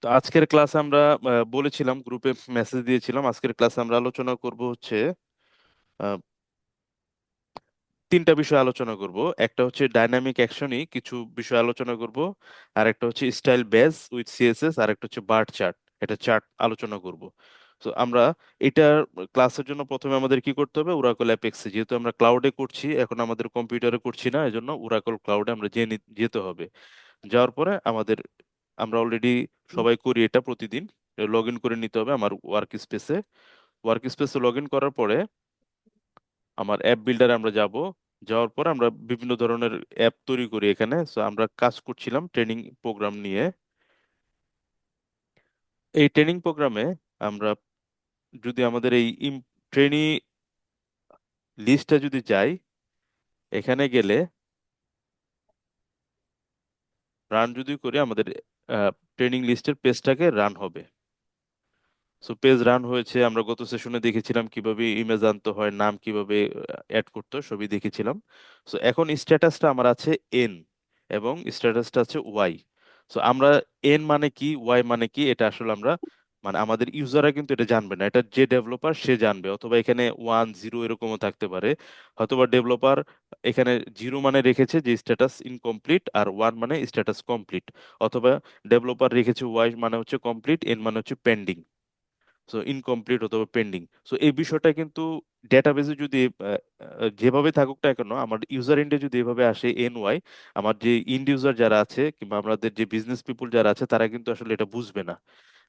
তো আজকের ক্লাসে আমরা বলেছিলাম, গ্রুপে মেসেজ দিয়েছিলাম, আজকের ক্লাসে আমরা আলোচনা করব হচ্ছে আহ, তিনটা বিষয় আলোচনা করব। একটা হচ্ছে ডাইনামিক অ্যাকশনই কিছু বিষয় আলোচনা করব, আর একটা হচ্ছে স্টাইল বেস উইথ সিএসএস, আর একটা হচ্ছে বার্ড চার্ট, এটা চার্ট আলোচনা করব। তো আমরা এটার ক্লাসের জন্য প্রথমে আমাদের কি করতে হবে, ওরাকল অ্যাপেক্সে, যেহেতু আমরা ক্লাউডে করছি এখন, আমাদের কম্পিউটারে করছি না, এজন্য ওরাকল ক্লাউডে আমরা যেতে হবে। যাওয়ার পরে আমরা অলরেডি সবাই করি এটা প্রতিদিন, লগ ইন করে নিতে হবে আমার ওয়ার্ক স্পেসে। ওয়ার্ক স্পেসে লগ ইন করার পরে আমার অ্যাপ বিল্ডারে আমরা যাব। যাওয়ার পর আমরা বিভিন্ন ধরনের অ্যাপ তৈরি করি এখানে। সো আমরা কাজ করছিলাম ট্রেনিং প্রোগ্রাম নিয়ে। এই ট্রেনিং প্রোগ্রামে আমরা যদি আমাদের এই ট্রেনি লিস্টটা যদি যাই, এখানে গেলে রান যদি করি, আমাদের ট্রেনিং লিস্টের পেজটাকে রান হবে। সো পেজ রান হয়েছে, আমরা গত সেশনে দেখেছিলাম কিভাবে ইমেজ আনতে হয়, নাম কিভাবে অ্যাড করতে হয়, সবই দেখেছিলাম। সো এখন স্ট্যাটাসটা আমার আছে এন, এবং স্ট্যাটাসটা আছে ওয়াই। সো আমরা এন মানে কি, ওয়াই মানে কি, এটা আসলে আমরা মানে আমাদের ইউজাররা কিন্তু এটা জানবে না, এটা যে ডেভেলপার সে জানবে, অথবা এখানে 1 0 এরকমও থাকতে পারে। হয়তোবা ডেভেলপার এখানে 0 মানে রেখেছে যে স্ট্যাটাস ইনকমপ্লিট, আর 1 মানে স্ট্যাটাস কমপ্লিট, অথবা ডেভেলপার রেখেছে ওয়াই মানে হচ্ছে কমপ্লিট, এন মানে হচ্ছে পেন্ডিং। সো ইনকমপ্লিট অথবা পেন্ডিং। সো এই বিষয়টা কিন্তু ডেটাবেজে যদি যেভাবে থাকুক না কেন, আমার ইউজার এন্ডে যদি এভাবে আসে এন ওয়াই, আমার যে ইন্ড ইউজার যারা আছে কিংবা আমাদের যে বিজনেস পিপুল যারা আছে, তারা কিন্তু আসলে এটা বুঝবে না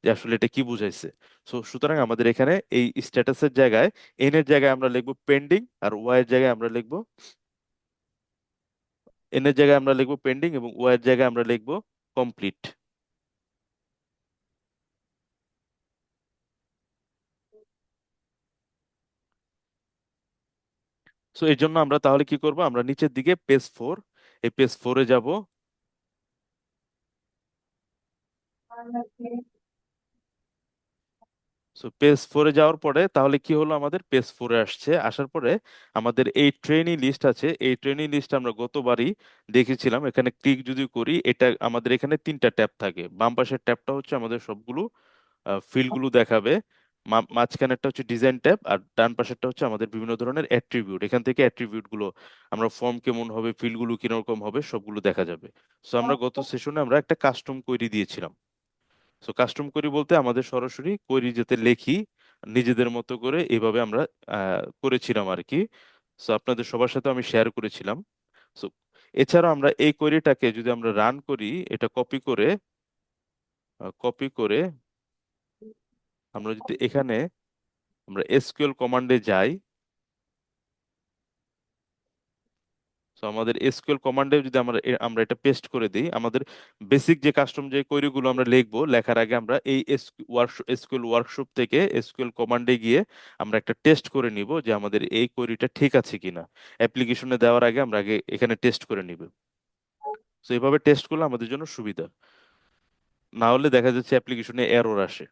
যে আসলে এটা কি বুঝাইছে। সো সুতরাং আমাদের এখানে এই স্ট্যাটাসের জায়গায় এন এর জায়গায় আমরা লিখবো পেন্ডিং, আর ওয়াই এর জায়গায় আমরা লিখবো এন এর জায়গায় আমরা লিখবো পেন্ডিং, এবং ওয়াই এর জায়গায় আমরা লিখবো কমপ্লিট। সো এর জন্য আমরা তাহলে কি করব, আমরা নিচের দিকে পেজ 4, এই পেজ 4-এ যাব। সো পেজ 4-এ যাওয়ার পরে তাহলে কি হলো, আমাদের পেজ 4-এ আসছে, আসার পরে আমাদের এই ট্রেনি লিস্ট আছে, এই ট্রেনি লিস্ট আমরা গতবারই দেখেছিলাম। এখানে ক্লিক যদি করি, এটা আমাদের এখানে 3টা ট্যাব থাকে। বাম পাশের ট্যাবটা হচ্ছে আমাদের সবগুলো ফিল্ডগুলো দেখাবে, মাঝখানেরটা হচ্ছে ডিজাইন ট্যাব, আর ডান পাশেরটা হচ্ছে আমাদের বিভিন্ন ধরনের অ্যাট্রিবিউট। এখান থেকে অ্যাট্রিবিউট গুলো, আমরা ফর্ম কেমন হবে, ফিল্ডগুলো কিরকম হবে, সবগুলো দেখা যাবে। সো আমরা গত সেশনে আমরা একটা কাস্টম কোয়েরি দিয়েছিলাম। সো কাস্টম কোয়েরি বলতে আমাদের সরাসরি কোয়েরি যেতে লেখি নিজেদের মতো করে, এইভাবে আমরা করেছিলাম আর কি। সো আপনাদের সবার সাথে আমি শেয়ার করেছিলাম। সো এছাড়াও আমরা এই কোয়েরিটাকে যদি আমরা রান করি, এটা কপি করে আমরা যদি এখানে আমরা এসকিউএল কমান্ডে যাই, তো আমাদের এসকিউএল কমান্ডে যদি আমরা এটা পেস্ট করে দিই, আমাদের বেসিক যে কাস্টম যে কোয়েরিগুলো আমরা লিখবো, লেখার আগে আমরা এই এসকিউএল ওয়ার্কশপ থেকে এসকিউএল কমান্ডে গিয়ে আমরা একটা টেস্ট করে নিব যে আমাদের এই কোয়েরিটা ঠিক আছে কিনা। অ্যাপ্লিকেশনে দেওয়ার আগে আমরা আগে এখানে টেস্ট করে নিব। তো এইভাবে টেস্ট করলে আমাদের জন্য সুবিধা, না হলে দেখা যাচ্ছে অ্যাপ্লিকেশনে এরর আসে।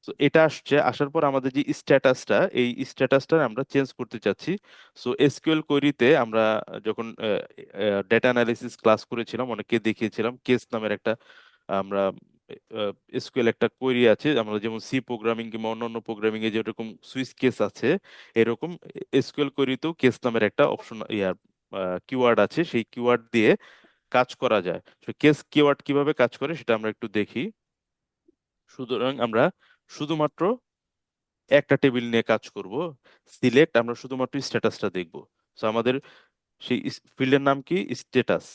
তো এটা আসছে, আসার পর আমাদের যে স্ট্যাটাসটা, এই স্ট্যাটাসটা আমরা চেঞ্জ করতে চাচ্ছি। সো এসকিউএল কোয়েরিতে আমরা যখন ডেটা অ্যানালিসিস ক্লাস করেছিলাম, অনেককে দেখিয়েছিলাম কেস নামের একটা, আমরা এসকিউএল একটা কোয়েরি আছে, আমরা যেমন সি প্রোগ্রামিং কিংবা অন্যান্য প্রোগ্রামিং এ যেরকম সুইচ কেস আছে, এরকম এসকিউএল কোয়েরিতেও কেস নামের একটা অপশন কিওয়ার্ড আছে, সেই কিওয়ার্ড দিয়ে কাজ করা যায়। তো কেস কিওয়ার্ড কিভাবে কাজ করে সেটা আমরা একটু দেখি। সুতরাং আমরা শুধুমাত্র একটা টেবিল নিয়ে কাজ করব। সিলেক্ট, আমরা শুধুমাত্র স্ট্যাটাসটা দেখব। সো আমাদের সেই ফিল্ডের নাম কি, স্ট্যাটাস।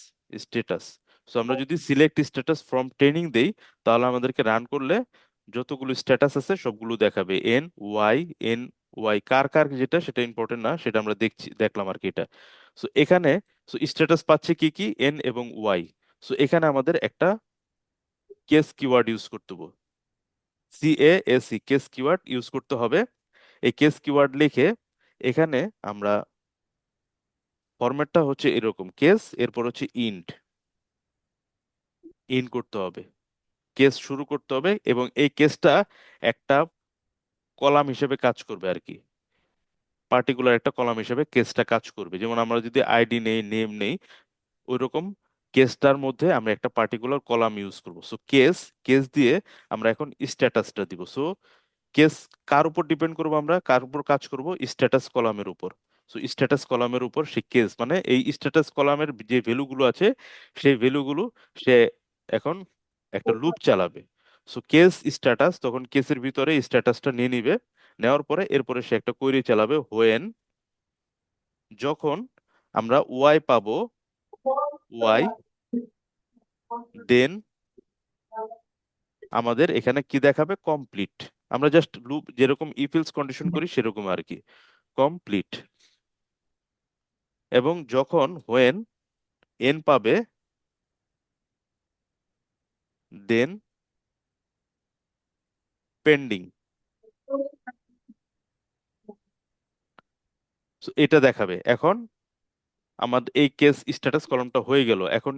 স্ট্যাটাস। সো আমরা যদি সিলেক্ট স্ট্যাটাস ফ্রম ট্রেনিং দেই, তাহলে আমাদেরকে রান করলে যতগুলো স্ট্যাটাস আছে সবগুলো দেখাবে। এন ওয়াই কার কার যেটা, সেটা ইম্পর্টেন্ট না, সেটা আমরা দেখলাম আর কি এটা। সো এখানে স্ট্যাটাস পাচ্ছে কি কি, এন এবং ওয়াই। সো এখানে আমাদের একটা কেস কিওয়ার্ড ইউজ করতে হবে, CASE কেস কিওয়ার্ড ইউজ করতে হবে। এই কেস কিওয়ার্ড লিখে এখানে আমরা ফরম্যাটটা হচ্ছে এরকম, কেস এরপর হচ্ছে ইন করতে হবে, কেস শুরু করতে হবে, এবং এই কেসটা একটা কলাম হিসেবে কাজ করবে আর কি, পার্টিকুলার একটা কলাম হিসেবে কেসটা কাজ করবে। যেমন আমরা যদি আইডি নেই, নেম নেই, ওইরকম কেসটার মধ্যে আমরা একটা পার্টিকুলার কলাম ইউজ করব। সো কেস, কেস দিয়ে আমরা এখন স্ট্যাটাসটা দিব। সো কেস কার উপর ডিপেন্ড করবো, আমরা কার উপর কাজ করব, স্ট্যাটাস কলামের উপর। সো স্ট্যাটাস কলামের উপর সে কেস, মানে এই স্ট্যাটাস কলামের যে ভ্যালুগুলো আছে সেই ভ্যালুগুলো সে এখন একটা লুপ চালাবে। সো কেস স্ট্যাটাস, তখন কেসের ভিতরে স্ট্যাটাসটা নিয়ে নিবে, নেওয়ার পরে এরপরে সে একটা কোয়েরি চালাবে, হোয়েন, যখন আমরা ওয়াই পাবো, ওয়াই, দেন আমাদের এখানে কি দেখাবে, কমপ্লিট। আমরা জাস্ট লুপ যেরকম ইফ এলস কন্ডিশন করি সেরকম আর কি, কমপ্লিট। এবং যখন হোয়েন এন পাবে, দেন পেন্ডিং। এটা দেখাবে। এখন আমাদের এই কেস স্ট্যাটাস কলামটা হয়ে গেল। এখন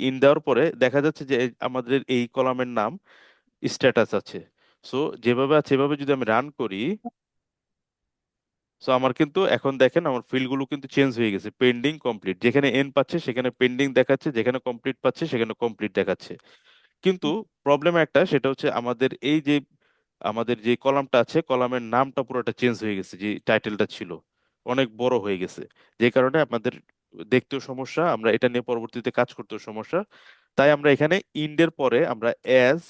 ইন দেওয়ার পরে দেখা যাচ্ছে যে আমাদের এই কলামের নাম স্ট্যাটাস আছে। সো যেভাবে আছে এভাবে যদি আমি রান করি, সো আমার কিন্তু এখন দেখেন আমার ফিল্ডগুলো কিন্তু চেঞ্জ হয়ে গেছে, পেন্ডিং, কমপ্লিট। যেখানে এন পাচ্ছে সেখানে পেন্ডিং দেখাচ্ছে, যেখানে কমপ্লিট পাচ্ছে সেখানে কমপ্লিট দেখাচ্ছে। কিন্তু প্রবলেম একটা, সেটা হচ্ছে আমাদের যে কলামটা আছে, কলামের নামটা পুরোটা চেঞ্জ হয়ে গেছে, যে টাইটেলটা ছিল অনেক বড় হয়ে গেছে, যে কারণে আমাদের দেখতেও সমস্যা, আমরা এটা নিয়ে পরবর্তীতে কাজ করতেও সমস্যা। তাই আমরা এখানে ইন্ডের পরে আমরা অ্যাজ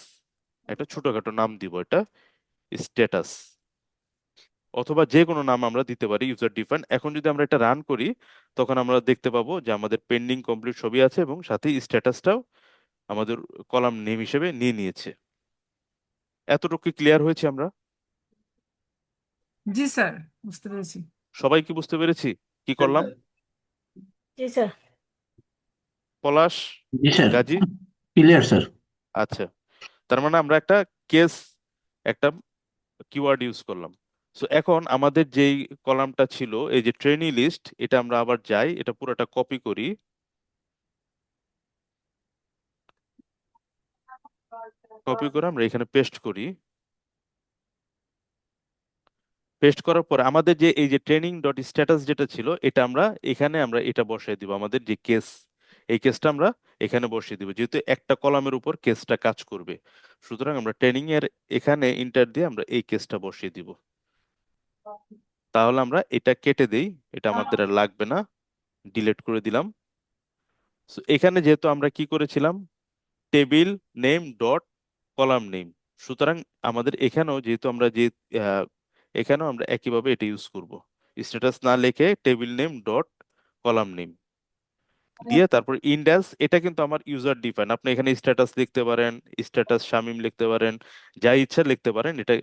একটা ছোটখাটো নাম দিব, এটা স্ট্যাটাস, অথবা যে কোনো নাম আমরা দিতে পারি, ইউজার ডিফাইন। এখন যদি আমরা এটা রান করি, তখন আমরা দেখতে পাবো যে আমাদের পেন্ডিং, কমপ্লিট ছবি আছে এবং সাথে স্ট্যাটাসটাও আমাদের কলাম নেম হিসেবে নিয়ে নিয়েছে। এতটুকু ক্লিয়ার হয়েছে আমরা? জি স্যার, বুঝতে পেরেছি। সবাই কি বুঝতে পেরেছি কি করলাম? জি স্যার। পলাশ, জি স্যার, গাজী? Clear sir. আচ্ছা, তার মানে আমরা একটা কেস, একটা কিওয়ার্ড ইউজ করলাম। সো এখন আমাদের যেই কলামটা ছিল, এই যে ট্রেনি লিস্ট, এটা আমরা আবার যাই, এটা পুরোটা কপি করি, কপি করে আমরা এখানে পেস্ট করি। পেস্ট করার পর আমাদের যে এই যে ট্রেনিং ডট স্ট্যাটাস যেটা ছিল, এটা আমরা এখানে আমরা এটা বসাই দিব, আমাদের যে কেস, এই কেসটা আমরা এখানে বসিয়ে দিব, যেহেতু একটা কলামের উপর কেসটা কাজ করবে। সুতরাং আমরা ট্রেনিং এর এখানে ইন্টার দিয়ে আমরা এই কেসটা বসিয়ে দিব। তাহলে আমরা এটা কেটে দেই, এটা আমাদের আর লাগবে না, ডিলিট করে দিলাম। So, এখানে যেহেতু আমরা কি করেছিলাম, table name dot column name, সুতরাং আমাদের এখানেও যেহেতু আমরা যে আহ, এখানেও আমরা একইভাবে এটা ইউজ করব, স্ট্যাটাস না লিখে table name dot column name দিয়ে তারপর ইন্ডেক্স। এটা কিন্তু আমার ইউজার ডিফাইন, আপনি এখানে স্ট্যাটাস লিখতে পারেন, স্ট্যাটাস শামিম লিখতে পারেন, যা ইচ্ছা লিখতে পারেন, এটা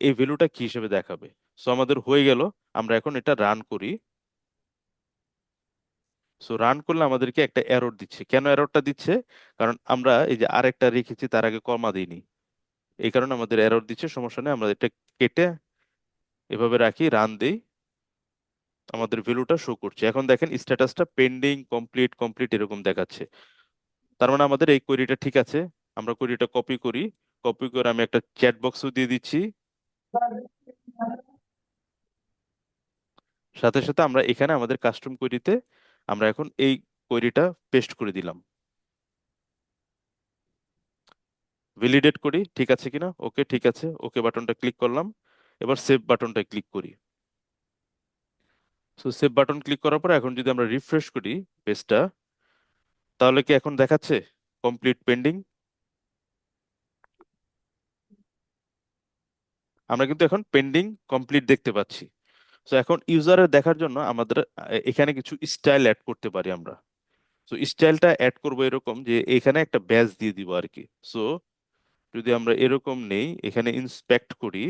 এই ভ্যালুটা কি হিসেবে দেখাবে। সো আমাদের হয়ে গেল। আমরা এখন এটা রান করি। সো রান করলে আমাদেরকে একটা এরর দিচ্ছে। কেন এররটা দিচ্ছে? কারণ আমরা এই যে আরেকটা রেখেছি তার আগে কমা দিইনি, এই কারণে আমাদের এরর দিচ্ছে। সমস্যা নেই, আমরা এটা কেটে এভাবে রাখি, রান দেই, আমাদের ভ্যালুটা শো করছে। এখন দেখেন স্ট্যাটাসটা পেন্ডিং, কমপ্লিট, কমপ্লিট এরকম দেখাচ্ছে। তার মানে আমাদের এই কোয়েরিটা ঠিক আছে। আমরা কোয়েরিটা কপি করি, কপি করে আমি একটা চ্যাট বক্সও দিয়ে দিচ্ছি। সাথে সাথে আমরা এখানে আমাদের কাস্টম কোয়েরিতে আমরা এখন এই কোয়েরিটা পেস্ট করে দিলাম। ভ্যালিডেট করি ঠিক আছে কিনা, ওকে ঠিক আছে, ওকে বাটনটা ক্লিক করলাম। এবার সেভ বাটনটা ক্লিক করি। সো সেভ বাটন ক্লিক করার পর এখন যদি আমরা রিফ্রেশ করি পেজটা, তাহলে কি এখন দেখাচ্ছে কমপ্লিট, পেন্ডিং? আমরা কিন্তু এখন পেন্ডিং, কমপ্লিট দেখতে পাচ্ছি। তো এখন ইউজারের দেখার জন্য আমাদের এখানে কিছু স্টাইল অ্যাড করতে পারি আমরা। তো স্টাইলটা অ্যাড করবো এরকম, যে এখানে একটা ব্যাজ দিয়ে দিব আর কি। সো যদি আমরা এরকম নেই, এখানে ইন্সপেক্ট করি।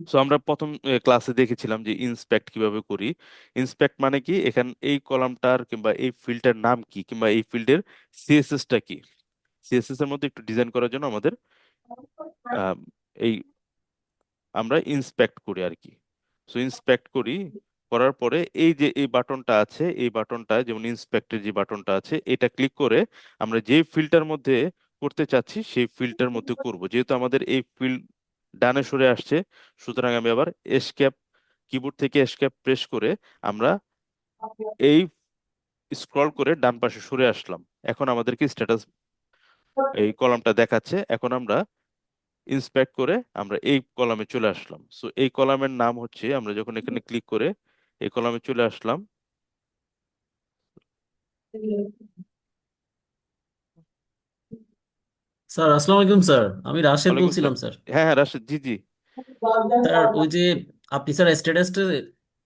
সো আমরা প্রথম ক্লাসে দেখেছিলাম যে ইন্সপেক্ট কিভাবে করি। ইন্সপেক্ট মানে কি, এখানে এই কলামটার কিংবা এই ফিল্ডটার নাম কি, কিংবা এই ফিল্ডের সিএসএসটা কি, সিএসএস এর মধ্যে একটু ডিজাইন করার জন্য আমাদের আহ, এই আমরা ইন্সপেক্ট করি আর কি। সো ইন্সপেক্ট করি, করার পরে এই যে এই বাটনটা আছে, এই বাটনটা যেমন ইন্সপেক্টের যে বাটনটা আছে, এটা ক্লিক করে আমরা যে ফিল্ডটার মধ্যে করতে চাচ্ছি সেই ফিল্ডটার মধ্যে করব। যেহেতু আমাদের এই ফিল্ড ডানে সরে আসছে, সুতরাং আমি আবার এসকেপ, কিবোর্ড থেকে এসকেপ প্রেস করে আমরা এই স্ক্রল করে ডান পাশে সরে আসলাম। এখন আমাদেরকে স্ট্যাটাস এই কলামটা দেখাচ্ছে। এখন আমরা ইন্সপেক্ট করে আমরা এই কলামে চলে আসলাম। সো এই কলামের নাম হচ্ছে, আমরা যখন এখানে ক্লিক করে এই কলামে চলে আসলাম। স্যার আসসালামু আলাইকুম স্যার, আমি রাশেদ ওয়ালাইকুম বলছিলাম আসসালাম। স্যার। হ্যাঁ হ্যাঁ, রাশেদ, জি জি। স্যার ওই যে আপনি স্যার স্ট্যাটাসটা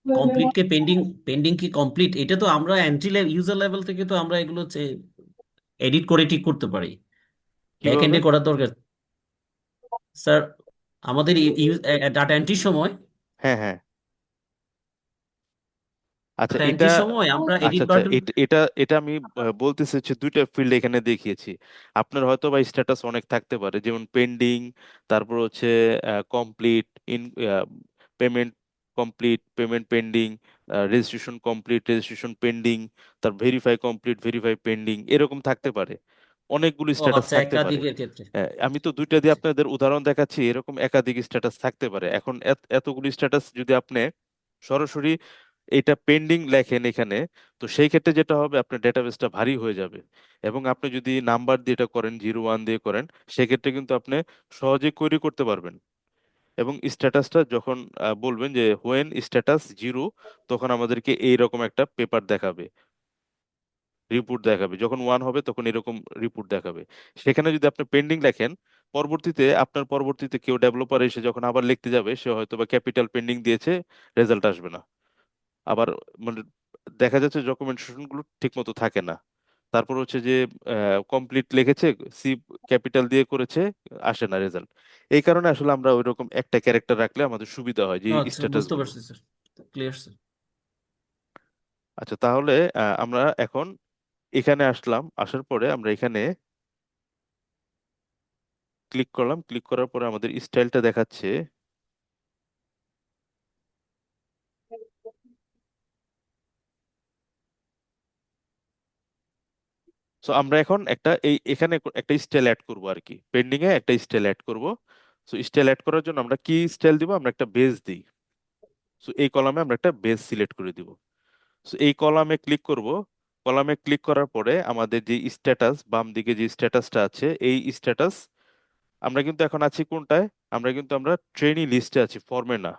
কমপ্লিট কে পেন্ডিং, পেন্ডিং কি কমপ্লিট, এটা তো আমরা এন্ট্রি ইউজার লেভেল থেকে তো আমরা এগুলো এডিট করে ঠিক করতে পারি, ব্যাক কিভাবে? এন্ডে করার দরকার স্যার। আমাদের ডাটা এন্ট্রির সময়, হ্যাঁ হ্যাঁ। আচ্ছা ডাটা এটা, এন্ট্রির সময় আমরা আচ্ছা এডিট আচ্ছা, বাটন। এটা এটা এটা আমি বলতেছি হচ্ছে দুইটা ফিল্ড এখানে দেখিয়েছি। আপনার হয়তো বা স্ট্যাটাস অনেক থাকতে পারে, যেমন পেন্ডিং, তারপর হচ্ছে complete, in payment complete, payment pending, registration complete, registration pending, তার ভেরিফাই কমপ্লিট, ভেরিফাই পেন্ডিং, এরকম থাকতে পারে। অনেকগুলো ও স্ট্যাটাস আচ্ছা, থাকতে পারে। একাধিকের ক্ষেত্রে। আমি তো দুইটা দিয়ে আপনাদের উদাহরণ দেখাচ্ছি, এরকম একাধিক স্ট্যাটাস থাকতে পারে। এখন এতগুলি স্ট্যাটাস যদি আপনি সরাসরি এটা পেন্ডিং লেখেন এখানে, তো সেই ক্ষেত্রে যেটা হবে, আপনার ডেটাবেসটা ভারী হয়ে যাবে। এবং আপনি যদি নাম্বার দিয়ে এটা করেন, 01 দিয়ে করেন, সেক্ষেত্রে কিন্তু আপনি সহজে কোয়েরি করতে পারবেন। এবং স্ট্যাটাসটা যখন বলবেন যে হোয়েন স্ট্যাটাস 0, তখন আমাদেরকে এইরকম একটা পেপার দেখাবে, রিপোর্ট দেখাবে। যখন 1 হবে তখন এরকম রিপোর্ট দেখাবে। সেখানে যদি আপনি পেন্ডিং লেখেন, পরবর্তীতে কেউ ডেভেলপার এসে যখন আবার লিখতে যাবে, সে হয়তো বা ক্যাপিটাল পেন্ডিং দিয়েছে, রেজাল্ট আসবে না। আবার মানে দেখা যাচ্ছে ডকুমেন্টেশন গুলো ঠিক মতো থাকে না। তারপর হচ্ছে যে কমপ্লিট লিখেছে, সি ক্যাপিটাল দিয়ে করেছে, আসে না রেজাল্ট। এই কারণে আসলে আমরা ওইরকম একটা ক্যারেক্টার রাখলে আমাদের সুবিধা হয়, যে আচ্ছা স্ট্যাটাস বুঝতে গুলো। পারছি স্যার, ক্লিয়ার স্যার। আচ্ছা তাহলে আমরা এখন এখানে আসলাম, আসার পরে আমরা এখানে ক্লিক করলাম। ক্লিক করার পরে আমাদের স্টাইলটা দেখাচ্ছে। সো আমরা এখন এখানে একটা স্টাইল অ্যাড করব আর কি, পেন্ডিং এ একটা স্টাইল অ্যাড করব। সো স্টাইল অ্যাড করার জন্য আমরা কি স্টাইল দিব? আমরা একটা বেজ দিই। সো এই কলামে আমরা একটা বেজ সিলেক্ট করে দিব। সো এই কলামে ক্লিক করব। কলামে ক্লিক করার পরে আমাদের যে স্ট্যাটাস, বাম দিকে যে স্ট্যাটাসটা আছে, এই স্ট্যাটাস, আমরা কিন্তু এখন আছি কোনটায়? আমরা ট্রেনি লিস্টে আছি, ফর্মে না।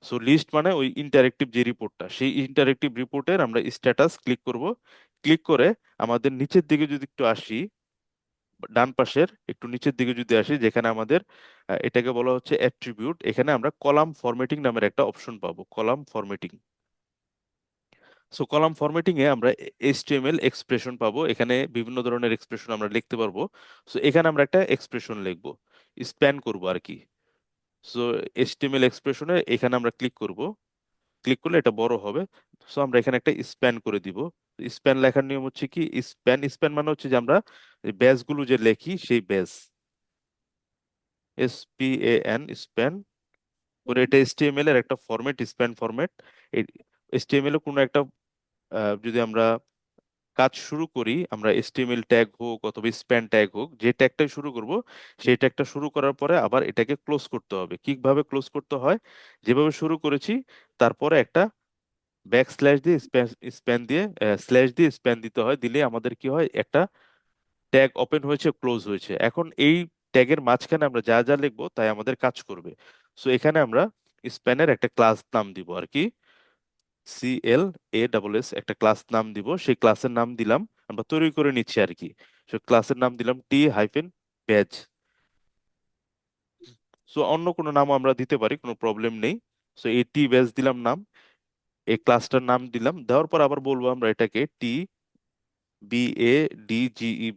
সো লিস্ট মানে ওই ইন্টারেক্টিভ যে রিপোর্টটা, সেই ইন্টারেক্টিভ রিপোর্টের আমরা স্ট্যাটাস ক্লিক করব। ক্লিক করে আমাদের নিচের দিকে যদি একটু আসি, ডান পাশের একটু নিচের দিকে যদি আসি, যেখানে আমাদের এটাকে বলা হচ্ছে অ্যাট্রিবিউট, এখানে আমরা কলাম ফরম্যাটিং নামের একটা অপশন পাবো, column formatting. So column formatting এ আমরা এইচটিএমএল এক্সপ্রেশন পাবো। এখানে বিভিন্ন ধরনের এক্সপ্রেশন আমরা লিখতে পারবো। সো এখানে আমরা একটা এক্সপ্রেশন লিখবো, স্প্যান করব আর কি। সো এইচটিএমএল এক্সপ্রেশনে এখানে আমরা ক্লিক করব। ক্লিক করলে এটা বড় হবে। সো আমরা এখানে একটা স্প্যান করে দিব। স্প্যান লেখার নিয়ম হচ্ছে কি, স্প্যান স্প্যান মানে হচ্ছে যে আমরা ব্যাস গুলো যে লেখি, সেই ব্যাস, SPAN, স্প্যান করে। এটা এইচটিএমএল এর একটা ফরম্যাট, স্প্যান ফরম্যাট। এই এইচটিএমএল এর কোনো একটা যদি আমরা কাজ শুরু করি, আমরা HTML ট্যাগ হোক অথবা স্প্যান ট্যাগ হোক, যে ট্যাগটাই শুরু করব, সেই ট্যাগটা শুরু করার পরে আবার এটাকে ক্লোজ করতে হবে। কিভাবে ক্লোজ করতে হয়? যেভাবে শুরু করেছি, তারপরে একটা ব্যাক স্ল্যাশ দিয়ে স্প্যান দিয়ে স্ল্যাশ দিয়ে স্প্যান দিতে হয়। দিলে আমাদের কি হয়, একটা ট্যাগ ওপেন হয়েছে, ক্লোজ হয়েছে। এখন এই ট্যাগের মাঝখানে আমরা যা যা লিখবো তাই আমাদের কাজ করবে। সো এখানে আমরা স্প্যানের একটা ক্লাস নাম দিব আর কি, CLASS একটা ক্লাস নাম দিব। সেই ক্লাসের নাম দিলাম, আমরা তৈরি করে নিচ্ছি আর কি। সো ক্লাসের নাম দিলাম T-Badge। সো অন্য কোনো নাম আমরা দিতে পারি, কোনো প্রবলেম নেই। সো এই T-Badge দিলাম নাম, এই ক্লাসটার নাম দিলাম। দেওয়ার পর আবার বলবো আমরা এটাকে TBADGE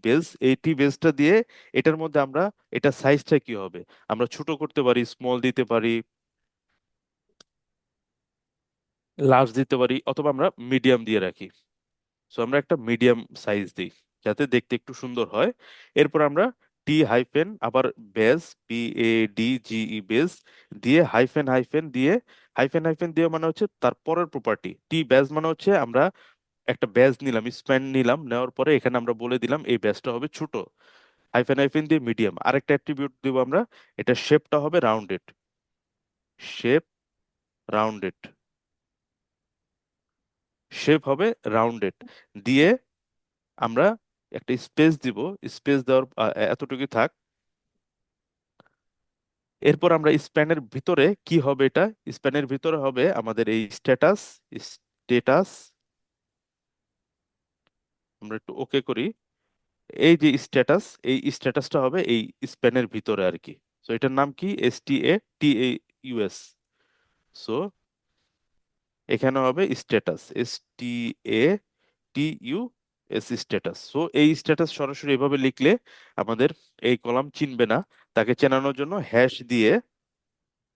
বেজ। এই T-Badge-টা দিয়ে এটার মধ্যে আমরা, এটা সাইজটা কি হবে, আমরা ছোট করতে পারি, স্মল দিতে পারি, লার্জ দিতে পারি, অথবা আমরা মিডিয়াম দিয়ে রাখি। সো আমরা একটা মিডিয়াম সাইজ দিই, যাতে দেখতে একটু সুন্দর হয়। এরপর আমরা আবার বেজ দিয়ে হাইফেন হাইফেন দিয়ে, হাইফেন হাইফেন দিয়ে মানে হচ্ছে তার পরের প্রপার্টি। ব্যাজ মানে হচ্ছে আমরা একটা ব্যাজ নিলাম, স্প্যান নিলাম, নেওয়ার পরে এখানে আমরা বলে দিলাম এই ব্যাজটা হবে ছোট। হাইফেন হাইফেন দিয়ে মিডিয়াম, আরেকটা অ্যাট্রিবিউট দিব আমরা, এটা শেপটা হবে রাউন্ডেড, শেপ রাউন্ডেড। শেপ হবে রাউন্ডেড, দিয়ে আমরা একটা স্পেস দিব। স্পেস দেওয়ার এতটুকু থাক। এরপর আমরা স্প্যানের ভিতরে কি হবে, এটা স্প্যানের ভিতরে হবে আমাদের এই স্ট্যাটাস। স্ট্যাটাস আমরা একটু ওকে করি। এই যে স্ট্যাটাস, এই স্ট্যাটাসটা হবে এই স্প্যানের ভিতরে আর কি। সো এটার নাম কি? STATUS। সো এখানে হবে স্ট্যাটাস, STATUS, স্ট্যাটাস। সো এই স্ট্যাটাস সরাসরি এভাবে লিখলে আমাদের এই কলাম চিনবে না। তাকে চেনানোর জন্য হ্যাশ দিয়ে,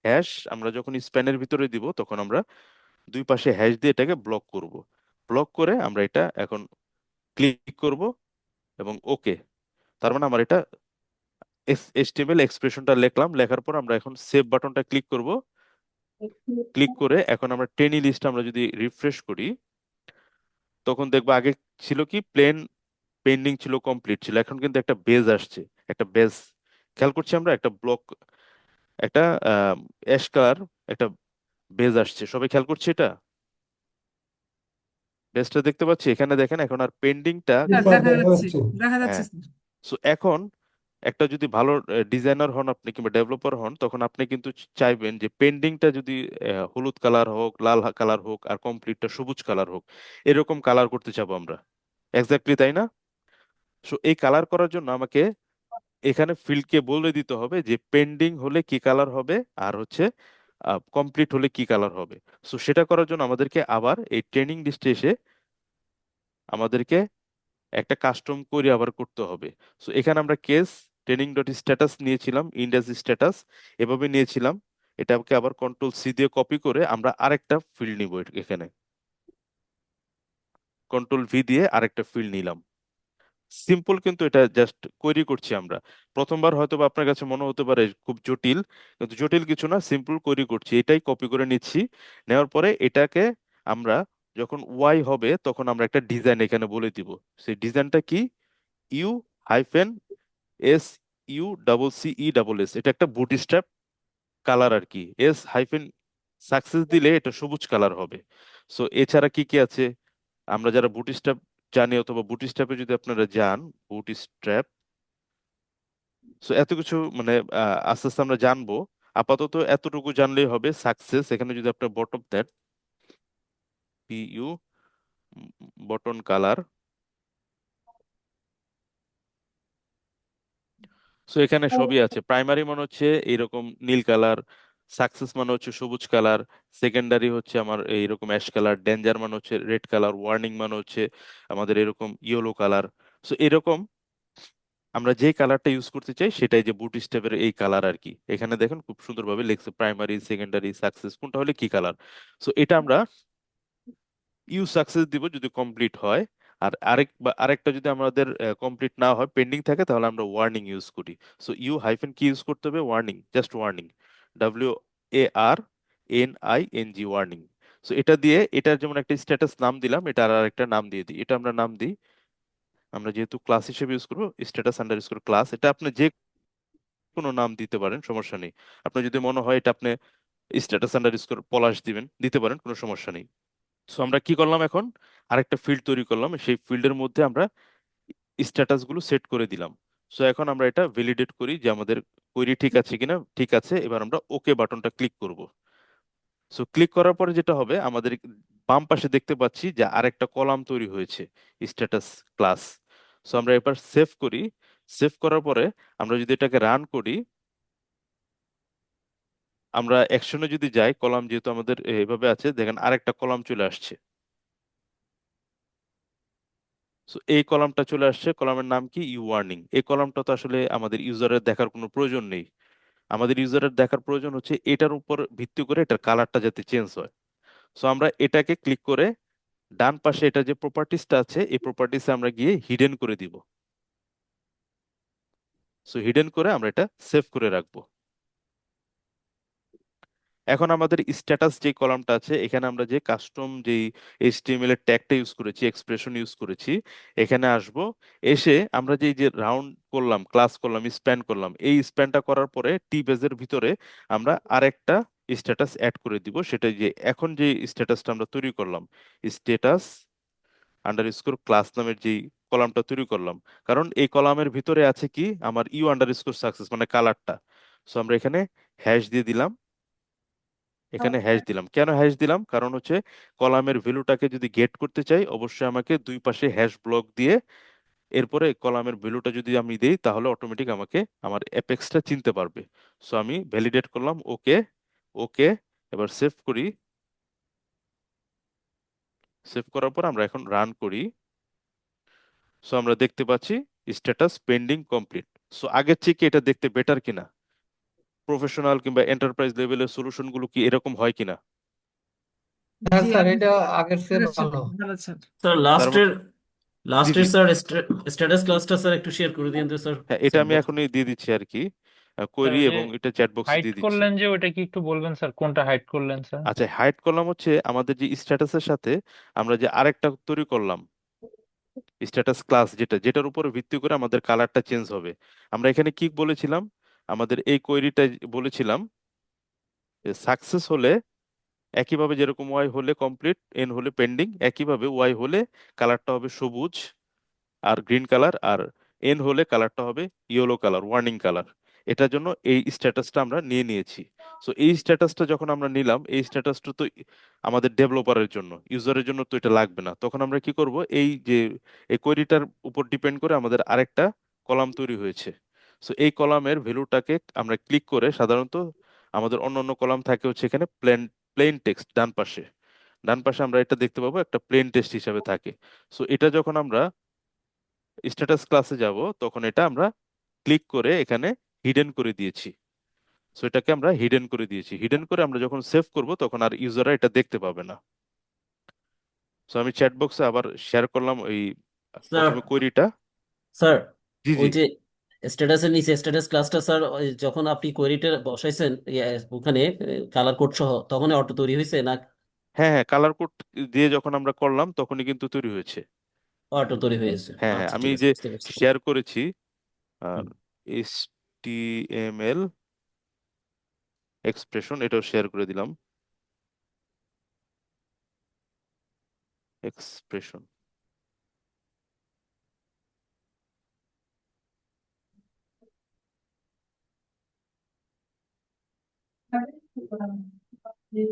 হ্যাশ আমরা যখন স্প্যানের ভিতরে দিব তখন আমরা দুই পাশে হ্যাশ দিয়ে এটাকে ব্লক করব। ব্লক করে আমরা এটা এখন ক্লিক করব এবং ওকে। তার মানে আমার এটা HTML এক্সপ্রেশনটা লিখলাম, লেখার পর আমরা এখন সেভ বাটনটা ক্লিক করব। ক্লিক করে এখন আমরা ট্রেনি লিস্ট আমরা যদি রিফ্রেশ করি, তখন দেখবো আগে ছিল কি প্লেন পেন্ডিং ছিল, কমপ্লিট ছিল, এখন কিন্তু একটা বেজ আসছে। একটা বেজ খেয়াল করছি আমরা, একটা ব্লক, একটা অ্যাশ কালার, একটা বেজ আসছে। সবাই খেয়াল করছে এটা? বেজটা দেখতে পাচ্ছি এখানে, দেখেন এখন আর পেন্ডিংটা। স্যার স্যার দেখা দেখা যাচ্ছে, যাচ্ছে। দেখা যাচ্ছে হ্যাঁ। স্যার। সো এখন একটা যদি ভালো ডিজাইনার হন আপনি কিংবা ডেভেলপার হন, তখন আপনি কিন্তু চাইবেন যে পেন্ডিংটা যদি হলুদ কালার হোক, লাল কালার হোক, আর কমপ্লিটটা সবুজ কালার হোক, এরকম কালার করতে চাবো আমরা। এক্স্যাক্টলি তাই না? সো এই কালার করার জন্য আমাকে এখানে ফিল্ডকে বলে দিতে হবে যে পেন্ডিং হলে কি কালার হবে, আর হচ্ছে কমপ্লিট হলে কি কালার হবে। সো সেটা করার জন্য আমাদেরকে আবার এই ট্রেনিং লিস্টে এসে আমাদেরকে একটা কাস্টম কোয়েরি আবার করতে হবে। সো এখানে আমরা কেস ট্রেনিং ডট স্ট্যাটাস নিয়েছিলাম, ইন্ডেক্স স্ট্যাটাস এভাবে নিয়েছিলাম। এটাকে আবার কন্ট্রোল C দিয়ে কপি করে আমরা আরেকটা ফিল্ড নিব। এখানে কন্ট্রোল V দিয়ে আরেকটা ফিল্ড নিলাম। সিম্পল, কিন্তু এটা জাস্ট কোয়েরি করছি আমরা। প্রথমবার হয়তো বা আপনার কাছে মনে হতে পারে খুব জটিল, কিন্তু জটিল কিছু না, সিম্পল কোয়েরি করছি। এটাই কপি করে নিচ্ছি। নেওয়ার পরে এটাকে আমরা যখন ওয়াই হবে তখন আমরা একটা ডিজাইন এখানে বলে দিব। সেই ডিজাইনটা কি? USUCCESS, এটা একটা বুটস্ট্র্যাপ কালার আর কি। S- দিলে এটা সবুজ কালার হবে। সো এছাড়া কি কি আছে আমরা যারা বুটস্ট্র্যাপ জানি, অথবা বুটস্ট্র্যাপে যদি আপনারা যান, বুটস্ট্র্যাপ, সো এত কিছু মানে আস্তে আস্তে আমরা জানবো। আপাতত এতটুকু জানলেই হবে। সাকসেস, এখানে যদি আপনার বটম দেন, PU বটন কালার। সো এখানে সবই আছে। প্রাইমারি মানে হচ্ছে এইরকম নীল কালার, সাকসেস মানে হচ্ছে সবুজ কালার, সেকেন্ডারি হচ্ছে আমার এইরকম অ্যাশ কালার, ডেঞ্জার মানে হচ্ছে রেড কালার, ওয়ার্নিং মানে হচ্ছে আমাদের এরকম ইয়েলো কালার। সো এরকম আমরা যে কালারটা ইউজ করতে চাই সেটাই যে বুট স্টেপের এই কালার আর কি। এখানে দেখেন খুব সুন্দরভাবে লিখছে প্রাইমারি, সেকেন্ডারি, সাকসেস কোনটা হলে কি কালার। সো এটা আমরা সাকসেস দিব যদি কমপ্লিট হয়। আর আরেকটা যদি আমাদের কমপ্লিট না হয়, পেন্ডিং থাকে, তাহলে আমরা ওয়ার্নিং ইউজ করি। সো হাইফেন কি ইউজ করতে হবে? Warning, just warning, WARNING, warning. So এটা দিয়ে এটার যেমন একটা স্ট্যাটাস নাম দিলাম, এটা আর একটা নাম দিয়ে দিই। এটা আমরা নাম দিই, আমরা যেহেতু ক্লাস হিসেবে ইউজ করবো, স্ট্যাটাস আন্ডারস্কোর ক্লাস। এটা আপনি যে কোনো নাম দিতে পারেন, সমস্যা নেই। আপনার যদি মনে হয় এটা আপনি স্ট্যাটাস আন্ডারস্কোর পলাশ দিবেন, দিতে পারেন, কোনো সমস্যা নেই। সো আমরা কি করলাম এখন? আরেকটা ফিল্ড তৈরি করলাম, সেই ফিল্ডের মধ্যে আমরা স্ট্যাটাস গুলো সেট করে দিলাম। সো এখন আমরা এটা ভ্যালিডেট করি যে আমাদের কোয়েরি ঠিক আছে কিনা। ঠিক আছে, এবার আমরা ওকে বাটনটা ক্লিক করব। সো ক্লিক করার পরে যেটা হবে, আমাদের বাম পাশে দেখতে পাচ্ছি যে আরেকটা কলাম তৈরি হয়েছে, স্ট্যাটাস ক্লাস। সো আমরা এবার সেভ করি। সেভ করার পরে আমরা যদি এটাকে রান করি, আমরা অ্যাকশনে যদি যাই, কলাম যেহেতু আমাদের এভাবে আছে, দেখেন আরেকটা কলাম চলে আসছে। সো এই কলামটা চলে আসছে, কলামের নাম কি? ওয়ার্নিং। এই কলামটা তো আসলে আমাদের ইউজারের দেখার কোনো প্রয়োজন নেই। আমাদের ইউজারের দেখার প্রয়োজন হচ্ছে এটার উপর ভিত্তি করে এটার কালারটা যাতে চেঞ্জ হয়। সো আমরা এটাকে ক্লিক করে ডান পাশে এটা যে প্রপার্টিসটা আছে, এই প্রপার্টিসে আমরা গিয়ে হিডেন করে দিব। সো হিডেন করে আমরা এটা সেভ করে রাখবো। এখন আমাদের স্ট্যাটাস যে কলামটা আছে, এখানে আমরা যে কাস্টম যেই HTML এর ট্যাগটা ইউজ করেছি, এক্সপ্রেশন ইউজ করেছি, এখানে আসব। এসে আমরা যে যে রাউন্ড করলাম, ক্লাস করলাম, স্প্যান করলাম, এই স্প্যানটা করার পরে টি বেজের ভিতরে আমরা আরেকটা স্ট্যাটাস অ্যাড করে দিব, সেটা যে এখন যে স্ট্যাটাসটা আমরা তৈরি করলাম, স্ট্যাটাস আন্ডারস্কোর ক্লাস নামের যে কলামটা তৈরি করলাম, কারণ এই কলামের ভিতরে আছে কি আমার ইউ আন্ডারস্কোর সাকসেস মানে কালারটা। সো আমরা এখানে হ্যাশ দিয়ে দিলাম, এখানে হ্যাশ দিলাম। কেন হ্যাশ দিলাম? কারণ হচ্ছে কলামের ভ্যালুটাকে যদি গেট করতে চাই অবশ্যই আমাকে দুই পাশে হ্যাশ ব্লক দিয়ে এরপরে কলামের ভ্যালুটা যদি আমি দেই তাহলে অটোমেটিক আমাকে আমার অ্যাপেক্সটা চিনতে পারবে। সো আমি ভ্যালিডেট করলাম, ওকে ওকে। এবার সেভ করি। সেভ করার পর আমরা এখন রান করি। সো আমরা দেখতে পাচ্ছি স্ট্যাটাস পেন্ডিং কমপ্লিট। সো আগের থেকে এটা দেখতে বেটার কিনা, প্রফেশনাল কিংবা এন্টারপ্রাইজ লেভেলের সলিউশনগুলো কি এরকম হয় কিনা? হ্যাঁ জি স্যার, আপনি এটা আগের চেয়ে বলেছেন, ভালো। ভালো স্যার। স্যার তার মানে জি জি, লাস্টের স্যার স্ট্যাটাস ক্লাসটা স্যার একটু শেয়ার করে দিন তো স্যার হ্যাঁ এটা আমি চ্যাটবক্স। এখনই দিয়ে দিচ্ছি আর কি, স্যার কোয়েরি ওই যে এবং এটা চ্যাট বক্সে হাইড দিয়ে দিচ্ছি। করলেন যে ওটা কি একটু বলবেন স্যার, কোনটা হাইড করলেন স্যার? আচ্ছা, হাইড করলাম হচ্ছে আমাদের যে স্ট্যাটাসের সাথে আমরা যে আরেকটা তৈরি করলাম স্ট্যাটাস ক্লাস, যেটার উপর ভিত্তি করে আমাদের কালারটা চেঞ্জ হবে। আমরা এখানে কি বলেছিলাম, আমাদের এই কোয়েরিটা বলেছিলাম যে সাকসেস হলে একইভাবে যেরকম ওয়াই হলে কমপ্লিট, এন হলে পেন্ডিং, একইভাবে ওয়াই হলে কালারটা হবে সবুজ আর গ্রিন কালার, আর এন হলে কালারটা হবে ইয়েলো কালার, ওয়ার্নিং কালার। এটার জন্য এই স্ট্যাটাসটা আমরা নিয়ে নিয়েছি। সো এই স্ট্যাটাসটা যখন আমরা নিলাম, এই স্ট্যাটাসটা তো আমাদের ডেভেলপারের জন্য, ইউজারের জন্য তো এটা লাগবে না। তখন আমরা কি করব, এই যে এই কোয়েরিটার উপর ডিপেন্ড করে আমাদের আরেকটা কলাম তৈরি হয়েছে। সো এই কলামের ভ্যালুটাকে আমরা ক্লিক করে, সাধারণত আমাদের অন্য অন্য কলাম থাকে হচ্ছে এখানে প্লেন প্লেন টেক্সট ডান পাশে, ডান পাশে আমরা এটা দেখতে পাবো একটা প্লেন টেক্সট হিসাবে থাকে। সো এটা যখন আমরা স্ট্যাটাস ক্লাসে যাব তখন এটা আমরা ক্লিক করে এখানে হিডেন করে দিয়েছি। সো এটাকে আমরা হিডেন করে দিয়েছি, হিডেন করে আমরা যখন সেভ করব তখন আর ইউজাররা এটা দেখতে পাবে না। সো আমি চ্যাট বক্সে আবার শেয়ার করলাম ওই স্যার প্রথমে কোয়েরিটা। স্যার জি জি, ওই যে স্ট্যাটাসের নিচে স্ট্যাটাস ক্লাসটা স্যার, ওই যখন আপনি কোয়েরিটা বসাইছেন ওখানে কালার কোড সহ, তখন অটো তৈরি হয়েছে না? হ্যাঁ হ্যাঁ, কালার কোড দিয়ে যখন আমরা করলাম তখনই কিন্তু তৈরি হয়েছে। অটো তৈরি হয়েছে, হ্যাঁ হ্যাঁ, আচ্ছা আমি ঠিক আছে, যে বুঝতে পারছি স্যার। শেয়ার করেছি আর হুম। HTML এক্সপ্রেশন এটাও শেয়ার করে দিলাম, এক্সপ্রেশন।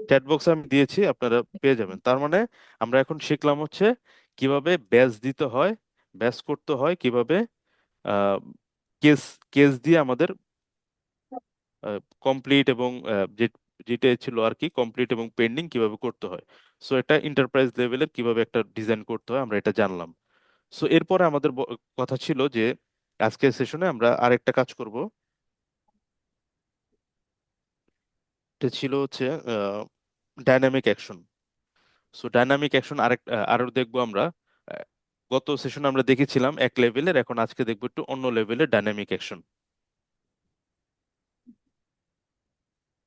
চ্যাট বক্সে আমি দিয়েছি, আপনারা পেয়ে যাবেন। তার মানে আমরা এখন শিখলাম হচ্ছে কিভাবে ব্যাজ দিতে হয়, ব্যাজ করতে হয় কিভাবে, কেস কেস দিয়ে আমাদের কমপ্লিট এবং যেটা ছিল আর কি কমপ্লিট এবং পেন্ডিং কিভাবে করতে হয়। সো এটা এন্টারপ্রাইজ লেভেলের কিভাবে একটা ডিজাইন করতে হয় আমরা এটা জানলাম। সো এরপরে আমাদের কথা ছিল যে আজকের সেশনে আমরা আরেকটা কাজ করব, এটা ছিল হচ্ছে dynamic action. So dynamic action আরো দেখবো আমরা। আহ, গত সেশনে আমরা দেখেছিলাম এক লেভেলের, এখন আজকে দেখবো একটু অন্য লেভেলের ডাইনামিক অ্যাকশন।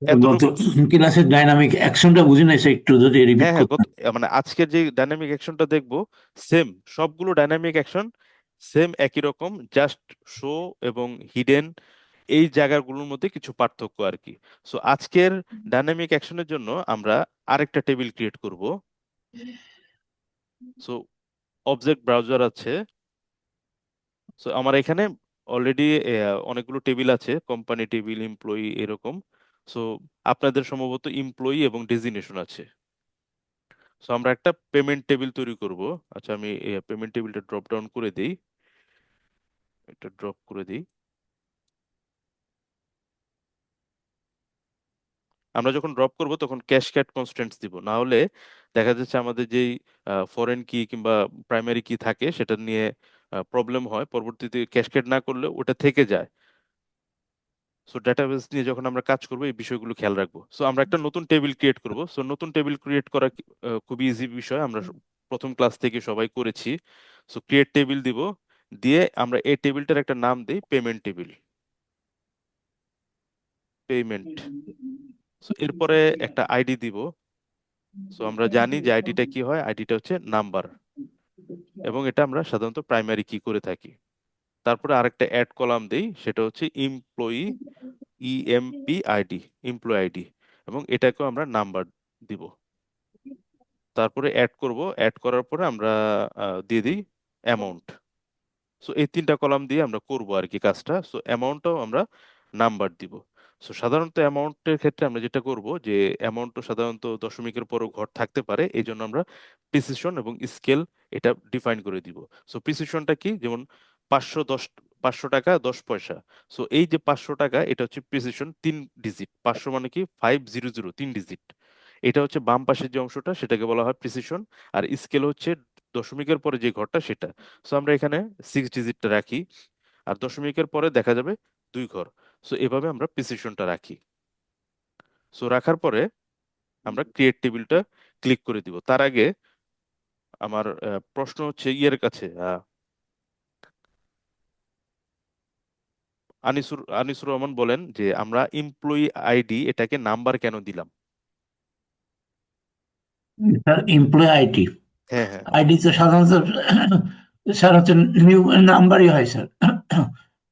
গত এতটুকু, ক্লাসের ডাইনামিক অ্যাকশনটা বুঝি নাই স্যার, একটু যদি রিপিট হ্যাঁ হ্যাঁ, করতেন। মানে আজকের যে ডাইনামিক অ্যাকশনটা দেখবো সেম, সবগুলো ডাইনামিক অ্যাকশন সেম একই রকম, জাস্ট শো এবং হিডেন এই জায়গাগুলোর মধ্যে কিছু পার্থক্য আর কি। সো আজকের ডাইনামিক অ্যাকশনের জন্য আমরা আরেকটা টেবিল ক্রিয়েট করব। সো অবজেক্ট ব্রাউজার আছে, সো আমার এখানে অলরেডি অনেকগুলো টেবিল আছে, কোম্পানি টেবিল, এমপ্লয়ি এরকম। সো আপনাদের সম্ভবত এমপ্লয়ি এবং ডেজিগনেশন আছে। সো আমরা একটা পেমেন্ট টেবিল তৈরি করব। আচ্ছা, আমি পেমেন্ট টেবিলটা ড্রপ ডাউন করে দিই, এটা ড্রপ করে দিই। আমরা যখন ড্রপ করব তখন ক্যাশক্যাড কনস্ট্রেন্টস দিব, না হলে দেখা যাচ্ছে আমাদের যেই ফরেন কি কিংবা প্রাইমারি কি থাকে সেটা নিয়ে প্রবলেম হয়, পরবর্তীতে ক্যাশক্যাড না করলে ওটা থেকে যায়। সো ডেটাবেস নিয়ে যখন আমরা কাজ করবো এই বিষয়গুলো খেয়াল রাখবো। সো আমরা একটা নতুন টেবিল ক্রিয়েট করব। সো নতুন টেবিল ক্রিয়েট করা খুবই ইজি বিষয়, আমরা প্রথম ক্লাস থেকে সবাই করেছি। সো ক্রিয়েট টেবিল দিব, দিয়ে আমরা এই টেবিলটার একটা নাম দিই পেমেন্ট টেবিল, পেমেন্ট। সো এরপরে একটা আইডি দিব। সো আমরা জানি যে আইডিটা কি হয়, আইডিটা হচ্ছে নাম্বার, এবং এটা আমরা সাধারণত প্রাইমারি কি করে থাকি। তারপরে আরেকটা অ্যাড কলাম দেই, সেটা হচ্ছে employee, EMP ID, employee ID. এবং এটাকেও আমরা নাম্বার দিব। তারপরে অ্যাড করব, অ্যাড করার পরে আমরা দিয়ে দিই অ্যামাউন্ট। সো এই তিনটা কলাম দিয়ে আমরা করব আর কি কাজটা। সো অ্যামাউন্টটাও আমরা নাম্বার দিব। সো সাধারণত অ্যামাউন্টের ক্ষেত্রে আমরা যেটা করব যে অ্যামাউন্টও সাধারণত দশমিকের পরও ঘর থাকতে পারে, এই জন্য আমরা প্রিসিশন এবং স্কেল এটা ডিফাইন করে দিব। সো প্রিসিশনটা কি, যেমন 510 500 টাকা 10 পয়সা। সো এই যে 500 টাকা, এটা হচ্ছে প্রিসিশন 3 ডিজিট। 500 মানে কি 500, 3 ডিজিট। এটা হচ্ছে বাম পাশের যে অংশটা, সেটাকে বলা হয় প্রিসিশন। আর স্কেল হচ্ছে দশমিকের পরে যে ঘরটা, সেটা। সো আমরা এখানে 6 ডিজিটটা রাখি, আর দশমিকের পরে দেখা যাবে 2 ঘর। সো এভাবে আমরা প্রিসিশনটা রাখি। সো রাখার পরে আমরা ক্রিয়েট টেবিলটা ক্লিক করে দিব। তার আগে আমার প্রশ্ন হচ্ছে ইয়ের কাছে, আনিসুর রহমান বলেন যে আমরা এমপ্লয়ি আইডি এটাকে নাম্বার কেন দিলাম? স্যার এমপ্লয় আইডি, হ্যাঁ, হ্যাঁ। আইডি তো সাধারণত স্যার হচ্ছে নিউ নাম্বারই হয় স্যার।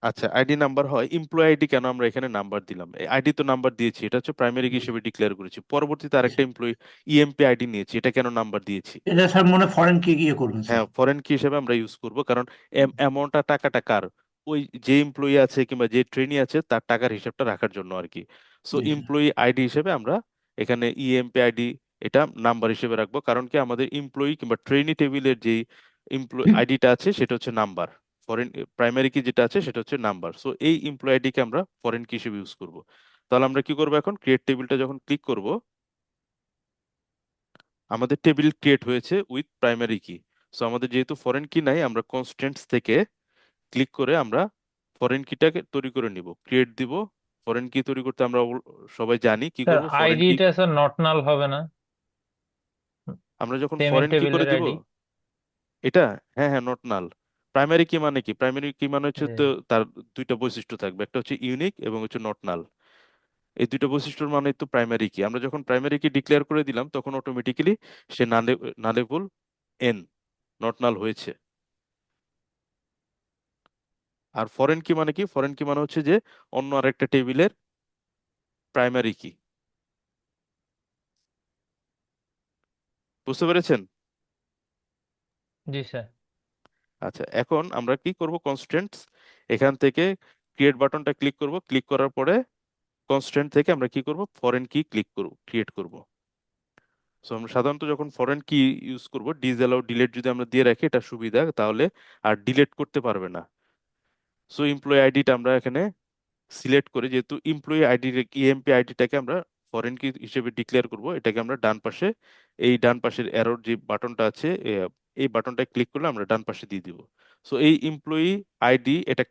আচ্ছা, আইডি নাম্বার হয়, এমপ্লয়ি আইডি কেন আমরা এখানে নাম্বার দিলাম? আইডি তো নাম্বার দিয়েছি, এটা হচ্ছে প্রাইমারি কি হিসেবে ডিক্লেয়ার করেছি। পরবর্তীতে আরেকটা এমপ্লয়ি ইএমপি আইডি নিয়েছি, এটা কেন নাম্বার দিয়েছি? এটা স্যার মনে ফরেন কে গিয়ে করবেন স্যার? হ্যাঁ, ফরেন কি হিসেবে আমরা ইউজ করব, কারণ অ্যামাউন্টটা, টাকাটা কার, ওই যে এমপ্লয়ি আছে কিংবা যে ট্রেনি আছে তার টাকার হিসাবটা রাখার জন্য আর কি। সো জি স্যার। এমপ্লয়ি আইডি হিসেবে আমরা এখানে ইএমপি আইডি এটা নাম্বার হিসেবে রাখবো, কারণ কি আমাদের এমপ্লয়ি কিংবা ট্রেনি টেবিলের যে এমপ্লয়ি আইডিটা আছে সেটা হচ্ছে নাম্বার। ফরেন প্রাইমারি কি যেটা আছে সেটা হচ্ছে নাম্বার। সো এই এমপ্লয়ি আইডিকে আমরা ফরেন কি হিসেবে ইউজ করব। তাহলে আমরা কি করব, এখন ক্রিয়েট টেবিলটা যখন ক্লিক করব, আমাদের টেবিল ক্রিয়েট হয়েছে উইথ প্রাইমারি কি। সো আমাদের যেহেতু ফরেন কি নাই, আমরা কনস্ট্যান্টস থেকে ক্লিক করে আমরা ফরেন কিটাকে তৈরি করে নিব, ক্রিয়েট দিব। ফরেন কি তৈরি করতে আমরা সবাই জানি কি স্যার করব, ফরেন কি। আইডিটা স্যার নট নাল হবে না? আমরা যখন পেমেন্ট ফরেন কি করে টেবিলের দিব আইডি। এটা, হ্যাঁ, হ্যাঁ, নট নাল। প্রাইমারি কি মানে কি, প্রাইমারি কি মানে হচ্ছে তো তার দুইটা বৈশিষ্ট্য থাকবে, একটা হচ্ছে ইউনিক এবং হচ্ছে নট নাল। এই দুইটা বৈশিষ্ট্যর মানে তো প্রাইমারি কি। আমরা যখন প্রাইমারি কি ডিক্লেয়ার করে দিলাম, তখন অটোমেটিক্যালি সে নালেবল এন, নট নাল হয়েছে। আর ফরেন কি মানে কি, ফরেন কি মানে হচ্ছে যে অন্য আরেকটা টেবিলের প্রাইমারি কি। বুঝতে পেরেছেন? জি স্যার। আচ্ছা, এখন আমরা কি করব, কনস্ট্রেন্টস এখান থেকে ক্রিয়েট বাটনটা ক্লিক করব। ক্লিক করার পরে কনস্ট্রেন্ট থেকে আমরা কি করব, ফরেন কি ক্লিক করব, ক্রিয়েট করব। সো আমরা সাধারণত যখন ফরেন কি ইউজ করব, ডিসঅ্যালাউ ডিলিট যদি আমরা দিয়ে রাখি, এটা সুবিধা, তাহলে আর ডিলিট করতে পারবে না। সো এমপ্লয়ি আইডিটা আমরা এখানে সিলেক্ট করে, যেহেতু এমপ্লয়ি আইডি ইএমপি আইডিটাকে আমরা ফরেন কি হিসেবে ডিক্লেয়ার করব, এটাকে আমরা ডান পাশে, এই ডান পাশের অ্যারোর যে বাটনটা আছে, এই বাটনটা ক্লিক করলে আমরা ডান পাশে দিয়ে দিব। সো এই এমপ্লয়ি আইডি এটা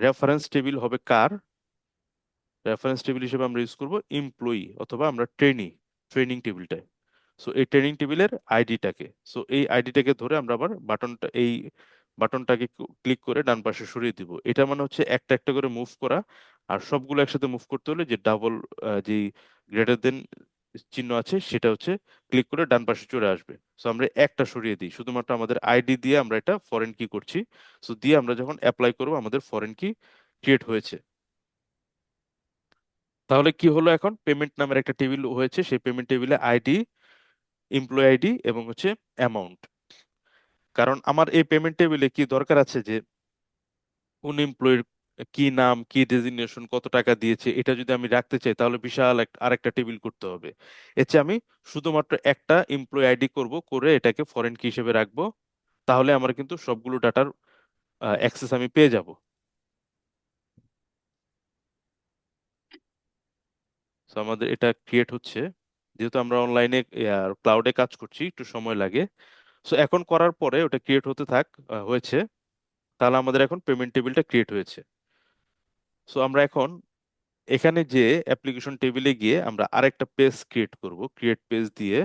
রেফারেন্স টেবিল হবে কার, রেফারেন্স টেবিল হিসেবে আমরা ইউজ করব এমপ্লয়ি অথবা আমরা ট্রেনিং টেবিলটায়। সো এই ট্রেনিং টেবিলের আইডিটাকে, সো এই আইডিটাকে ধরে আমরা আবার বাটনটা, এই বাটনটাকে ক্লিক করে ডান পাশে সরিয়ে দিব। এটা মানে হচ্ছে একটা একটা করে মুভ করা। আর সবগুলো একসাথে মুভ করতে হলে যে ডাবল, যে গ্রেটার দেন চিহ্ন আছে, সেটা হচ্ছে ক্লিক করে ডান পাশে চলে আসবে। সো আমরা একটা সরিয়ে দিই, শুধুমাত্র আমাদের আইডি দিয়ে আমরা এটা ফরেন কি করছি। সো দিয়ে আমরা যখন অ্যাপ্লাই করব, আমাদের ফরেন কি ক্রিয়েট হয়েছে। তাহলে কি হলো, এখন পেমেন্ট নামের একটা টেবিল হয়েছে, সেই পেমেন্ট টেবিলে আইডি, এমপ্লয়ি আইডি এবং হচ্ছে অ্যামাউন্ট। কারণ আমার এই পেমেন্ট টেবিলে কি দরকার আছে যে কোন এমপ্লয়ির কি নাম, কি ডেজিগনেশন, কত টাকা দিয়েছে, এটা যদি আমি রাখতে চাই তাহলে বিশাল আরেকটা টেবিল করতে হবে। এর চেয়ে আমি শুধুমাত্র একটা এমপ্লয়ি আইডি করব, করে এটাকে ফরেন কি হিসেবে রাখবো। তাহলে আমার কিন্তু সবগুলো ডাটার অ্যাক্সেস আমি পেয়ে যাব। তো আমাদের এটা ক্রিয়েট হচ্ছে, যেহেতু আমরা অনলাইনে ক্লাউডে কাজ করছি, একটু সময় লাগে। সো এখন করার পরে ওটা ক্রিয়েট হতে হয়েছে। তাহলে আমাদের এখন পেমেন্ট টেবিলটা ক্রিয়েট হয়েছে। সো আমরা এখন এখানে যে অ্যাপ্লিকেশন টেবিলে গিয়ে আমরা আরেকটা পেজ ক্রিয়েট করব। ক্রিয়েট পেজ দিয়ে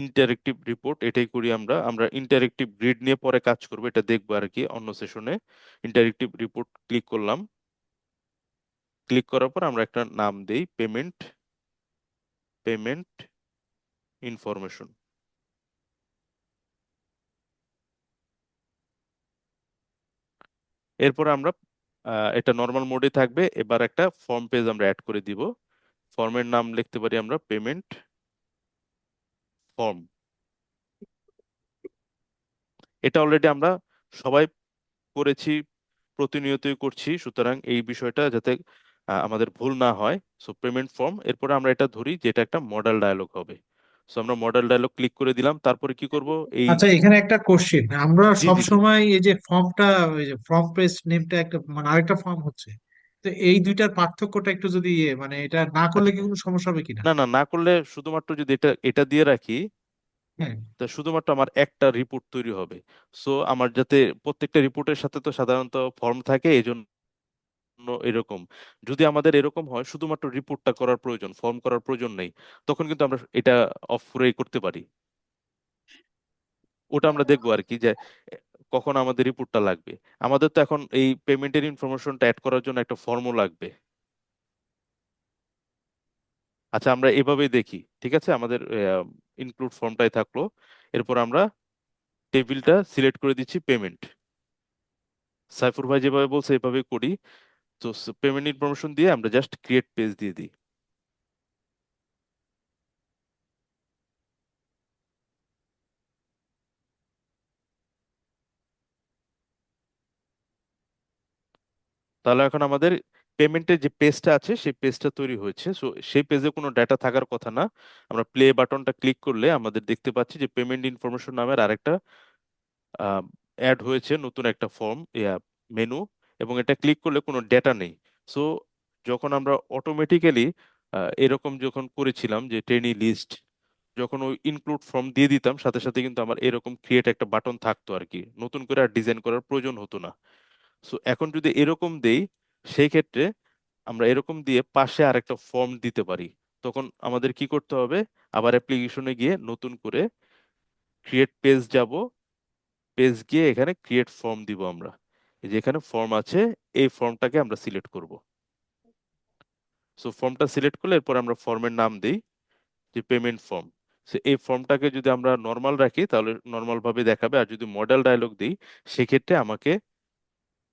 ইন্টারেক্টিভ রিপোর্ট এটাই করি আমরা। আমরা ইন্টারেক্টিভ গ্রিড নিয়ে পরে কাজ করব, এটা দেখবো আর কি অন্য সেশনে। ইন্টারেক্টিভ রিপোর্ট ক্লিক করলাম। ক্লিক করার পর আমরা একটা নাম দেই, পেমেন্ট ইনফরমেশন। এরপর আমরা এটা নর্মাল মোডে থাকবে। এবার একটা ফর্ম পেজ আমরা অ্যাড করে দিব। ফর্মের নাম লিখতে পারি আমরা পেমেন্ট ফর্ম। এটা অলরেডি আমরা সবাই করেছি, প্রতিনিয়তই করছি, সুতরাং এই বিষয়টা যাতে আমাদের ভুল না হয়। সো পেমেন্ট ফর্ম, এরপরে আমরা এটা ধরি যে এটা একটা মডেল ডায়লগ হবে। সো আমরা মডেল ডায়লগ ক্লিক করে দিলাম, তারপরে কি করব এই, আচ্ছা, এখানে একটা কোশ্চেন, আমরা জি সব জি জি, সময় এই যে ফর্মটা, ওই যে ফর্ম পেজ নেমটা একটা মানে আরেকটা ফর্ম হচ্ছে, তো এই দুইটার পার্থক্যটা একটু যদি মানে এটা না করলে আচ্ছা, কি কোনো সমস্যা হবে কিনা? না না, না করলে শুধুমাত্র যদি এটা এটা দিয়ে রাখি, হ্যাঁ। তা শুধুমাত্র আমার একটা রিপোর্ট তৈরি হবে। সো আমার যাতে প্রত্যেকটা রিপোর্টের সাথে তো সাধারণত ফর্ম থাকে, এই জন্য এরকম, যদি আমাদের এরকম হয় শুধুমাত্র রিপোর্টটা করার প্রয়োজন, ফর্ম করার প্রয়োজন নেই, তখন কিন্তু আমরা এটা অফ করে করতে পারি। ওটা আমরা দেখবো আর কি, যে এ, কখন আমাদের রিপোর্টটা লাগবে। আমাদের তো এখন এই পেমেন্টের ইনফরমেশনটা অ্যাড করার জন্য একটা ফর্মও লাগবে। আচ্ছা, আমরা এভাবেই দেখি, ঠিক আছে, আমাদের ইনক্লুড ফর্মটাই থাকলো। এরপর আমরা টেবিলটা সিলেক্ট করে দিচ্ছি পেমেন্ট। সাইফুর ভাই যেভাবে বলছে এভাবে করি। তো পেমেন্ট ইনফরমেশন দিয়ে আমরা জাস্ট ক্রিয়েট পেজ দিয়ে দিই। তাহলে এখন আমাদের পেমেন্টের যে পেজটা আছে সেই পেজটা তৈরি হয়েছে। সো সেই পেজে কোনো ডাটা থাকার কথা না। আমরা প্লে বাটনটা ক্লিক করলে আমাদের দেখতে পাচ্ছি যে পেমেন্ট ইনফরমেশন নামের আরেকটা অ্যাড হয়েছে, নতুন একটা ফর্ম মেনু, এবং এটা ক্লিক করলে কোনো ডেটা নেই। সো যখন আমরা অটোমেটিক্যালি এরকম যখন করেছিলাম যে ট্রেনি লিস্ট, যখন ওই ইনক্লুড ফর্ম দিয়ে দিতাম, সাথে সাথে কিন্তু আমার এরকম ক্রিয়েট একটা বাটন থাকতো আর কি, নতুন করে আর ডিজাইন করার প্রয়োজন হতো না। সো এখন যদি এরকম দেই, সেই ক্ষেত্রে আমরা এরকম দিয়ে পাশে আরেকটা ফর্ম দিতে পারি। তখন আমাদের কি করতে হবে, আবার অ্যাপ্লিকেশনে গিয়ে নতুন করে ক্রিয়েট পেজ যাব, পেজ গিয়ে এখানে ক্রিয়েট ফর্ম দিব আমরা। এই যে এখানে ফর্ম আছে, এই ফর্মটাকে আমরা সিলেক্ট করব। সো ফর্মটা সিলেক্ট করলে এরপর আমরা ফর্মের নাম দেই যে পেমেন্ট ফর্ম। সো এই ফর্মটাকে যদি আমরা নর্মাল রাখি তাহলে নর্মাল ভাবে দেখাবে, আর যদি মডেল ডায়লগ দিই সেক্ষেত্রে আমাকে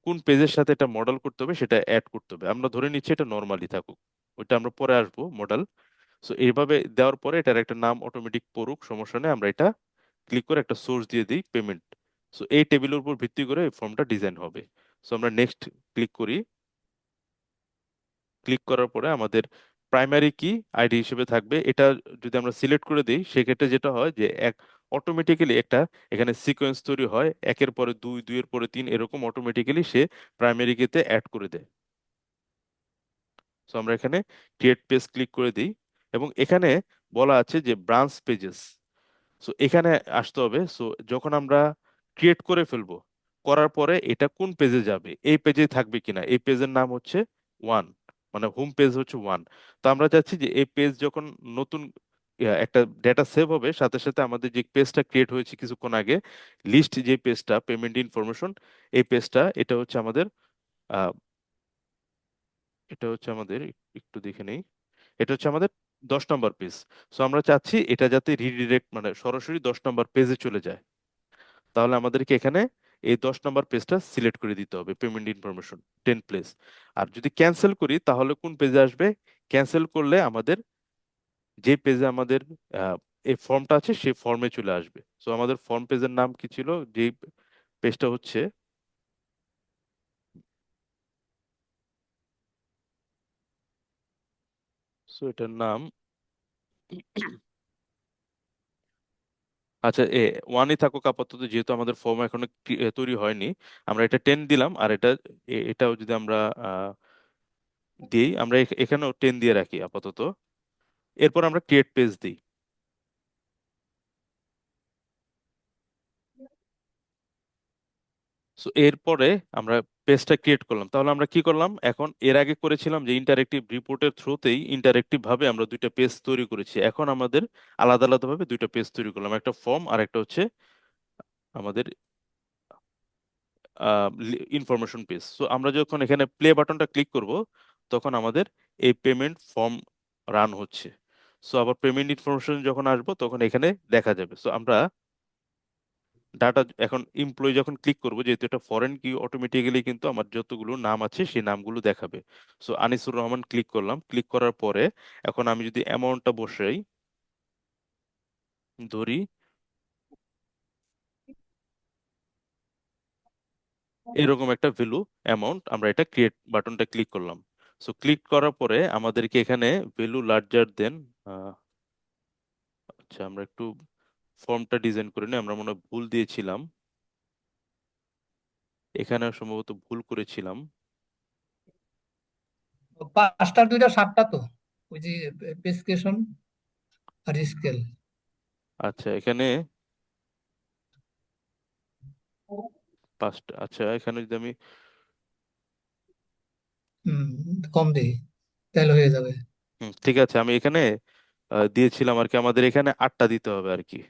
কোন পেজের সাথে এটা মডেল করতে হবে সেটা অ্যাড করতে হবে। আমরা ধরে নিচ্ছি এটা নর্মালি থাকুক, ওইটা আমরা পরে আসবো মডেল। সো এইভাবে দেওয়ার পরে এটার একটা নাম অটোমেটিক পড়ুক, সমস্যা নেই, আমরা এটা ক্লিক করে একটা সোর্স দিয়ে দিই পেমেন্ট। সো এই টেবিলের উপর ভিত্তি করে এই ফর্মটা ডিজাইন হবে। সো আমরা নেক্সট ক্লিক করি। ক্লিক করার পরে আমাদের প্রাইমারি কি আইডি হিসেবে থাকবে এটা, যদি আমরা সিলেক্ট করে দিই সেক্ষেত্রে যেটা হয় যে এক অটোমেটিক্যালি একটা এখানে সিকোয়েন্স তৈরি হয়, একের পরে দুই, দুইয়ের পরে তিন, এরকম অটোমেটিক্যালি সে প্রাইমারি কিতে অ্যাড করে দেয়। সো আমরা এখানে ক্রিয়েট পেজ ক্লিক করে দিই, এবং এখানে বলা আছে যে ব্রাঞ্চ পেজেস। সো এখানে আসতে হবে। সো যখন আমরা ক্রিয়েট করে ফেলবো, করার পরে এটা কোন পেজে যাবে, এই পেজে থাকবে কিনা, এই পেজের নাম হচ্ছে ওয়ান, মানে হোম পেজ হচ্ছে ওয়ান। তো আমরা চাচ্ছি যে এই পেজ যখন নতুন একটা ডেটা সেভ হবে, সাথে সাথে আমাদের যে পেজটা ক্রিয়েট হয়েছে কিছুক্ষণ আগে, লিস্ট যে পেজটা পেমেন্ট ইনফরমেশন, এই পেজটা এটা হচ্ছে আমাদের আহ, এটা হচ্ছে আমাদের, একটু দেখে নেই, এটা হচ্ছে আমাদের 10 নম্বর পেজ। সো আমরা চাচ্ছি এটা যাতে রিডিরেক্ট, মানে সরাসরি 10 নম্বর পেজে চলে যায়। তাহলে আমাদেরকে এখানে এই 10 নম্বর পেজটা সিলেক্ট করে দিতে হবে, পেমেন্ট ইনফরমেশন 10 প্লেস। আর যদি ক্যান্সেল করি তাহলে কোন পেজে আসবে, ক্যান্সেল করলে আমাদের যে পেজে আমাদের আহ, এই ফর্মটা আছে সেই ফর্মে চলে আসবে। সো আমাদের ফর্ম পেজের নাম কি ছিল, যে পেজটা হচ্ছে, সো এটার নাম, আচ্ছা ওয়ানই থাকুক আপাতত, যেহেতু আমাদের ফর্ম এখনো তৈরি হয়নি। আমরা এটা 10 দিলাম, আর এটা এটাও যদি আমরা আহ, দিই, আমরা এখানেও 10 দিয়ে রাখি আপাতত। এরপর আমরা ক্রিয়েট পেজ দিই। সো এরপরে আমরা পেজটা ক্রিয়েট করলাম। তাহলে আমরা কি করলাম, এখন এর আগে করেছিলাম যে ইন্টারেক্টিভ রিপোর্টের থ্রুতেই ইন্টারেক্টিভ ভাবে আমরা দুইটা পেজ তৈরি করেছি, এখন আমাদের আলাদা আলাদা ভাবে দুইটা পেজ তৈরি করলাম, একটা ফর্ম আর একটা হচ্ছে আমাদের ইনফরমেশন পেজ। সো আমরা যখন এখানে প্লে বাটনটা ক্লিক করব, তখন আমাদের এই পেমেন্ট ফর্ম রান হচ্ছে। সো আবার পেমেন্ট ইনফরমেশন যখন আসবো তখন এখানে দেখা যাবে। সো আমরা ডাটা এখন এমপ্লয়ি যখন ক্লিক করবো, যেহেতু এটা ফরেন কি, অটোমেটিক্যালি কিন্তু আমার যতগুলো নাম আছে সেই নামগুলো দেখাবে। সো আনিসুর রহমান ক্লিক করলাম, ক্লিক করার পরে এখন আমি যদি অ্যামাউন্টটা বসাই, ধরি এরকম একটা ভ্যালু অ্যামাউন্ট, আমরা এটা ক্রিয়েট বাটনটা ক্লিক করলাম। সো ক্লিক করার পরে আমাদেরকে এখানে ভ্যালু লার্জার দেন, আচ্ছা আমরা একটু ফর্মটা ডিজাইন করে নিই, আমরা মনে হয় ভুল দিয়েছিলাম, এখানে সম্ভবত ভুল করেছিলাম। পাঁচটার দুইটা সাতটা তো, ওই যে প্রেসক্রিপশন আর স্কেল। আচ্ছা এখানে পাঁচটা, আচ্ছা এখানে যদি আমি হুম, কম দেই তাহলে হয়ে যাবে। ঠিক আছে, আমি এখানে দিয়েছিলাম আর কি, আমাদের এখানে 8টা দিতে হবে আর কি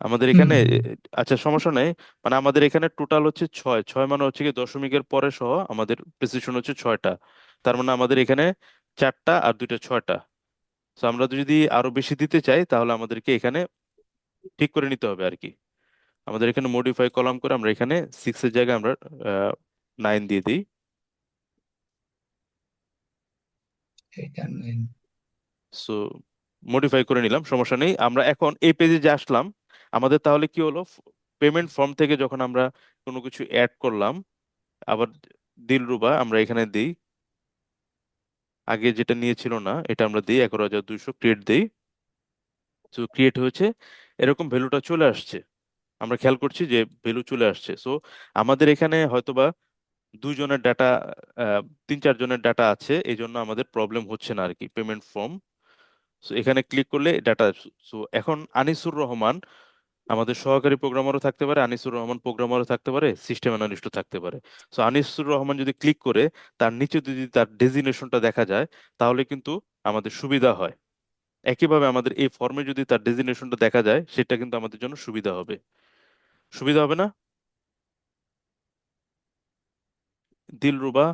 আমাদের হুম এখানে। হুম হুম। আচ্ছা সমস্যা নেই, মানে আমাদের এখানে টোটাল হচ্ছে 6, 6 মানে হচ্ছে কি দশমিকের পরে সহ আমাদের প্রেসিশন হচ্ছে 6টা। তার মানে আমাদের এখানে 4টা আর দুইটা 6টা। তো আমরা যদি আরো বেশি দিতে চাই তাহলে আমাদেরকে এখানে ঠিক করে নিতে হবে আর কি। আমাদের এখানে মডিফাই কলাম করে আমরা এখানে 6 এর জায়গায় আমরা 9 দিয়ে দিই। এইটা নেন। সো মডিফাই করে নিলাম, সমস্যা নেই। আমরা এখন এই পেজে যে আসলাম, আমাদের তাহলে কি হলো, পেমেন্ট ফর্ম থেকে যখন আমরা কোনো কিছু অ্যাড করলাম, আবার দিলরুবা আমরা এখানে দিই, আগে যেটা নিয়েছিল না এটা আমরা দিই, 11,200 ক্রিয়েট দিই। তো ক্রিয়েট হয়েছে, এরকম ভ্যালুটা চলে আসছে, আমরা খেয়াল করছি যে ভ্যালু চলে আসছে। সো আমাদের এখানে হয়তোবা দুইজনের ডাটা, 3-4 জনের ডাটা আছে, এই জন্য আমাদের প্রবলেম হচ্ছে না আর কি পেমেন্ট ফর্ম। সো এখানে ক্লিক করলে ডাটা, সো এখন আনিসুর রহমান আমাদের সহকারী প্রোগ্রামারও থাকতে পারে, আনিসুর রহমান প্রোগ্রামারও থাকতে পারে, সিস্টেম অ্যানালিস্টও থাকতে পারে। সো আনিসুর রহমান যদি ক্লিক করে তার নিচে যদি তার ডেজিগনেশনটা দেখা যায় তাহলে কিন্তু আমাদের সুবিধা হয়। একইভাবে আমাদের এই ফর্মে যদি তার ডেজিগনেশনটা দেখা যায় সেটা কিন্তু আমাদের জন্য সুবিধা হবে। সুবিধা হবে না? দিলরুবা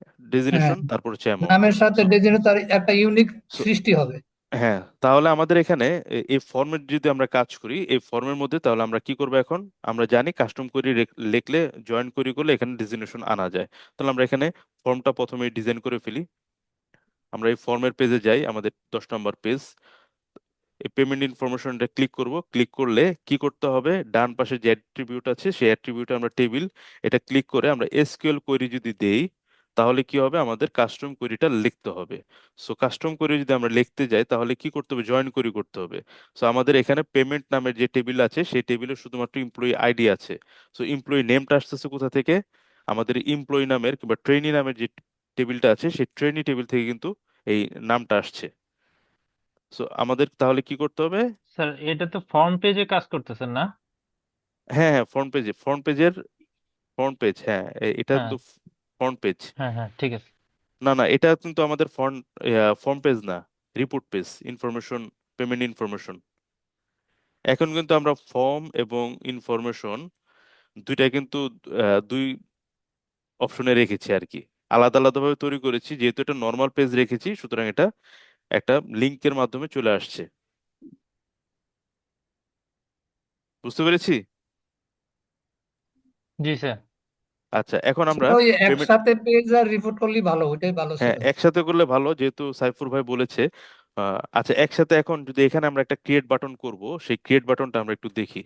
হ্যাঁ, ডেজিগনেশন, তারপর হচ্ছে অ্যামাউন্ট। নামের সাথে সো ডিজাইনে তার একটা ইউনিক সৃষ্টি হবে। হ্যাঁ, তাহলে আমাদের এখানে এই ফর্মের যদি আমরা কাজ করি এই ফর্মের মধ্যে, তাহলে আমরা কি করবো এখন, আমরা জানি কাস্টম কোয়েরি লিখলে, জয়েন কোয়েরি করলে এখানে ডেজিগনেশন আনা যায়। তাহলে আমরা এখানে ফর্মটা প্রথমে ডিজাইন করে ফেলি। আমরা এই ফর্মের পেজে যাই, আমাদের 10 নম্বর পেজ, এই পেমেন্ট ইনফরমেশনটা ক্লিক করব। ক্লিক করলে কি করতে হবে, ডান পাশে যে অ্যাট্রিবিউট আছে সেই অ্যাট্রিবিউটে আমরা টেবিল, এটা ক্লিক করে আমরা এসকিউএল কোয়েরি যদি দেই তাহলে কি হবে, আমাদের কাস্টম কোয়েরিটা লিখতে হবে। সো কাস্টম কোয়েরি যদি আমরা লিখতে যাই তাহলে কি করতে হবে, জয়েন কোয়েরি করতে হবে। সো আমাদের এখানে পেমেন্ট নামের যে টেবিল আছে সেই টেবিলে শুধুমাত্র এমপ্লয়ি আইডি আছে। সো এমপ্লয়ি নেমটা আসতেছে কোথা থেকে, আমাদের এমপ্লয়ি নামের কিংবা ট্রেনি নামের যে টেবিলটা আছে সেই ট্রেনি টেবিল থেকে কিন্তু এই নামটা আসছে। সো আমাদের তাহলে কি করতে হবে, স্যার এটা তো ফ্রন্ট পেজে কাজ করতেছেন না? হ্যাঁ হ্যাঁ ফ্রন্ট পেজের ফ্রন্ট পেজ, হ্যাঁ এটা হ্যাঁ কিন্তু ফ্রন্ট পেজ। হ্যাঁ হ্যাঁ, ঠিক আছে। না না, এটা কিন্তু আমাদের ফ্রন্ট পেজ না, report page, information, payment information. এখন কিন্তু আমরা ফর্ম এবং ইনফরমেশন দুইটা কিন্তু দুই অপশনে রেখেছি আর কি, আলাদা আলাদাভাবে তৈরি করেছি। যেহেতু এটা নর্মাল পেজ রেখেছি সুতরাং এটা একটা লিংকের মাধ্যমে চলে আসছে। বুঝতে পেরেছি? জি স্যার। আচ্ছা এখন আমরা ওই পেমেন্ট, একসাথে পেজ আর রিপোর্ট করলেই ভালো, ওইটাই ভালো হ্যাঁ ছিল। একসাথে করলে ভালো, যেহেতু সাইফুর ভাই বলেছে। আচ্ছা একসাথে এখন যদি এখানে আমরা একটা ক্রিয়েট বাটন করব, সেই ক্রিয়েট বাটনটা আমরা একটু দেখি।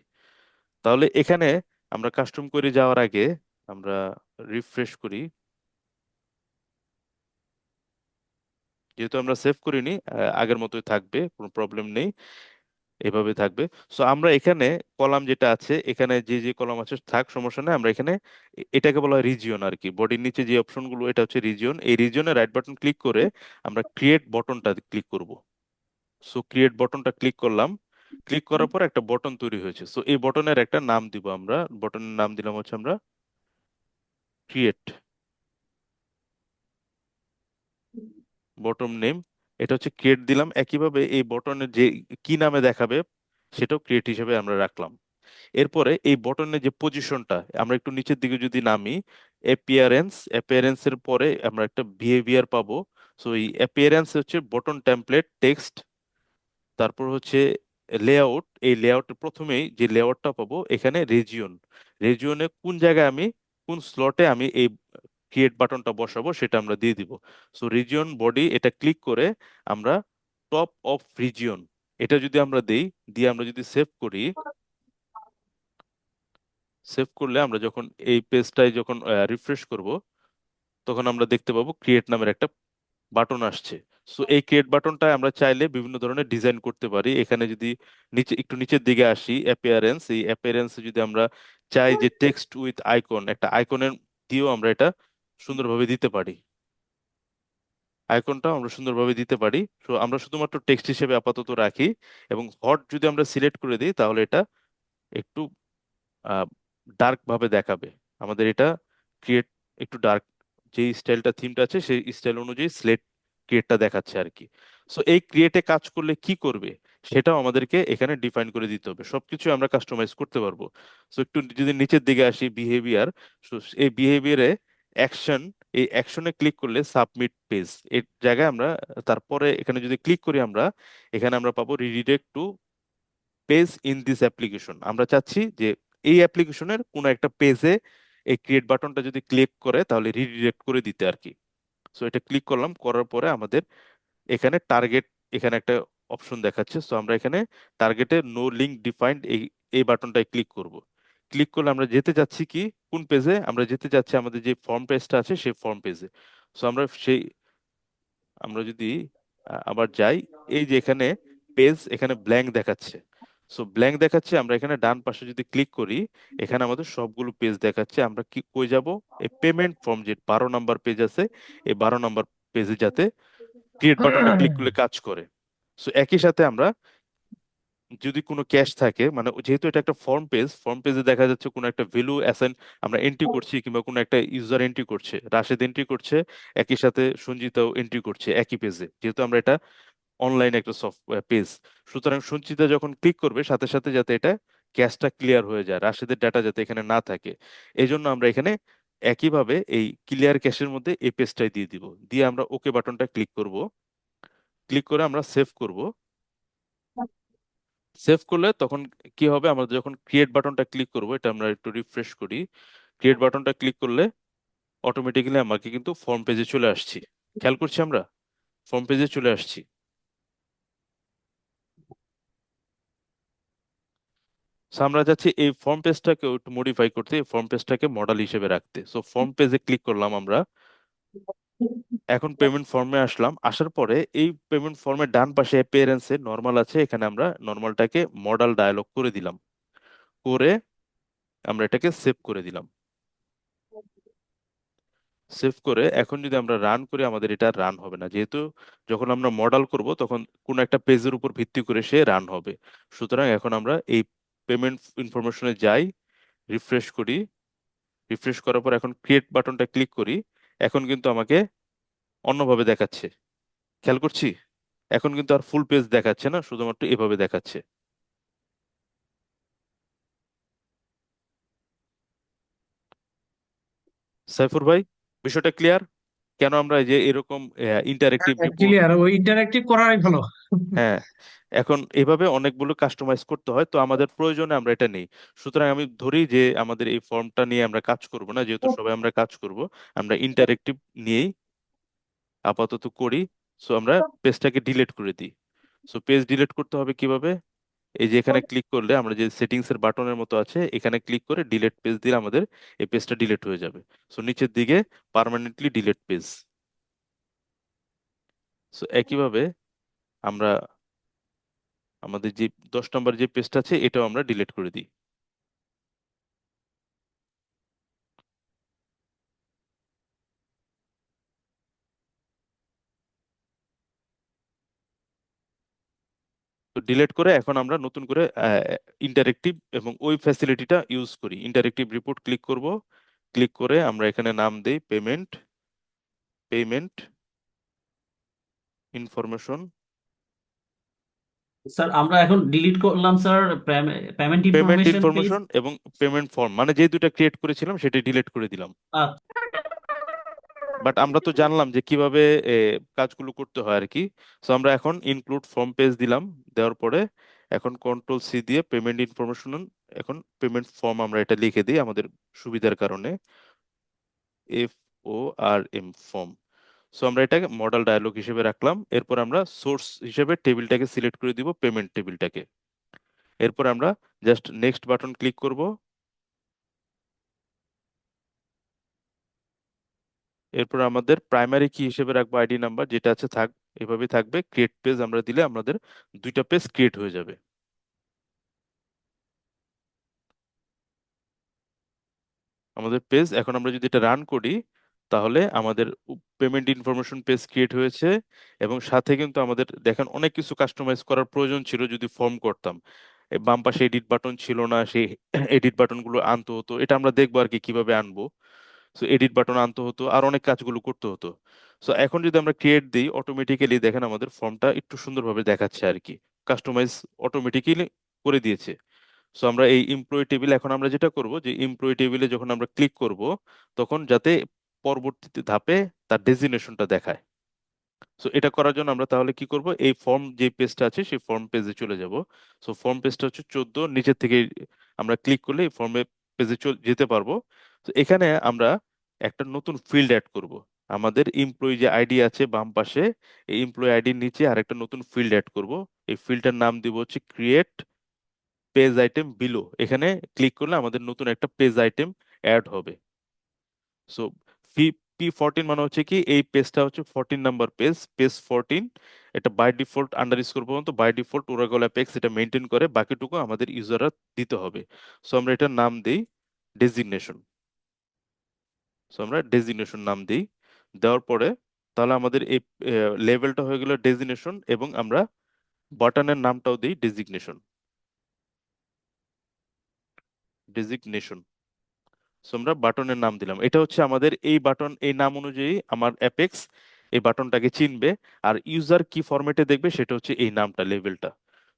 তাহলে এখানে আমরা কাস্টম করে যাওয়ার আগে আমরা রিফ্রেশ করি, যেহেতু আমরা সেভ করিনি আগের মতোই থাকবে, কোনো প্রবলেম নেই, এভাবে থাকবে। সো আমরা এখানে কলাম যেটা আছে, এখানে যে যে কলাম আছে থাক, সমস্যা নেই। আমরা এখানে এটাকে বলা হয় রিজিয়ন আর কি, বডির নিচে যে অপশনগুলো এটা হচ্ছে রিজিয়ন। এই রিজিয়নে রাইট বাটন ক্লিক করে আমরা ক্রিয়েট বটনটা ক্লিক করব। সো ক্রিয়েট বটনটা ক্লিক করলাম, ক্লিক করার পর একটা বটন তৈরি হয়েছে। সো এই বটনের একটা নাম দিব আমরা, বটনের নাম দিলাম হচ্ছে আমরা ক্রিয়েট বটন নেম, এটা হচ্ছে ক্রিয়েট দিলাম। একইভাবে এই বটনের যে কি নামে দেখাবে সেটাও ক্রিয়েট হিসেবে আমরা রাখলাম। এরপরে এই বটনের যে পজিশনটা, আমরা একটু নিচের দিকে যদি নামি, অ্যাপিয়ারেন্সের পরে আমরা একটা বিহেভিয়ার পাবো। সো এই অ্যাপিয়ারেন্স হচ্ছে বটন টেমপ্লেট টেক্সট, তারপর হচ্ছে লেআউট, এই লেআউটের প্রথমেই যে লেআউটটা পাবো এখানে রেজিয়নে কোন জায়গায় আমি কোন স্লটে আমি এই ক্রিয়েট বাটনটা বসাবো সেটা আমরা দিয়ে দিব। সো রিজিয়ন বডি এটা ক্লিক করে আমরা টপ অফ রিজিয়ন এটা যদি আমরা দেই, দিয়ে আমরা যদি সেভ করি, সেভ করলে আমরা যখন এই পেজটায় যখন রিফ্রেশ করব তখন আমরা দেখতে পাবো ক্রিয়েট নামের একটা বাটন আসছে। সো এই ক্রিয়েট বাটনটা আমরা চাইলে বিভিন্ন ধরনের ডিজাইন করতে পারি। এখানে যদি একটু নিচের দিকে আসি, অ্যাপিয়ারেন্স, এই অ্যাপিয়ারেন্সে যদি আমরা চাই যে টেক্সট উইথ আইকন, একটা আইকনের দিয়েও আমরা এটা সুন্দরভাবে দিতে পারি। আইকনটা আমরা সুন্দরভাবে দিতে পারি। তো আমরা শুধুমাত্র টেক্সট হিসেবে আপাতত রাখি, এবং হট যদি আমরা সিলেক্ট করে দিই তাহলে এটা একটু ডার্ক ভাবে দেখাবে। আমাদের এটা ক্রিয়েট একটু ডার্ক, যে স্টাইলটা থিমটা আছে সেই স্টাইল অনুযায়ী স্লেট ক্রিয়েটটা দেখাচ্ছে আর কি। সো এই ক্রিয়েটে কাজ করলে কি করবে সেটাও আমাদেরকে এখানে ডিফাইন করে দিতে হবে। সবকিছু আমরা কাস্টমাইজ করতে পারবো। সো একটু যদি নিচের দিকে আসি, বিহেভিয়ার, এই বিহেভিয়ারে অ্যাকশন, এই অ্যাকশনে ক্লিক করলে সাবমিট পেজ এর জায়গায় আমরা, তারপরে এখানে যদি ক্লিক করি আমরা, এখানে আমরা পাবো redirect to page in this application. আমরা চাচ্ছি যে এই অ্যাপ্লিকেশনের কোনো একটা পেজে এই ক্রিয়েট বাটনটা যদি ক্লিক করে তাহলে রিডিরেক্ট করে দিতে আর কি। সো এটা ক্লিক করলাম, করার পরে আমাদের এখানে টার্গেট, এখানে একটা অপশন দেখাচ্ছে। সো আমরা এখানে টার্গেটে নো লিঙ্ক ডিফাইন্ড, এই এই বাটনটায় ক্লিক করব। ক্লিক করলে আমরা যেতে যাচ্ছি কি, কোন পেজে আমরা যেতে যাচ্ছি, আমাদের যে ফর্ম পেজটা আছে সেই ফর্ম পেজে। সো আমরা যদি আবার যাই, এই যে এখানে পেজ, এখানে ব্ল্যাঙ্ক দেখাচ্ছে। সো ব্ল্যাঙ্ক দেখাচ্ছে, আমরা এখানে ডান পাশে যদি ক্লিক করি এখানে আমাদের সবগুলো পেজ দেখাচ্ছে। আমরা কি কই যাব, এই পেমেন্ট ফর্ম যে 12 নম্বর পেজ আছে, এই 12 নম্বর পেজে যাতে ক্রিয়েট বাটনটা ক্লিক করলে কাজ করে। সো একই সাথে আমরা যদি কোনো ক্যাশ থাকে, মানে যেহেতু এটা একটা ফর্ম পেজে দেখা যাচ্ছে কোনো একটা ভ্যালু অ্যাসাইন আমরা এন্ট্রি করছি, কিংবা কোনো একটা ইউজার এন্ট্রি করছে, রাশেদ এন্ট্রি করছে, একই সাথে সঞ্জিতাও এন্ট্রি করছে একই পেজে, যেহেতু আমরা এটা অনলাইন একটা সফটওয়্যার পেজ। সুতরাং সঞ্চিতা যখন ক্লিক করবে সাথে সাথে যাতে এটা ক্যাশটা ক্লিয়ার হয়ে যায়, রাশেদের ডাটা যাতে এখানে না থাকে, এই জন্য আমরা এখানে একইভাবে এই ক্লিয়ার ক্যাশের মধ্যে এই পেজটাই দিয়ে দিব। দিয়ে আমরা ওকে বাটনটা ক্লিক করব। ক্লিক করে আমরা সেভ করব। সেভ করলে তখন কি হবে, আমরা যখন ক্রিয়েট বাটনটা ক্লিক করব, এটা আমরা একটু রিফ্রেশ করি, ক্রিয়েট বাটনটা ক্লিক করলে অটোমেটিক্যালি আমাকে কিন্তু ফর্ম পেজে চলে আসছি। খেয়াল করছি, আমরা ফর্ম পেজে চলে আসছি। So, আমরা যাচ্ছি এই ফর্ম পেজটাকে একটু মডিফাই করতে, এই ফর্ম পেজটাকে মডেল হিসেবে রাখতে। সো ফর্ম পেজে ক্লিক করলাম আমরা, এখন পেমেন্ট ফর্মে আসলাম। আসার পরে এই পেমেন্ট ফর্মের ডান পাশে অ্যাপিয়ারেন্সে নর্মাল আছে, এখানে আমরা নর্মালটাকে মডেল ডায়ালগ করে দিলাম। করে আমরা এটাকে সেভ করে দিলাম। সেভ করে এখন যদি আমরা রান করি, আমাদের এটা রান হবে না, যেহেতু যখন আমরা মডেল করব তখন কোন একটা পেজের উপর ভিত্তি করে সে রান হবে। সুতরাং এখন আমরা এই পেমেন্ট ইনফরমেশনে যাই, রিফ্রেশ করি। রিফ্রেশ করার পর এখন ক্রিয়েট বাটনটা ক্লিক করি, এখন কিন্তু আমাকে অন্যভাবে দেখাচ্ছে। খেয়াল করছি, এখন কিন্তু আর ফুল পেজ দেখাচ্ছে না, শুধুমাত্র এভাবে দেখাচ্ছে। সাইফুর ভাই, বিষয়টা ক্লিয়ার? কেন আমরা এই যে এরকম ইন্টারেক্টিভ রিপোর্ট, ক্লিয়ার, ওই ইন্টারঅ্যাক্টিভ করাই ভালো। হ্যাঁ, এখন এভাবে অনেকগুলো কাস্টমাইজ করতে হয়, তো আমাদের প্রয়োজনে আমরা এটা নেই। সুতরাং আমি ধরি যে আমাদের এই ফর্মটা নিয়ে আমরা কাজ করব না, যেহেতু সবাই আমরা কাজ করব, আমরা ইন্টারেক্টিভ নিয়েই আপাতত করি। সো আমরা পেজটাকে ডিলিট করে দিই। সো পেজ ডিলিট করতে হবে কিভাবে, এই যে এখানে ক্লিক করলে আমরা যে সেটিংস এর বাটনের মতো আছে, এখানে ক্লিক করে ডিলিট পেজ দিলে আমাদের এই পেজটা ডিলিট হয়ে যাবে। সো নিচের দিকে পার্মানেন্টলি ডিলিট পেজ। সো একইভাবে আমরা আমাদের যে 10 নম্বর যে পেজটা আছে এটাও আমরা ডিলিট করে দিই। তো ডিলিট করে এখন আমরা নতুন করে ইন্টারেক্টিভ এবং ওই ফ্যাসিলিটিটা ইউজ করি। ইন্টারেক্টিভ রিপোর্ট ক্লিক করব, ক্লিক করে আমরা এখানে নাম দেই পেমেন্ট ইনফরমেশন, স্যার আমরা এখন ডিলিট করলাম sir payment payment information page. Information এবং পেমেন্ট ফর্ম, মানে যে দুটা ক্রিয়েট করেছিলাম সেটা ডিলিট করে দিলাম। বাট আমরা তো জানলাম যে কিভাবে কাজগুলো করতে হয় আর কি। সো আমরা এখন ইনক্লুড ফর্ম পেজ দিলাম, দেওয়ার পরে এখন কন্ট্রোল সি দিয়ে পেমেন্ট ইনফরমেশন, এখন পেমেন্ট ফর্ম আমরা এটা লিখে দিই আমাদের সুবিধার কারণে, FORM ফর্ম। সো আমরা এটাকে মডেল ডায়ালগ হিসেবে রাখলাম। এরপর আমরা সোর্স হিসেবে টেবিলটাকে সিলেক্ট করে দিব, পেমেন্ট টেবিলটাকে। এরপর আমরা জাস্ট নেক্সট বাটন ক্লিক করব। এরপর আমাদের প্রাইমারি কি হিসেবে রাখবো আইডি নাম্বার, যেটা আছে থাক, এভাবে থাকবে। ক্রিয়েট পেজ আমরা দিলে আমাদের দুইটা পেজ ক্রিয়েট হয়ে যাবে। আমাদের পেজ এখন আমরা যদি এটা রান করি, তাহলে আমাদের পেমেন্ট ইনফরমেশন পেজ ক্রিয়েট হয়েছে। এবং সাথে কিন্তু আমাদের দেখেন অনেক কিছু কাস্টমাইজ করার প্রয়োজন ছিল যদি ফর্ম করতাম। বাম পাশে এডিট বাটন ছিল না, সেই এডিট বাটনগুলো আনতে হতো। এটা আমরা দেখবো আর কি কিভাবে আনবো। সো এডিট বাটন আনতে হতো, আর অনেক কাজগুলো করতে হতো। সো এখন যদি আমরা ক্রিয়েট দিই, অটোমেটিক্যালি দেখেন আমাদের ফর্মটা একটু সুন্দরভাবে দেখাচ্ছে আর কি, কাস্টমাইজ অটোমেটিক্যালি করে দিয়েছে। সো আমরা এই এমপ্লয়ি টেবিল, এখন আমরা যেটা করব যে এমপ্লয়ি টেবিলে যখন আমরা ক্লিক করব, তখন যাতে পরবর্তীতে ধাপে তার ডেজিগনেশনটা দেখায়। সো এটা করার জন্য আমরা তাহলে কি করব, এই ফর্ম যে পেজটা আছে সেই ফর্ম পেজে চলে যাব। সো ফর্ম পেজটা হচ্ছে 14, নিচের থেকে আমরা ক্লিক করলে এই ফর্মে পেজে যেতে পারবো। তো এখানে আমরা একটা নতুন ফিল্ড অ্যাড করব। আমাদের এমপ্লয়ি যে আইডি আছে বাম পাশে, এই এমপ্লয়ি আইডির নিচে আরেকটা নতুন ফিল্ড অ্যাড করব। এই ফিল্ডটার নাম দিব হচ্ছে ক্রিয়েট পেজ আইটেম বিলো। এখানে ক্লিক করলে আমাদের নতুন একটা পেজ আইটেম অ্যাড হবে। সো P14 মানে হচ্ছে কি, এই পেজটা হচ্ছে 14 নাম্বার পেজ, পেজ 14। এটা বাই ডিফল্ট আন্ডারস্কোর পর্যন্ত বাই ডিফল্ট ওরাকল অ্যাপেক্স এটা মেনটেন করে, বাকিটুকু আমাদের ইউজাররা দিতে হবে। সো আমরা এটার নাম দেই ডেজিগনেশন। সো আমরা ডেজিগনেশন নাম দিই। দেওয়ার পরে তাহলে আমাদের এই লেভেলটা হয়ে গেল ডেজিগনেশন, এবং আমরা বাটনের নামটাও দিই ডেজিগনেশন। ডেজিগনেশন। সো আমরা বাটনের নাম দিলাম। এটা হচ্ছে আমাদের এই বাটন, এই নাম অনুযায়ী আমার অ্যাপেক্স এই বাটনটাকে চিনবে। আর ইউজার কি ফরম্যাটে দেখবে সেটা হচ্ছে এই নামটা, লেভেলটা।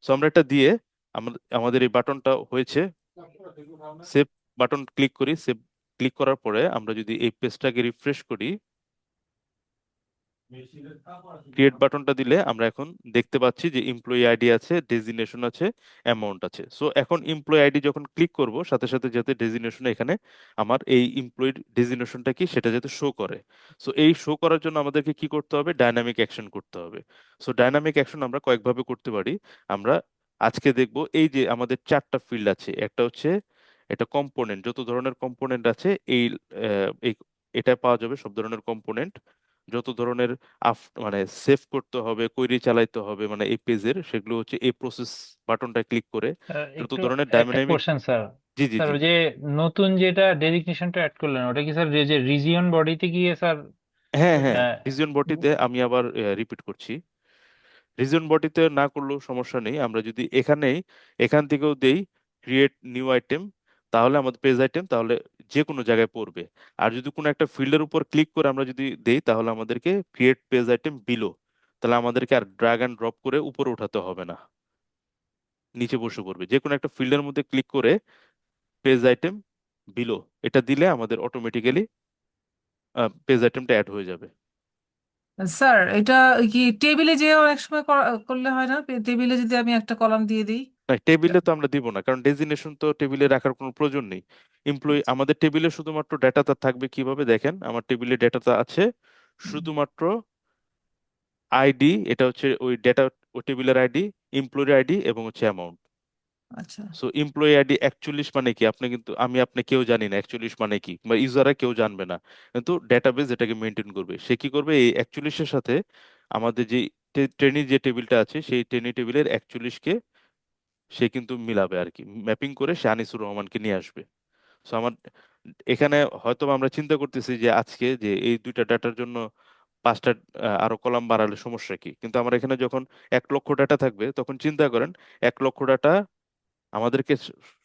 সো আমরা এটা দিয়ে আমাদের এই বাটনটা হয়েছে। সেভ বাটন ক্লিক করি। সেভ ক্লিক করার পরে আমরা যদি এই পেজটাকে রিফ্রেশ করি, ক্রিয়েট বাটনটা দিলে আমরা এখন দেখতে পাচ্ছি যে এমপ্লয়ি আইডি আছে, ডেজিগনেশন আছে, অ্যামাউন্ট আছে। সো এখন এমপ্লয়ি আইডি যখন ক্লিক করব, সাথে সাথে যাতে ডেজিগনেশন এখানে আমার এই এমপ্লয়ির ডেজিগনেশনটা কি সেটা যাতে শো করে। সো এই শো করার জন্য আমাদেরকে কি করতে হবে, ডাইনামিক অ্যাকশন করতে হবে। সো ডাইনামিক অ্যাকশন আমরা কয়েকভাবে করতে পারি। আমরা আজকে দেখব এই যে আমাদের চারটা ফিল্ড আছে, একটা হচ্ছে এটা কম্পোনেন্ট, যত ধরনের কম্পোনেন্ট আছে এই এটা পাওয়া যাবে, সব ধরনের কম্পোনেন্ট। যত ধরনের মানে সেভ করতে হবে, কোয়েরি চালাইতে হবে মানে এই পেজের, সেগুলো হচ্ছে এই প্রসেস বাটনটা ক্লিক করে। যত একটু ধরনের একটা ডাইনামিক, কোশ্চেন স্যার। জি জি স্যার জি, ওই যে নতুন যেটা ডেজিগনেশনটা অ্যাড করলেন, ওটা কি স্যার যে রিজিয়ন বডিতে গিয়ে স্যার? হ্যাঁ হ্যাঁ, আহ, রিজন বডিতে আমি আবার রিপিট করছি, রিজন বডিতে না করলেও সমস্যা নেই। আমরা যদি এখান থেকেও দেই ক্রিয়েট নিউ আইটেম, তাহলে আমাদের পেজ আইটেম তাহলে যে কোনো জায়গায় পড়বে। আর যদি কোনো একটা ফিল্ডের উপর ক্লিক করে আমরা যদি দেই, তাহলে আমাদেরকে ক্রিয়েট পেজ আইটেম বিলো, তাহলে আমাদেরকে আর ড্র্যাগ অ্যান্ড ড্রপ করে উপরে উঠাতে হবে না, নিচে বসে পড়বে। যে কোনো একটা ফিল্ডের মধ্যে ক্লিক করে পেজ আইটেম বিলো এটা দিলে আমাদের অটোমেটিক্যালি পেজ আইটেমটা অ্যাড হয়ে যাবে। স্যার এটা কি টেবিলে যে অনেক সময় করলে হয় না? টেবিলে যদি আমি একটা কলাম দিয়ে দিই। না, টেবিলে তো আমরা দিব না, কারণ ডেজিগনেশন তো টেবিলে রাখার কোনো প্রয়োজন নেই। এমপ্লয়ি আচ্ছা। আমাদের টেবিলে শুধুমাত্র ডেটাটা থাকবে কিভাবে দেখেন, আমার টেবিলে ডেটাটা আছে হুম, শুধুমাত্র আইডি, এটা হচ্ছে ওই ডেটা, ওই টেবিলের আইডি, এমপ্লয়ি আইডি এবং হচ্ছে অ্যামাউন্ট। আচ্ছা। সো এমপ্লয়ি আইডি 41 মানে কি, আপনি কিন্তু আপনি কেউ জানি না 41 মানে কি, বা ইউজাররা কেউ জানবে না। কিন্তু ডেটাবেস এটাকে মেনটেন করবে। সে কি করবে, এই 41-এর সাথে আমাদের যে ট্রেনি যে টেবিলটা আছে সেই ট্রেনি টেবিলের 41-কে সে কিন্তু মিলাবে আর কি, ম্যাপিং করে সে আনিসুর রহমানকে নিয়ে আসবে। সো আমার এখানে হয়তো আমরা চিন্তা করতেছি যে আজকে যে এই দুইটা ডাটার জন্য 5টা আরো কলাম বাড়ালে সমস্যা কি, কিন্তু আমার এখানে যখন 1 লক্ষ ডাটা থাকবে, তখন চিন্তা করেন 1 লক্ষ ডাটা আমাদেরকে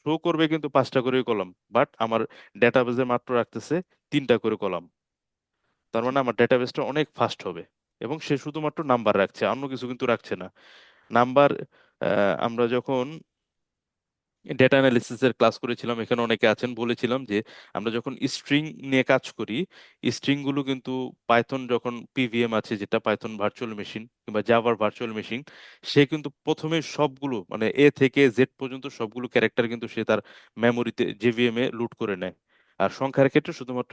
শো করবে কিন্তু 5টা করে কলাম, বাট আমার ডেটাবেজে মাত্র রাখতেছে 3টা করে কলাম। তার মানে আমার ডেটাবেসটা অনেক ফাস্ট হবে। এবং সে শুধুমাত্র নাম্বার রাখছে, অন্য কিছু কিন্তু রাখছে না। নাম্বার আমরা যখন ডেটা অ্যানালিসিসের ক্লাস করেছিলাম, এখানে অনেকে আছেন, বলেছিলাম যে আমরা যখন স্ট্রিং নিয়ে কাজ করি, স্ট্রিং গুলো কিন্তু পাইথন যখন পিভিএম আছে, যেটা পাইথন ভার্চুয়াল মেশিন কিংবা জাভার ভার্চুয়াল মেশিন, সে কিন্তু প্রথমে সবগুলো মানে এ থেকে জেড পর্যন্ত সবগুলো ক্যারেক্টার কিন্তু সে তার মেমোরিতে জেভিএম এ লুট করে নেয়। আর সংখ্যার ক্ষেত্রে শুধুমাত্র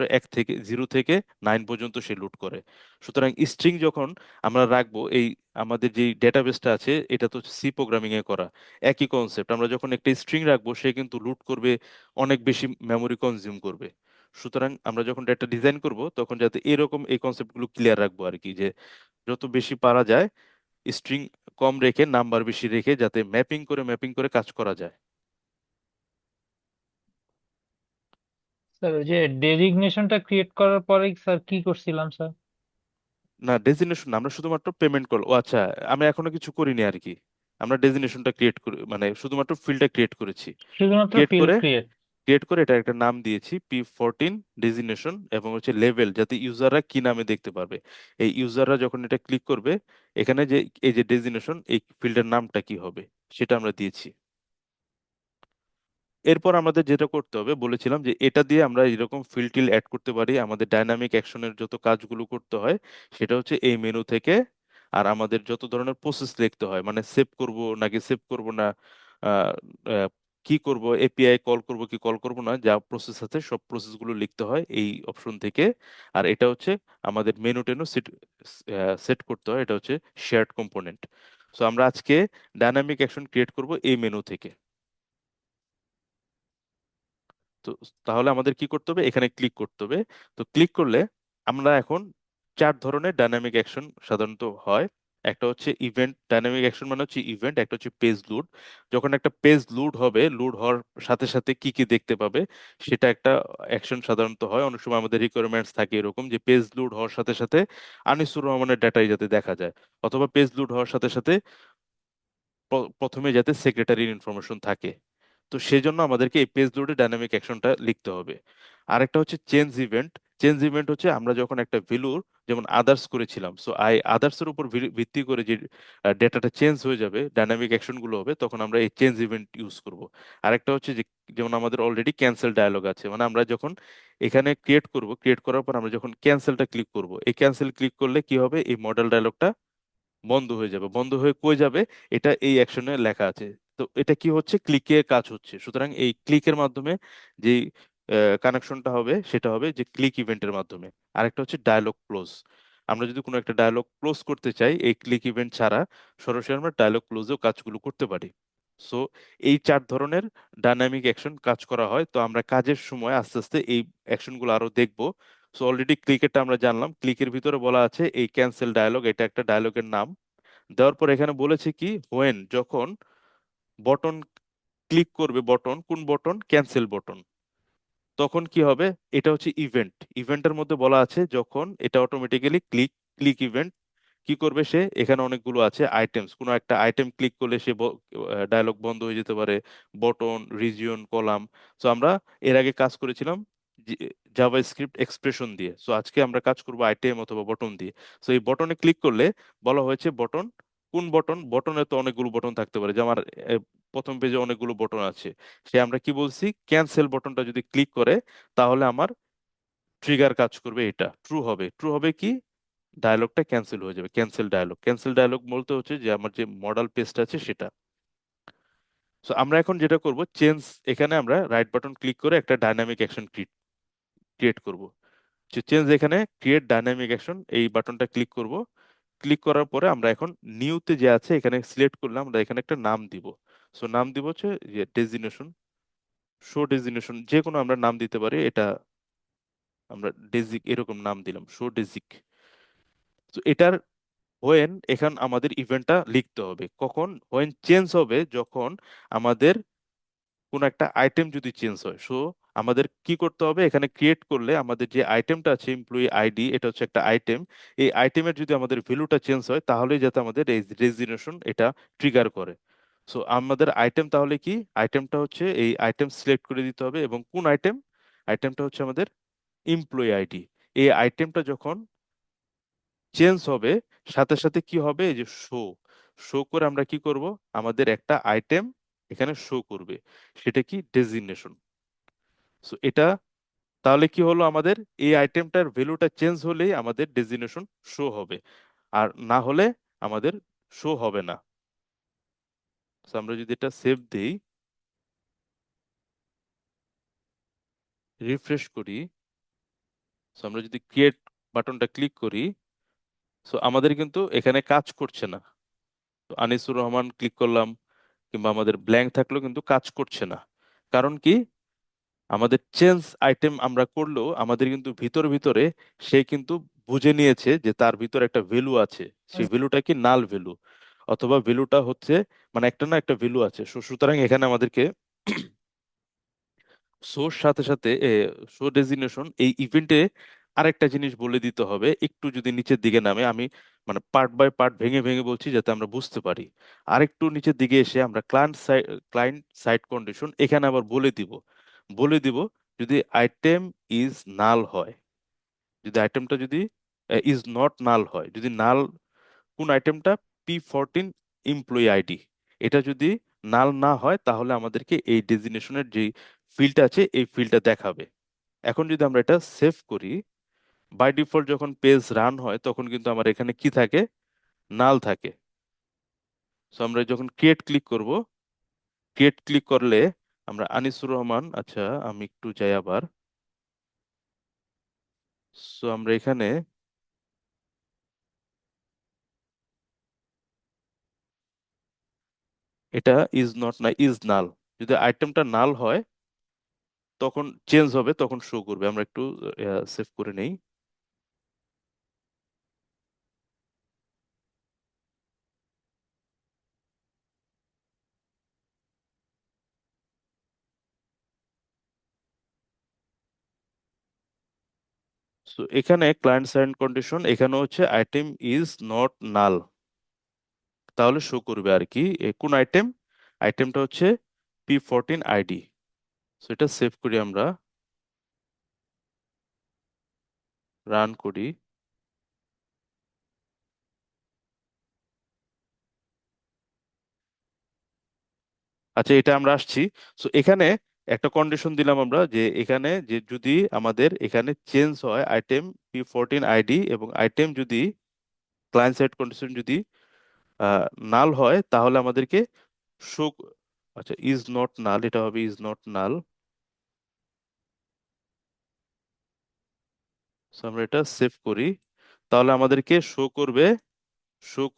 0 থেকে 9 পর্যন্ত সে লুট করে। সুতরাং স্ট্রিং যখন আমরা রাখবো, এই আমাদের যে ডেটাবেসটা আছে এটা তো সি প্রোগ্রামিং এ করা, একই কনসেপ্ট। আমরা যখন একটা স্ট্রিং রাখবো সে কিন্তু লুট করবে, অনেক বেশি মেমোরি কনজিউম করবে। সুতরাং আমরা যখন ডেটা ডিজাইন করব তখন যাতে এরকম এই কনসেপ্টগুলো ক্লিয়ার রাখবো আর কি, যে যত বেশি পারা যায় স্ট্রিং কম রেখে নাম্বার বেশি রেখে যাতে ম্যাপিং করে কাজ করা যায়। স্যার ওই যে ডেজিগনেশনটা ক্রিয়েট করার পরে স্যার কি করছিলাম স্যার? না, ডেজিগনেশন আমরা শুধুমাত্র পেমেন্ট করলো, ও আচ্ছা, আমরা এখনো কিছু করিনি আর কি। আমরা ডেজিগনেশনটা ক্রিয়েট করে মানে শুধুমাত্র ফিল্ডটা ক্রিয়েট করেছি। শুধুমাত্র ক্রিয়েট ফিল্ড করে ক্রিয়েট। এটা একটা নাম দিয়েছি P14 ডেজিগনেশন, এবং হচ্ছে লেভেল, যাতে ইউজাররা কি নামে দেখতে পারবে। এই ইউজাররা যখন এটা ক্লিক করবে, এখানে যে এই যে ডেজিগনেশন, এই ফিল্ডের নামটা কি হবে সেটা আমরা দিয়েছি। এরপর আমাদের যেটা করতে হবে বলেছিলাম যে এটা দিয়ে আমরা এরকম ফিল্ড টিল অ্যাড করতে পারি, আমাদের ডাইনামিক অ্যাকশনের যত কাজগুলো করতে হয় সেটা হচ্ছে এই মেনু থেকে। আর আমাদের যত ধরনের প্রসেস লিখতে হয়, মানে সেভ করব নাকি সেভ করব না, আহ, আহ, কি করব, এপিআই কল করব কি কল করব না, যা প্রসেস আছে সব প্রসেসগুলো লিখতে হয় এই অপশন থেকে। আর এটা হচ্ছে আমাদের মেনু টেনও সেট সেট করতে হয়, এটা হচ্ছে শেয়ার্ড কম্পোনেন্ট। সো আমরা আজকে ডাইনামিক অ্যাকশন ক্রিয়েট করব এই মেনু থেকে। তো তাহলে আমাদের কি করতে হবে, এখানে ক্লিক করতে হবে। তো ক্লিক করলে আমরা এখন 4 ধরনের ডাইনামিক অ্যাকশন সাধারণত হয়। একটা হচ্ছে ইভেন্ট ডাইনামিক অ্যাকশন, মানে হচ্ছে ইভেন্ট। একটা হচ্ছে পেজ লোড, যখন একটা পেজ লোড হবে, লোড হওয়ার সাথে সাথে কি কি দেখতে পাবে সেটা একটা অ্যাকশন সাধারণত হয়। অনেক সময় আমাদের রিকোয়ারমেন্টস থাকে এরকম যে পেজ লোড হওয়ার সাথে সাথে আনিসুর রহমানের ডাটাই যাতে দেখা যায়, অথবা পেজ লোড হওয়ার সাথে সাথে প্রথমে যাতে সেক্রেটারির ইনফরমেশন থাকে। তো সেই জন্য আমাদেরকে এই পেজ লোডে ডাইনামিক অ্যাকশনটা লিখতে হবে। আরেকটা হচ্ছে চেঞ্জ ইভেন্ট। চেঞ্জ ইভেন্ট হচ্ছে আমরা যখন একটা ভ্যালুর, যেমন আদার্স করেছিলাম, সো আদার্স এর উপর ভিত্তি করে যে ডেটাটা চেঞ্জ হয়ে যাবে, ডাইনামিক অ্যাকশন গুলো হবে, তখন আমরা এই চেঞ্জ ইভেন্ট ইউজ করব। আরেকটা হচ্ছে যে যেমন আমাদের অলরেডি ক্যান্সেল ডায়ালগ আছে, মানে আমরা যখন এখানে ক্রিয়েট করার পর আমরা যখন ক্যান্সেলটা ক্লিক করব, এই ক্যান্সেল ক্লিক করলে কি হবে, এই মডেল ডায়ালগটা বন্ধ হয়ে যাবে। বন্ধ হয়ে কই যাবে, এটা এই অ্যাকশনে লেখা আছে। তো এটা কি হচ্ছে, ক্লিকে কাজ হচ্ছে। সুতরাং এই ক্লিকের মাধ্যমে যে কানেকশনটা হবে সেটা হবে যে ক্লিক ইভেন্টের মাধ্যমে। আরেকটা হচ্ছে ডায়ালগ ক্লোজ। আমরা যদি কোনো একটা ডায়ালগ ক্লোজ করতে চাই এই ক্লিক ইভেন্ট ছাড়া, সরাসরি আমরা ডায়ালগ ক্লোজেও কাজগুলো করতে পারি। সো এই 4 ধরনের ডাইনামিক অ্যাকশন কাজ করা হয়। তো আমরা কাজের সময় আস্তে আস্তে এই অ্যাকশনগুলো আরো দেখবো। সো অলরেডি ক্লিকেরটা আমরা জানলাম, ক্লিকের ভিতরে বলা আছে এই ক্যান্সেল ডায়ালগ, এটা একটা ডায়ালগের নাম। দেওয়ার পর এখানে বলেছে কি, হোয়েন, যখন বটন ক্লিক করবে, বটন কোন বটন, ক্যান্সেল বটন, তখন কি হবে, এটা হচ্ছে ইভেন্ট। ইভেন্টের মধ্যে বলা আছে যখন এটা অটোমেটিক্যালি ক্লিক ইভেন্ট কি করবে, সে এখানে অনেকগুলো আছে আইটেমস, কোনো একটা আইটেম ক্লিক করলে সে ডায়লগ বন্ধ হয়ে যেতে পারে, বটন, রিজিয়ন, কলাম। সো আমরা এর আগে কাজ করেছিলাম জাভাস্ক্রিপ্ট এক্সপ্রেশন দিয়ে, সো আজকে আমরা কাজ করব আইটেম অথবা বটন দিয়ে। সো এই বটনে ক্লিক করলে বলা হয়েছে বটন কোন বটন, বটনে তো অনেকগুলো বটন থাকতে পারে, যে আমার প্রথম পেজে অনেকগুলো বটন আছে, সে আমরা কি বলছি, ক্যান্সেল বটনটা যদি ক্লিক করে তাহলে আমার ট্রিগার কাজ করবে, এটা ট্রু হবে। ট্রু হবে কি, ডায়লগটা ক্যান্সেল হয়ে যাবে। ক্যান্সেল ডায়লগ বলতে হচ্ছে যে আমার যে মডেল পেজটা আছে সেটা। সো আমরা এখন যেটা করব, চেঞ্জ, এখানে আমরা রাইট বাটন ক্লিক করে একটা ডাইনামিক অ্যাকশন ক্রিয়েট করব। চেঞ্জ, এখানে ক্রিয়েট ডাইনামিক অ্যাকশন এই বাটনটা ক্লিক করব। ক্লিক করার পরে আমরা এখন নিউতে যে আছে এখানে সিলেক্ট করলাম, আমরা এখানে একটা নাম দিব। সো নাম দিব হচ্ছে যে ডেজিগনেশন, শো ডেজিগনেশন, যে কোনো আমরা নাম দিতে পারি। এটা আমরা ডেজিক এরকম নাম দিলাম, শো ডেজিক। তো এটার হোয়েন, এখন আমাদের ইভেন্টটা লিখতে হবে কখন, হোয়েন চেঞ্জ হবে যখন আমাদের কোন একটা আইটেম যদি চেঞ্জ হয়। সো আমাদের কি করতে হবে, এখানে ক্রিয়েট করলে আমাদের যে আইটেমটা আছে এমপ্লয়ি আইডি, এটা হচ্ছে একটা আইটেম। এই আইটেমের যদি আমাদের ভ্যালুটা চেঞ্জ হয় তাহলেই যাতে আমাদের এই রেজিগনেশন এটা ট্রিগার করে। সো আমাদের আইটেম তাহলে কি, আইটেমটা হচ্ছে এই আইটেম সিলেক্ট করে দিতে হবে, এবং কোন আইটেম, আইটেমটা হচ্ছে আমাদের এমপ্লয়ি আইডি। এই আইটেমটা যখন চেঞ্জ হবে সাথে সাথে কি হবে, এই যে শো শো করে আমরা কি করব, আমাদের একটা আইটেম এখানে শো করবে। সেটা কি? ডেজিগনেশন। সো এটা তাহলে কি হলো, আমাদের এই আইটেমটার ভ্যালুটা চেঞ্জ হলেই আমাদের ডেজিগনেশন শো হবে, আর না হলে আমাদের শো হবে না। So আমরা যদি এটা সেভ দিই, রিফ্রেশ করি, সো আমরা যদি ক্রিয়েট বাটনটা ক্লিক করি, সো আমাদের কিন্তু এখানে কাজ করছে না। তো আনিসুর রহমান ক্লিক করলাম, কিংবা আমাদের ব্ল্যাঙ্ক থাকলেও কিন্তু কাজ করছে না। কারণ কি? আমাদের চেঞ্জ আইটেম আমরা করলেও আমাদের কিন্তু ভিতরে ভিতরে সে কিন্তু বুঝে নিয়েছে যে তার ভিতরে একটা ভ্যালু আছে। সেই ভ্যালুটা কি? নাল ভ্যালু, অথবা ভ্যালুটা হচ্ছে মানে একটা না একটা ভ্যালু আছে। সুতরাং এখানে আমাদেরকে সোর সাথে সাথে শো ডেজিগনেশন এই ইভেন্টে আরেকটা জিনিস বলে দিতে হবে। একটু যদি নিচের দিকে নামে, আমি মানে পার্ট বাই পার্ট ভেঙে ভেঙে বলছি যাতে আমরা বুঝতে পারি। আরেকটু নিচের দিকে এসে আমরা ক্লায়েন্ট সাইড কন্ডিশন এখানে আবার বলে দিব যদি আইটেম ইজ নাল হয়, যদি আইটেমটা যদি ইজ নট নাল হয়, যদি নাল কোন আইটেমটা? P14 employee ID. এটা যদি নাল না হয় তাহলে আমাদেরকে এই ডেজিগনেশনের যে ফিল্ডটা আছে এই ফিল্ডটা দেখাবে। এখন যদি আমরা এটা সেভ করি, বাই ডিফল্ট যখন পেজ রান হয় তখন কিন্তু আমার এখানে কি থাকে? নাল থাকে। সো আমরা যখন ক্রিয়েট ক্লিক করলে আমরা আনিসুর রহমান, আচ্ছা আমি একটু যাই আবার। সো আমরা এখানে এটা ইজ নট না ইজ নাল, যদি আইটেমটা নাল হয় তখন চেঞ্জ হবে, তখন শো করবে। আমরা একটু সেভ করে নেই। সো এখানে ক্লায়েন্ট সাইড কন্ডিশন, এখানে হচ্ছে আইটেম ইজ নট নাল, তাহলে শো করবে আর কি। কোন আইটেম? আইটেমটা হচ্ছে P14 আইডি। সো এটা সেভ করি, আমরা রান করি। আচ্ছা, এটা আমরা আসছি। সো এখানে একটা কন্ডিশন দিলাম আমরা, যে এখানে যে যদি আমাদের এখানে চেঞ্জ হয় আইটেম P14 আইডি, এবং আইটেম যদি ক্লায়েন্ট সাইড কন্ডিশন যদি নাল হয় তাহলে আমাদেরকে শো, আচ্ছা ইজ নট নাল, এটা হবে ইজ নট নাল। আমরা এটা সেভ করি, তাহলে আমাদেরকে শো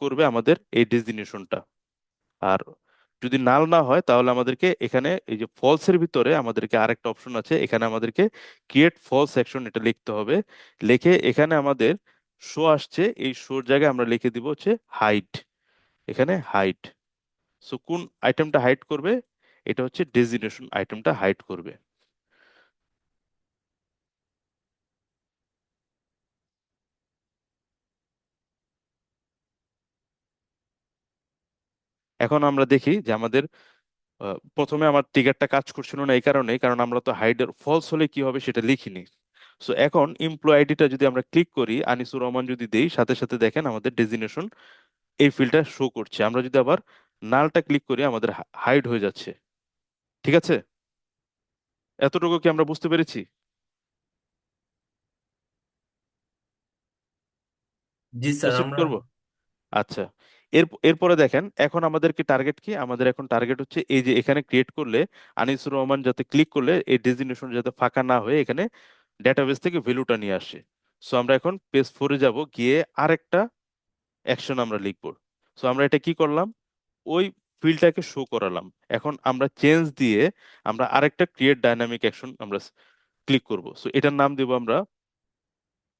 করবে আমাদের এই ডেজিগনেশনটা। আর যদি নাল না হয় তাহলে আমাদেরকে এখানে এই যে ফলস এর ভিতরে আমাদেরকে আরেকটা অপশন আছে, এখানে আমাদেরকে ক্রিয়েট ফলস সেকশন এটা লিখতে হবে। লিখে এখানে আমাদের শো আসছে, এই শোর জায়গায় আমরা লিখে দিব হচ্ছে হাইড, এখানে হাইড। সো কোন আইটেমটা হাইড করবে? এটা হচ্ছে ডেজিগনেশন আইটেমটা হাইড করবে। এখন আমরা দেখি যে আমাদের প্রথমে আমার ট্রিগারটা কাজ করছিল না, এই কারণে, কারণ আমরা তো হাইডের ফলস হলে কি হবে সেটা লিখিনি। সো এখন এমপ্লয় আইডিটা যদি আমরা ক্লিক করি, আনিসুর রহমান যদি দেই, সাথে সাথে দেখেন আমাদের ডেজিগনেশন এই ফিল্ডটা শো করছে। আমরা যদি আবার নালটা ক্লিক করি আমাদের হাইড হয়ে যাচ্ছে। ঠিক আছে? এতটুকু কি আমরা বুঝতে পেরেছি? জি স্যার, প্রসিড আমরা করব? আচ্ছা, এরপরে দেখেন এখন আমাদেরকে টার্গেট কি? আমাদের এখন টার্গেট হচ্ছে এই যে এখানে ক্রিয়েট করলে আনিসুর রহমান যাতে ক্লিক করলে এই ডেজিগনেশন যাতে ফাঁকা না হয়ে এখানে ডেটাবেস থেকে ভ্যালুটা নিয়ে আসে। সো আমরা এখন পেজ 4-এ যাব, গিয়ে আরেকটা অ্যাকশন আমরা লিখব। সো আমরা এটা কি করলাম? ওই ফিল্ডটাকে শো করালাম। এখন আমরা চেঞ্জ দিয়ে আমরা আরেকটা ক্রিয়েট ডাইনামিক অ্যাকশন আমরা ক্লিক করব। সো এটার নাম দেব আমরা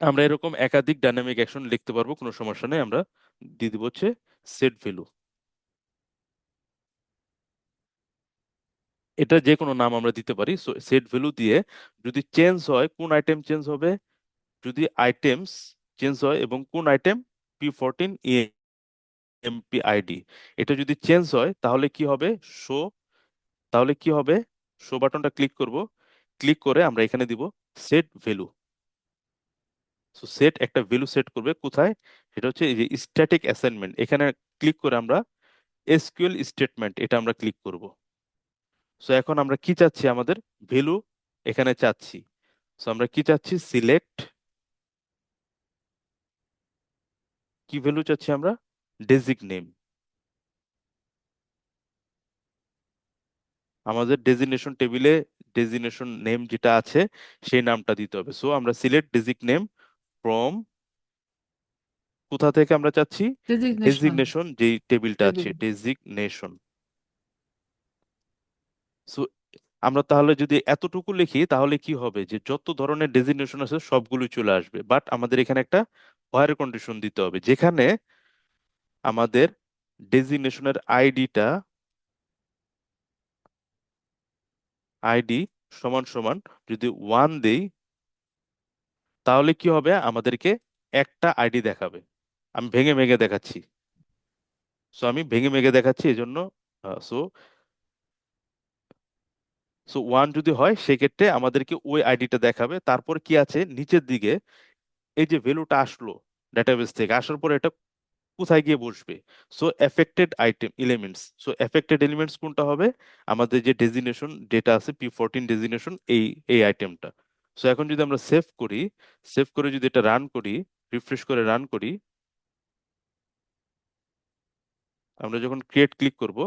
আমরা এরকম একাধিক ডাইনামিক অ্যাকশন লিখতে পারবো, কোনো সমস্যা নেই। আমরা দিয়ে দিব হচ্ছে সেট ভ্যালু। এটা যে কোনো নাম আমরা দিতে পারি। সো সেট ভ্যালু দিয়ে যদি চেঞ্জ হয়, কোন আইটেম চেঞ্জ হবে? যদি আইটেমস চেঞ্জ হয় এবং কোন আইটেম? P14 MP ID. এটা যদি চেঞ্জ হয় তাহলে কি হবে? শো, তাহলে কি হবে? শো বাটনটা ক্লিক করব, ক্লিক করে আমরা এখানে দিব সেট ভ্যালু। সো সেট একটা ভ্যালু সেট করবে কোথায়? সেটা হচ্ছে এই যে স্ট্যাটিক অ্যাসাইনমেন্ট, এখানে ক্লিক করে আমরা এসকিউএল স্টেটমেন্ট এটা আমরা ক্লিক করব। সো এখন আমরা কি চাচ্ছি, আমাদের ভ্যালু এখানে চাচ্ছি। সো আমরা কি চাচ্ছি, সিলেক্ট, কি ভ্যালু চাচ্ছি আমরা, ডেজিগনেম। আমাদের ডেজিগনেশন টেবিলে ডেজিগনেশন নেম যেটা আছে সেই নামটা দিতে হবে। সো আমরা সিলেক্ট ডেজিগনেম ফ্রম, কোথা থেকে আমরা চাচ্ছি, ডেজিগনেশন ডেজিগনেশন যেই টেবিলটা আছে, টেবিল। ডেজিগনেশন। সো আমরা তাহলে যদি এতটুকু লিখি তাহলে কি হবে, যে যত ধরনের ডেজিগনেশন আছে সবগুলো চলে আসবে। বাট আমাদের এখানে একটা হোয়ার কন্ডিশন দিতে হবে, যেখানে আমাদের ডেজিগনেশনের আইডি সমান সমান যদি 1 দেই, তাহলে কি হবে, আমাদেরকে একটা আইডি দেখাবে। আমি ভেঙে ভেঙে দেখাচ্ছি। সো আমি ভেঙে ভেঙে দেখাচ্ছি এই জন্য। সো সো 1 যদি হয় সেক্ষেত্রে আমাদেরকে ওই আইডিটা দেখাবে। তারপর কি আছে নিচের দিকে, এই যে ভ্যালুটা আসলো ডেটাবেস থেকে, আসার পর এটা কোথায় গিয়ে বসবে। So affected item elements, so affected elements কোনটা হবে, আমাদের যে ডেজিগনেশন ডেটা আছে P14 ডেজিগনেশন, এই এই আইটেমটা। সো এখন যদি আমরা সেভ করি, সেভ করে যদি এটা রান করি, রিফ্রেশ করে রান করি, আমরা যখন ক্রিয়েট ক্লিক করব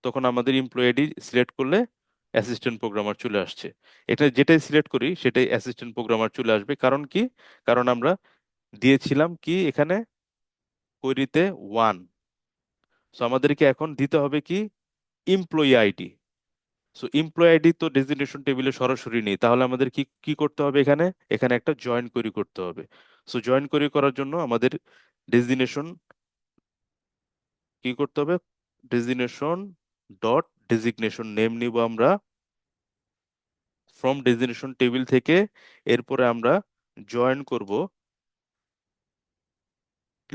তখন আমাদের এমপ্লয়ি আইডি সিলেক্ট করলে অ্যাসিস্ট্যান্ট প্রোগ্রামার চলে আসছে। এটা যেটাই সিলেক্ট করি সেটাই অ্যাসিস্ট্যান্ট প্রোগ্রামার চলে আসবে। কারণ কি, কারণ আমরা দিয়েছিলাম কি এখানে কোয়েরিতে 1। সো আমাদেরকে এখন দিতে হবে কি, employee ID. So employee ID তো ডেজিগনেশন টেবিলে সরাসরি নেই, তাহলে আমাদের কি কি করতে হবে, এখানে এখানে একটা জয়েন কোয়েরি করতে হবে। সো জয়েন কোয়েরি করার জন্য আমাদের ডেজিগনেশন কি করতে হবে, ডেজিগনেশন ডট ডেজিগনেশন নেম নিব আমরা ফ্রম ডেজিগনেশন টেবিল থেকে। এরপরে আমরা জয়েন করব,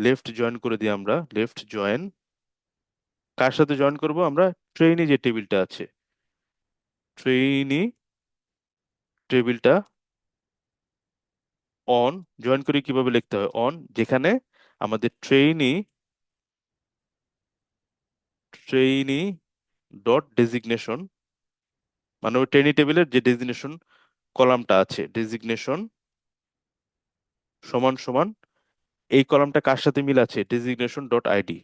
লেফট জয়েন করে দিই আমরা, লেফট জয়েন কার সাথে জয়েন করব, আমরা ট্রেইনি যে টেবিলটা আছে, ট্রেইনি টেবিলটা অন। জয়েন করে কিভাবে লিখতে হয়, অন, যেখানে আমাদের ট্রেইনি ডট ডেজিগনেশন, মানে ওই ট্রেইনি টেবিলের যে ডেজিগনেশন কলামটা আছে, ডেজিগনেশন সমান সমান এই কলামটা কার সাথে মিল আছে, designation dot ID,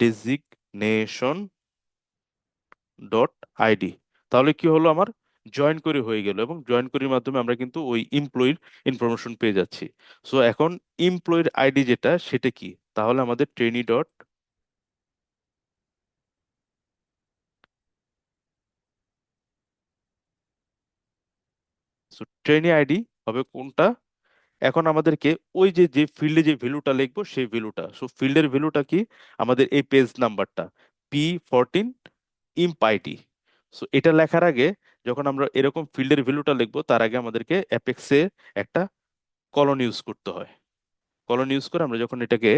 designation dot ID. তাহলে কি হলো, আমার জয়েন করে হয়ে গেল, এবং জয়েন করির মাধ্যমে আমরা কিন্তু ওই এমপ্লয়ির ইনফরমেশন পেয়ে যাচ্ছি। সো এখন এমপ্লয়ির আইডি যেটা সেটা কি, তাহলে আমাদের trainee dot, so trainee ID হবে কোনটা, এখন আমাদেরকে ওই যে যে ফিল্ডে যে ভ্যালুটা লিখবো সেই ভ্যালুটা, সো ফিল্ডের ভ্যালুটা কি, আমাদের এই পেজ নাম্বারটা P14 ইম্প আইডি। সো এটা লেখার আগে, যখন আমরা এরকম ফিল্ডের ভ্যালুটা লিখবো তার আগে আমাদেরকে অ্যাপেক্সে একটা কলন ইউজ করতে হয়। কলন ইউজ করে আমরা যখন এটাকে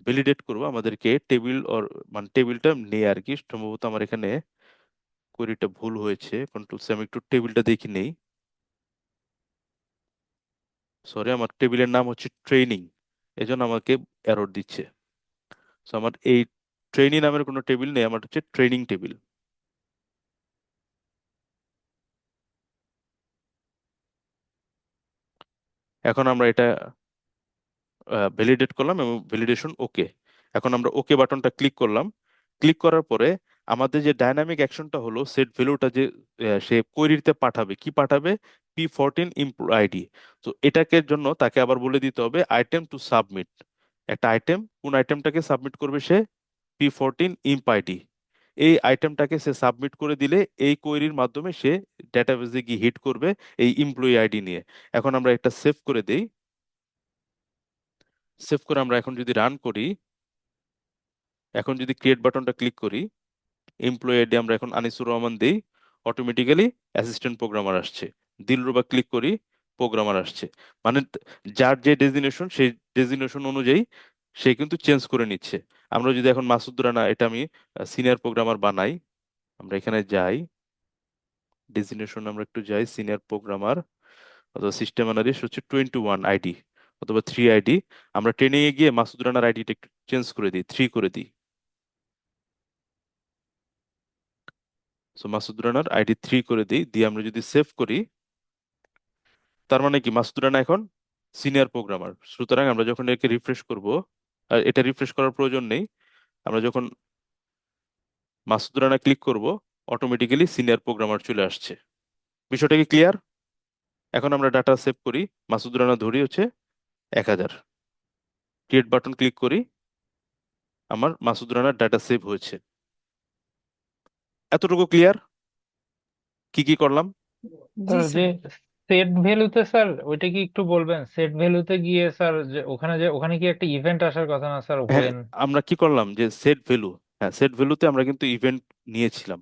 ভ্যালিডেট করব, আমাদেরকে টেবিল অর মানে টেবিলটা নিয়ে আর কি, সম্ভবত আমার এখানে কোয়েরিটা ভুল হয়েছে, কন্ট্রোল সি, আমি একটু টেবিলটা দেখি নেই। সরি, আমার টেবিলের নাম হচ্ছে ট্রেনিং, এজন্য আমাকে এরর দিচ্ছে। সো আমার এই ট্রেনিং নামের কোনো টেবিল নেই, আমার হচ্ছে ট্রেনিং টেবিল। এখন আমরা এটা ভ্যালিডেট করলাম এবং ভ্যালিডেশন ওকে। এখন আমরা ওকে বাটনটা ক্লিক করলাম। ক্লিক করার পরে আমাদের যে ডাইনামিক অ্যাকশনটা হলো, সেট ভ্যালুটা যে সে কোয়েরিতে পাঠাবে, কি পাঠাবে, P14 ইমপ্লয় আইডি। তো এটাকে জন্য তাকে আবার বলে দিতে হবে আইটেম টু সাবমিট, একটা আইটেম, কোন আইটেমটাকে সাবমিট করবে সে, P14 ইম্প আইডি। এই আইটেমটাকে সে সাবমিট করে দিলে এই কোয়েরির মাধ্যমে সে ডেটাবেসে গিয়ে হিট করবে এই এমপ্লয়ি আইডি নিয়ে। এখন আমরা একটা সেভ করে দেই, সেভ করে আমরা এখন যদি রান করি, এখন যদি ক্রিয়েট বাটনটা ক্লিক করি, এমপ্লয়ি আইডি আমরা এখন আনিসুর রহমান দেই, অটোমেটিক্যালি অ্যাসিস্ট্যান্ট প্রোগ্রামার আসছে। দিলরুবা ক্লিক করি, প্রোগ্রামার আসছে। মানে যার যে ডেজিগনেশন সেই ডেজিগনেশন অনুযায়ী সে কিন্তু চেঞ্জ করে নিচ্ছে। আমরা যদি এখন মাসুদ রানা, এটা আমি সিনিয়র প্রোগ্রামার বানাই, আমরা এখানে যাই, ডেজিগনেশন আমরা একটু যাই, সিনিয়র প্রোগ্রামার অথবা সিস্টেম অ্যানালিস্ট হচ্ছে 21 আইডি অথবা 3 আইডি। আমরা ট্রেনিং এ গিয়ে মাসুদ রানার আইডিটা একটু চেঞ্জ করে দিই, 3 করে দিই। সো মাসুদ রানার আইডি 3 করে দিই, দিয়ে আমরা যদি সেভ করি, তার মানে কি মাসুদ রানা এখন সিনিয়র প্রোগ্রামার। সুতরাং আমরা যখন একে রিফ্রেশ করব, আর এটা রিফ্রেশ করার প্রয়োজন নেই, আমরা যখন মাসুদ রানা ক্লিক করব অটোমেটিক্যালি সিনিয়র প্রোগ্রামার চলে আসছে। বিষয়টা কি ক্লিয়ার? এখন আমরা ডাটা সেভ করি, মাসুদ রানা ধরি হচ্ছে 1000, ক্রিয়েট বাটন ক্লিক করি, আমার মাসুদ রানার ডাটা সেভ হয়েছে। এতটুকু ক্লিয়ার? কি কি করলাম? জি স্যার যে স্যার। সেট ভ্যালুতে স্যার ওইটা কি একটু বলবেন? সেট ভ্যালুতে গিয়ে স্যার যে ওখানে কি একটা ইভেন্ট আসার কথা না স্যার, হ্যাঁ, হোয়েন? আমরা কি করলাম যে সেট ভ্যালু, হ্যাঁ সেট ভ্যালুতে আমরা কিন্তু ইভেন্ট নিয়েছিলাম।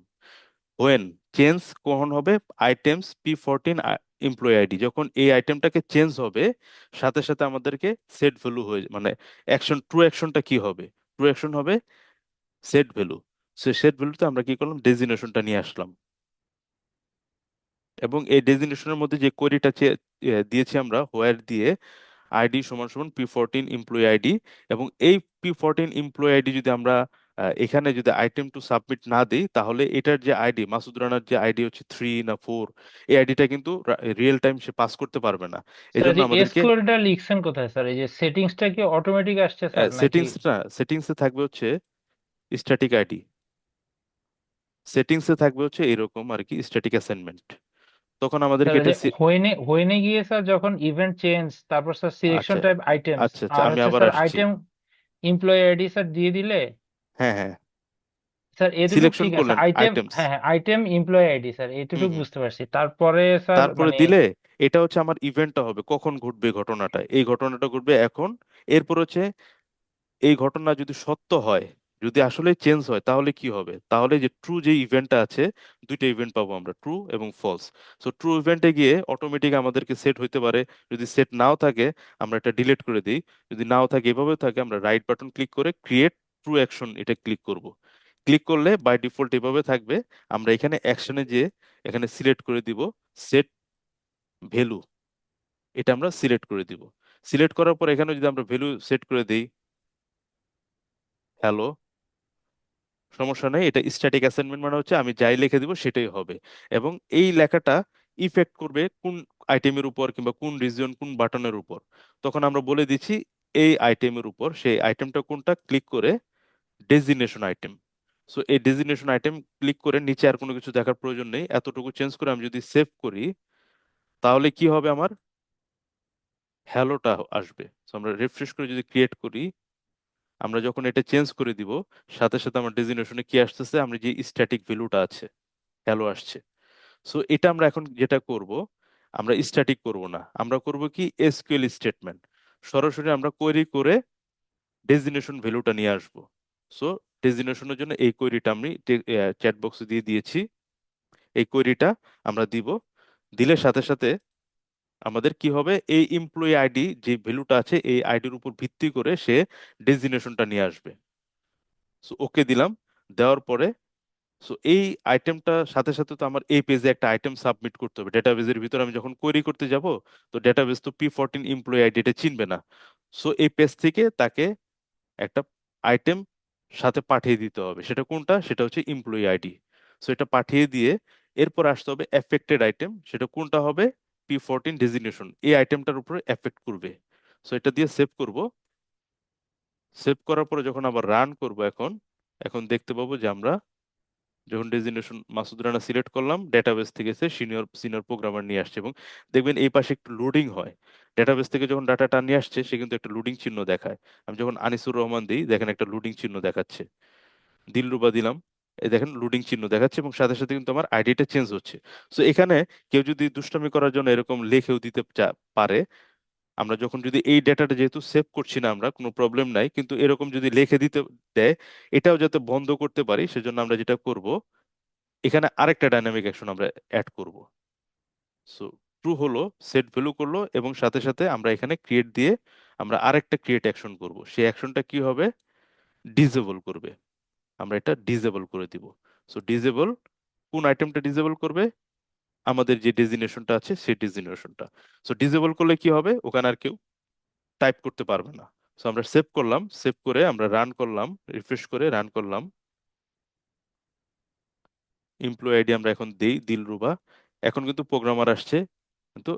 হোয়েন চেঞ্জ কখন হবে, আইটেমস P14 এমপ্লয়ি আইডি, যখন এই আইটেমটাকে চেঞ্জ হবে সাথে সাথে আমাদেরকে সেট ভ্যালু হয়ে মানে অ্যাকশন, ট্রু অ্যাকশনটা কি হবে, ট্রু অ্যাকশন হবে সেট ভ্যালু। সে সেট ভ্যালুতে আমরা কি করলাম, ডেজিনেশনটা নিয়ে আসলাম, এবং এই ডেজিনেশনের মধ্যে যে কোয়েরিটা দিয়েছি আমরা হোয়ার দিয়ে আইডি সমান সমান P14 এমপ্লয়ি আইডি, এবং এই P14 এমপ্লয়ি আইডি যদি আমরা এখানে যদি আইটেম টু সাবমিট না দিই, তাহলে এটার যে আইডি মাসুদ রানার যে আইডি হচ্ছে 3 না 4, এই আইডিটা কিন্তু রিয়েল টাইম সে পাস করতে পারবে না। স্যার এজন্য যে আমাদেরকে এসকিউএলটা লিখছেন কোথায় স্যার? এই যে সেটিংসটা কি অটোমেটিক আসছে স্যার নাকি? সেটিংসে থাকবে হচ্ছে স্ট্যাটিক আইডি, সেটিংসে থাকবে হচ্ছে এরকম আর কি স্ট্যাটিক অ্যাসাইনমেন্ট। তখন আমাদেরকে স্যার এটা যে হোয়েনে গিয়ে স্যার যখন ইভেন্ট চেঞ্জ, তারপর স্যার সিলেকশন আচ্ছা টাইপ আইটেমস, আচ্ছা আচ্ছা, আর আমি হচ্ছে আবার স্যার আসছি। আইটেম এমপ্লয়ি আইডি স্যার দিয়ে দিলে, হ্যাঁ হ্যাঁ, স্যার এতটুকু সিলেকশন ঠিক আছে। করলেন আইটেম, আইটেমস। হ্যাঁ হ্যাঁ, আইটেম এমপ্লয়ি আইডি স্যার হুম এতটুকু হুম, বুঝতে পারছি। তারপরে স্যার তারপরে মানে দিলে এটা হচ্ছে আমার ইভেন্টটা হবে, কখন ঘটবে ঘটনাটা, এই ঘটনাটা ঘটবে এখন। এরপর হচ্ছে এই ঘটনা যদি সত্য হয়, যদি আসলে চেঞ্জ হয়, তাহলে কি হবে, তাহলে যে ট্রু যে ইভেন্টটা আছে, দুইটা ইভেন্ট পাবো আমরা, ট্রু এবং ফলস। সো ট্রু ইভেন্টে গিয়ে অটোমেটিক আমাদেরকে সেট হইতে পারে, যদি সেট নাও থাকে আমরা এটা ডিলিট করে দিই, যদি নাও থাকে এভাবে থাকে আমরা রাইট বাটন ক্লিক করে ক্রিয়েট ট্রু অ্যাকশন এটা ক্লিক করব। ক্লিক করলে বাই ডিফল্ট এভাবে থাকবে। আমরা এখানে অ্যাকশনে যেয়ে এখানে সিলেক্ট করে দিব সেট ভ্যালু, এটা আমরা সিলেক্ট করে দিব। সিলেক্ট করার পর এখানে যদি আমরা ভ্যালু সেট করে দিই হ্যালো, সমস্যা নেই, এটা স্ট্যাটিক অ্যাসাইনমেন্ট মানে হচ্ছে আমি যাই লিখে দিব সেটাই হবে। এবং এই লেখাটা ইফেক্ট করবে কোন আইটেমের উপর কিংবা কোন রিজিয়ন কোন বাটনের উপর, তখন আমরা বলে দিচ্ছি এই আইটেমের উপর, সেই আইটেমটা কোনটা ক্লিক করে ডেজিগনেশন আইটেম। সো এই ডেজিগনেশন আইটেম ক্লিক করে নিচে আর কোনো কিছু দেখার প্রয়োজন নেই, এতটুকু চেঞ্জ করে আমি যদি সেভ করি, তাহলে কি হবে, আমার হ্যালোটা আসবে। সো আমরা রিফ্রেশ করে যদি ক্রিয়েট করি, আমরা যখন এটা চেঞ্জ করে দিব সাথে সাথে আমার ডেজিগনেশনে কি আসতেছে, আমরা যে স্ট্যাটিক ভ্যালুটা আছে হ্যালো আসছে। সো এটা আমরা এখন যেটা করব, আমরা স্ট্যাটিক করব না, আমরা করব কি এসকিউএল স্টেটমেন্ট, সরাসরি আমরা কোয়েরি করে ডেজিগনেশন ভ্যালুটা নিয়ে আসব। সো ডেজিগনেশনের জন্য এই কোয়েরিটা আমি চ্যাট বক্সে দিয়ে দিয়েছি, এই কোয়েরিটা আমরা দিব, দিলে সাথে সাথে আমাদের কি হবে, এই এমপ্লয়ি আইডি যে ভ্যালুটা আছে এই আইডির উপর ভিত্তি করে সে ডেজিগনেশনটা নিয়ে আসবে। সো ওকে দিলাম, দেওয়ার পরে সো এই আইটেমটা সাথে সাথে তো আমার এই পেজে একটা আইটেম সাবমিট করতে হবে ডেটাবেজের ভিতরে, আমি যখন কোয়েরি করতে যাব তো ডেটাবেজ তো P14 এমপ্লয়ি আইডি এটা চিনবে না। সো এই পেজ থেকে তাকে একটা আইটেম সাথে পাঠিয়ে দিতে হবে, সেটা কোনটা, সেটা হচ্ছে এমপ্লয়ি আইডি। সো এটা পাঠিয়ে দিয়ে এরপর আসতে হবে এফেক্টেড আইটেম, সেটা কোনটা হবে, P14 ডেজিগনেশন এই আইটেমটার উপরে এফেক্ট করবে। সো এটা দিয়ে সেভ করব। সেভ করার পরে যখন আবার রান করব, এখন এখন দেখতে পাবো যে আমরা যখন ডেজিগনেশন মাসুদ রানা সিলেক্ট করলাম, ডেটাবেস থেকে সে সিনিয়র সিনিয়র প্রোগ্রামার নিয়ে আসছে, এবং দেখবেন এই পাশে একটু লোডিং হয়, ডেটাবেস থেকে যখন ডাটাটা নিয়ে আসছে সে কিন্তু একটা লোডিং চিহ্ন দেখায়। আমি যখন আনিসুর রহমান দিই দেখেন একটা লোডিং চিহ্ন দেখাচ্ছে, দিলরুবা দিলাম, এই দেখেন লোডিং চিহ্ন দেখাচ্ছে, এবং সাথে সাথে কিন্তু আমার আইডিটা চেঞ্জ হচ্ছে। সো এখানে কেউ যদি দুষ্টামি করার জন্য এরকম লিখেও দিতে পারে, আমরা যখন যদি এই ডেটাটা যেহেতু সেভ করছি না আমরা, কোনো প্রবলেম নাই, কিন্তু এরকম যদি লিখে দিতে দেয়, এটাও যাতে বন্ধ করতে পারি সেজন্য আমরা যেটা করব, এখানে আরেকটা ডাইনামিক অ্যাকশন আমরা অ্যাড করব। সো ট্রু হলো, সেট ভ্যালু করলো, এবং সাথে সাথে আমরা এখানে ক্রিয়েট দিয়ে আমরা আরেকটা ক্রিয়েট অ্যাকশন করব, সেই অ্যাকশনটা কি হবে, ডিসেবল করবে, আমরা এটা ডিসেবল করে দিব। সো ডিসেবল, কোন আইটেমটা ডিসেবল করবে, আমাদের যে ডেজিগনেশনটা আছে সেই ডেজিগনেশনটা। সো ডিসেবল করলে কি হবে, ওখানে আর কেউ টাইপ করতে পারবে না। সো আমরা সেভ করলাম, সেভ করে আমরা রান করলাম, রিফ্রেশ করে রান করলাম, এমপ্লয়ি আইডি আমরা এখন দেই দিলরুবা। এখন কিন্তু প্রোগ্রামার আসছে, কিন্তু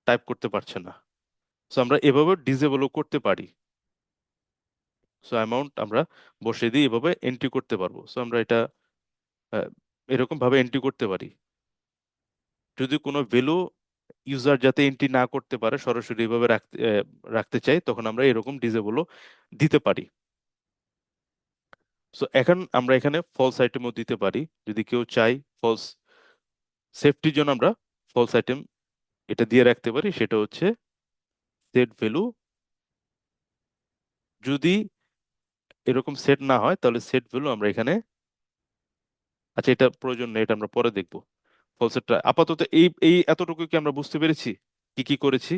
টাইপ করতে পারছে না। সো আমরা এভাবে ডিসেবলও করতে পারি। সো অ্যামাউন্ট আমরা বসিয়ে দিই, এভাবে এন্ট্রি করতে পারবো। সো আমরা এটা আহ, এরকম ভাবে এন্ট্রি করতে পারি। যদি কোনো ভ্যালু ইউজার যাতে এন্ট্রি না করতে পারে, সরাসরি এভাবে রাখতে চাই, তখন আমরা এরকম ডিসেবলও দিতে পারি। সো এখন আমরা এখানে ফলস আইটেমও দিতে পারি যদি কেউ চাই। ফলস সেফটির জন্য আমরা ফলস আইটেম এটা দিয়ে রাখতে পারি, সেটা হচ্ছে সেট ভ্যালু। যদি এরকম সেট না হয় তাহলে সেট ভ্যালু আমরা এখানে, আচ্ছা এটা প্রয়োজন নেই, এটা আমরা পরে দেখবো। ফলসেটটা আপাতত এই এই এতটুকু কি আমরা বুঝতে পেরেছি কি কি করেছি?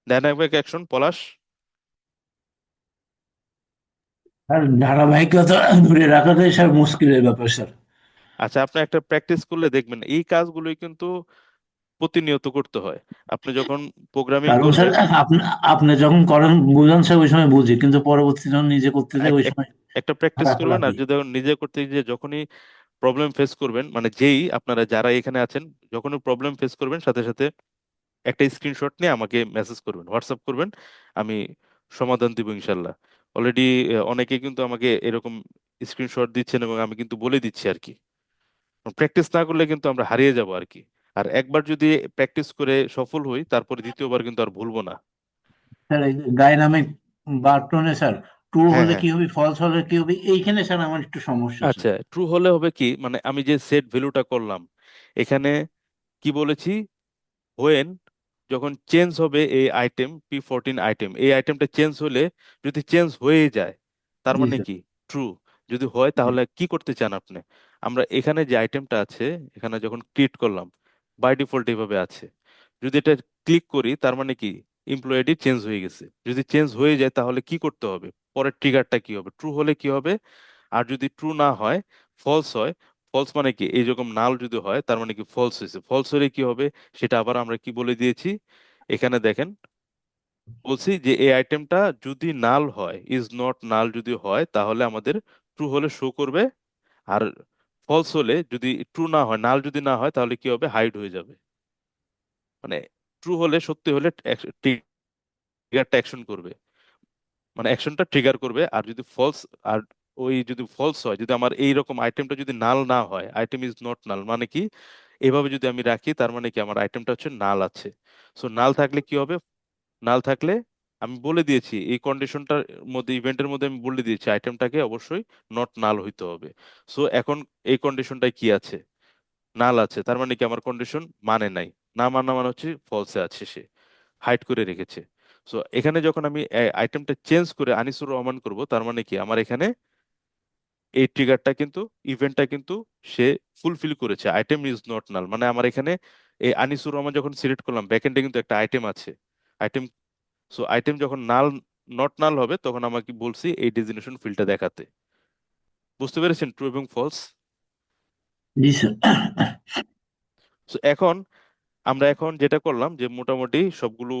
ডাইনামিক অ্যাকশন, পলাশ। আর ধারাবাহিকতা ধরে রাখাটাই স্যার মুশকিলের ব্যাপার স্যার। আচ্ছা, আপনি একটা প্র্যাকটিস করলে দেখবেন এই কাজগুলোই কিন্তু প্রতিনিয়ত করতে হয়। আপনি যখন প্রোগ্রামিং কারণ স্যার করবেন, আপনি আপনি যখন করেন বুঝান স্যার ওই সময় বুঝি, কিন্তু পরবর্তী যখন নিজে করতে যাই এক ওই এক- সময় একটা প্র্যাকটিস খারাপ করবেন। আর লাগে। যদি এখন নিজে করতে গিয়ে যখনই প্রবলেম ফেস করবেন, মানে যেই আপনারা যারা এখানে আছেন, যখনই প্রবলেম ফেস করবেন, সাথে সাথে একটা স্ক্রিনশট নিয়ে আমাকে মেসেজ করবেন, হোয়াটসঅ্যাপ করবেন, আমি সমাধান দিব ইনশাল্লাহ। অলরেডি অনেকে কিন্তু আমাকে এরকম স্ক্রিনশট দিচ্ছেন এবং আমি কিন্তু বলে দিচ্ছি আর কি। প্র্যাকটিস না করলে কিন্তু আমরা হারিয়ে যাব আর কি। আর একবার যদি প্র্যাকটিস করে সফল হই, তারপরে দ্বিতীয়বার কিন্তু আর ভুলবো না। স্যার এই ডাইনামিক বাটনে স্যার ট্রু হ্যাঁ, হলে হ্যাঁ। কি হবে, ফলস হলে কি হবে, এইখানে স্যার আমার একটু সমস্যা স্যার। আচ্ছা, ট্রু হলে হবে কি, মানে আমি যে সেট ভ্যালুটা করলাম এখানে কি বলেছি, হোয়েন যখন চেঞ্জ হবে এই আইটেম P14 আইটেম, এই আইটেমটা চেঞ্জ হলে, যদি চেঞ্জ হয়ে যায় তার জি মানে স্যার। কি ট্রু। যদি হয় জি তাহলে কি করতে চান আপনি? আমরা এখানে যে আইটেমটা আছে, এখানে যখন ক্রিয়েট করলাম, বাই ডিফল্ট এইভাবে আছে। যদি এটা ক্লিক করি তার মানে কি এমপ্লয়ি আইডি চেঞ্জ হয়ে গেছে। যদি চেঞ্জ হয়ে যায় তাহলে কি করতে হবে, পরের ট্রিগারটা কি হবে, ট্রু হলে কি হবে। আর যদি ট্রু না হয়, ফলস হয়, ফলস মানে কি এই রকম নাল যদি হয় তার মানে কি ফলস হয়েছে। ফলস হলে কি হবে সেটা আবার আমরা কি বলে দিয়েছি এখানে দেখেন। বলছি যে এই আইটেমটা যদি নাল হয়, ইজ নট নাল যদি হয় তাহলে আমাদের ট্রু হলে শো করবে। আর ফলস হলে, যদি ট্রু না হয়, নাল যদি না হয়, তাহলে কি হবে, হাইড হয়ে যাবে। মানে ট্রু হলে, সত্যি হলে ট্রিগারটা অ্যাকশন করবে, মানে অ্যাকশনটা ট্রিগার করবে। আর যদি ফলস, আর ওই যদি ফলস হয়, যদি আমার এই রকম আইটেমটা যদি নাল না হয়, আইটেম ইজ নট নাল মানে কি, এভাবে যদি আমি রাখি তার মানে কি আমার আইটেমটা হচ্ছে নাল আছে। সো নাল থাকলে কি হবে, নাল থাকলে আমি বলে দিয়েছি এই কন্ডিশনটার মধ্যে, ইভেন্টের মধ্যে আমি বলে দিয়েছি আইটেমটাকে অবশ্যই নট নাল হইতে হবে। সো এখন এই কন্ডিশনটায় কি আছে, নাল আছে, তার মানে কি আমার কন্ডিশন মানে নাই, না মানা মানে হচ্ছে ফলসে আছে, সে হাইড করে রেখেছে। সো এখানে যখন আমি আইটেমটা চেঞ্জ করে আনিসুর রহমান করব, তার মানে কি আমার এখানে এই ট্রিগারটা কিন্তু, ইভেন্টটা কিন্তু সে ফুলফিল করেছে, আইটেম ইজ নট নাল। মানে আমার এখানে এই আনিসুর রহমান যখন সিলেক্ট করলাম, ব্যাকএন্ডে কিন্তু একটা আইটেম আছে, আইটেম। সো আইটেম যখন নাল, নট নাল হবে, তখন আমাকে বলছি এই ডেজিগনেশন ফিল্ডটা দেখাতে। বুঝতে পেরেছেন ট্রু এবং ফলস? জি স্যার। সো এখন আমরা এখন যেটা করলাম যে মোটামুটি সবগুলো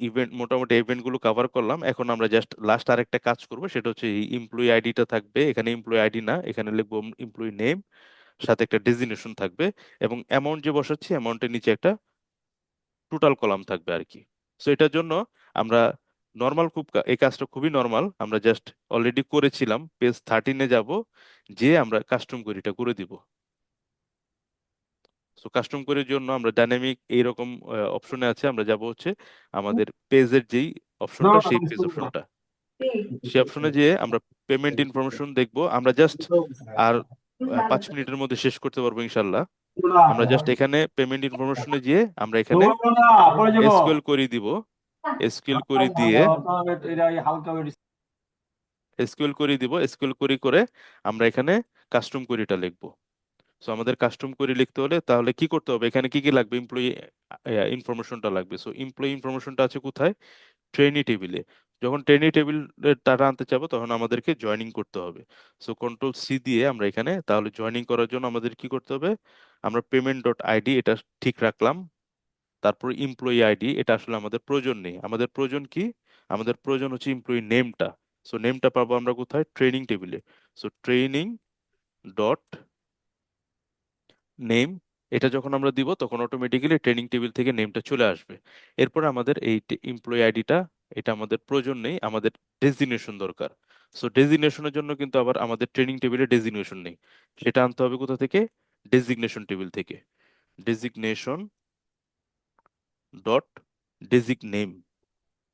ইভেন্ট, মোটামুটি ইভেন্ট গুলো কভার করলাম। এখন আমরা জাস্ট লাস্ট আরেকটা কাজ করব, সেটা হচ্ছে এই এমপ্লয়ি আইডিটা থাকবে এখানে, এমপ্লয়ি আইডি না, এখানে লিখবো এমপ্লয়ি নেম, সাথে একটা ডেজিগনেশন থাকবে, এবং অ্যামাউন্ট যে বসাচ্ছি অ্যামাউন্টের নিচে একটা টোটাল কলাম থাকবে আর কি। সো এটার জন্য আমরা নর্মাল, খুব এই কাজটা খুবই নর্মাল, আমরা জাস্ট অলরেডি করেছিলাম, পেজ 13-এ যাব, যে আমরা কাস্টম কোয়েরিটা করে দিব। সো কাস্টম কোয়েরির জন্য আমরা ডাইনামিক এইরকম অপশনে আছে, আমরা যাব হচ্ছে আমাদের পেজের যেই অপশনটা, সেই পেজ অপশনটা, সেই অপশনে যেয়ে আমরা পেমেন্ট ইনফরমেশন দেখবো। আমরা জাস্ট আর 5 মিনিটের মধ্যে শেষ করতে পারবো ইনশাল্লাহ। আমরা জাস্ট এখানে পেমেন্ট ইনফরমেশনে গিয়ে আমরা এখানে এসকিউএল কোয়েরি দিব। এসকিউএল কোয়েরি দিয়ে, এসকিউএল কোয়েরি দিব, এসকিউএল কোয়েরি করে আমরা এখানে কাস্টম কোয়েরিটা লিখবো। সো আমাদের কাস্টম কোয়েরি লিখতে হলে তাহলে কি করতে হবে, এখানে কি কি লাগবে, এমপ্লয়ি ইনফরমেশনটা লাগবে। সো এমপ্লয়ি ইনফরমেশনটা আছে কোথায়, ট্রেনি টেবিলে। যখন ট্রেনি টেবিলের ডাটা আনতে চাবো তখন আমাদেরকে জয়েনিং করতে হবে। সো কন্ট্রোল সি দিয়ে আমরা এখানে, তাহলে জয়েনিং করার জন্য আমাদের কি করতে হবে, আমরা পেমেন্ট ডট আইডি এটা ঠিক রাখলাম। তারপর এমপ্লয়ি আইডি, এটা আসলে আমাদের প্রয়োজন নেই, আমাদের প্রয়োজন কি, আমাদের প্রয়োজন হচ্ছে এমপ্লয়ি নেমটা। সো নেমটা পাবো আমরা কোথায়? ট্রেনিং টেবিলে। সো ট্রেনিং ডট নেম, এটা যখন আমরা দিব তখন অটোমেটিক্যালি ট্রেনিং টেবিল থেকে নেমটা চলে আসবে। এরপর আমাদের এই এমপ্লয়ি আইডিটা, এটা আমাদের প্রয়োজন নেই, আমাদের ডেজিগনেশন দরকার। সো ডেজিগনেশনের জন্য কিন্তু আবার আমাদের ট্রেনিং টেবিলে ডেজিগনেশন নেই, সেটা আনতে হবে কোথা থেকে? ডেজিগনেশন টেবিল থেকে। ডেজিগনেশন ডট ডেজিগ নেম,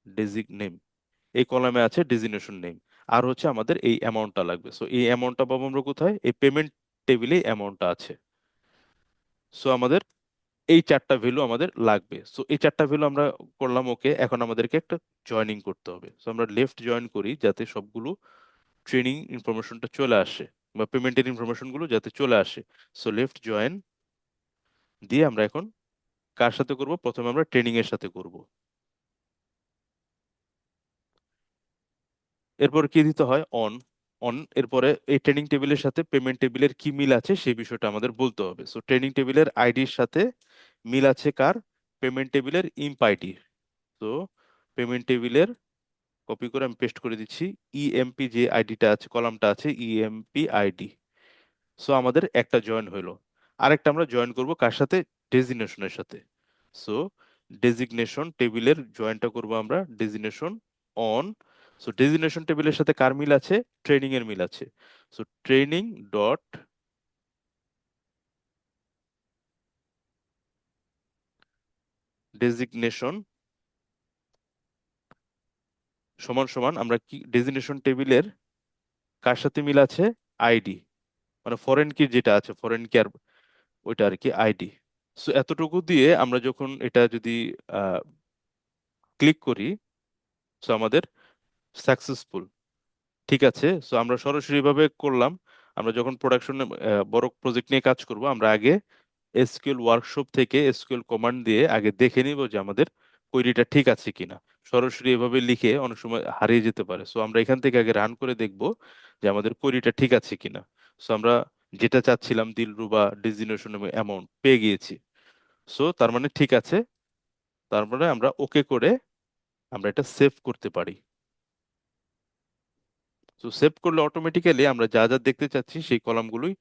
ডেজিগ নেম, এই কলামে আছে ডেজিগনেশন নেম। আর হচ্ছে আমাদের এই অ্যামাউন্টটা লাগবে। সো এই অ্যামাউন্টটা পাবো আমরা কোথায়? এই পেমেন্ট টেবিলে অ্যামাউন্টটা আছে। সো আমাদের এই চারটা ভ্যালু আমাদের লাগবে। সো এই চারটা ভ্যালু আমরা করলাম ওকে। এখন আমাদেরকে একটা জয়েনিং করতে হবে। সো আমরা লেফট জয়েন করি যাতে সবগুলো ট্রেনিং ইনফরমেশনটা চলে আসে, বা পেমেন্টের ইনফরমেশন গুলো যাতে চলে আসে। সো লেফট জয়েন দিয়ে আমরা এখন কার সাথে করব? প্রথমে আমরা ট্রেনিং এর সাথে করব। এরপর কি দিতে হয়? অন। অন এরপরে এই ট্রেনিং টেবিলের সাথে পেমেন্ট টেবিলের কি মিল আছে সেই বিষয়টা আমাদের বলতে হবে। সো ট্রেনিং টেবিলের আইডির সাথে মিল আছে কার? পেমেন্ট টেবিলের ইম্প আইডি। তো পেমেন্ট টেবিলের কপি করে আমি পেস্ট করে দিচ্ছি, ইএমপি যে আইডিটা আছে, কলামটা আছে ইএমপি আইডি। সো আমাদের একটা জয়েন হইলো। আরেকটা আমরা জয়েন করব কার সাথে? ডেজিগনেশনের সাথে। সো ডেজিগনেশন টেবিলের জয়েনটা করব আমরা ডেজিগনেশন অন। সো ডেজিগনেশন টেবিলের সাথে কার মিল আছে? ট্রেনিং এর মিল আছে। সো ট্রেনিং ডট ডেজিগনেশন সমান সমান আমরা কি ডেজিগনেশন টেবিলের কার সাথে মিল আছে? আইডি, মানে ফরেন কি যেটা আছে, ফরেন কি আর ওইটা আর কি আইডি। সো এতটুকু দিয়ে আমরা যখন এটা যদি ক্লিক করি, সো আমাদের সাকসেসফুল। ঠিক আছে, সো আমরা সরাসরি ভাবে করলাম। আমরা যখন প্রোডাকশনে বড় প্রজেক্ট নিয়ে কাজ করব, আমরা আগে এসকিউএল ওয়ার্কশপ থেকে এসকিউএল কমান্ড দিয়ে আগে দেখে নিব যে আমাদের কোয়েরিটা ঠিক আছে কিনা। সরাসরি এভাবে লিখে অনেক সময় হারিয়ে যেতে পারে। সো আমরা এখান থেকে আগে রান করে দেখব যে আমাদের কোয়েরিটা ঠিক আছে কিনা। সো আমরা যেটা চাচ্ছিলাম দিলরুবা ডেজিগনেশন এবং অ্যামাউন্ট পেয়ে গিয়েছি। সো তার মানে ঠিক আছে, তারপরে আমরা ওকে করে আমরা এটা সেভ করতে পারি। তো সেভ করলে অটোমেটিক্যালি আমরা যা যা দেখতে চাচ্ছি সেই কলামগুলোই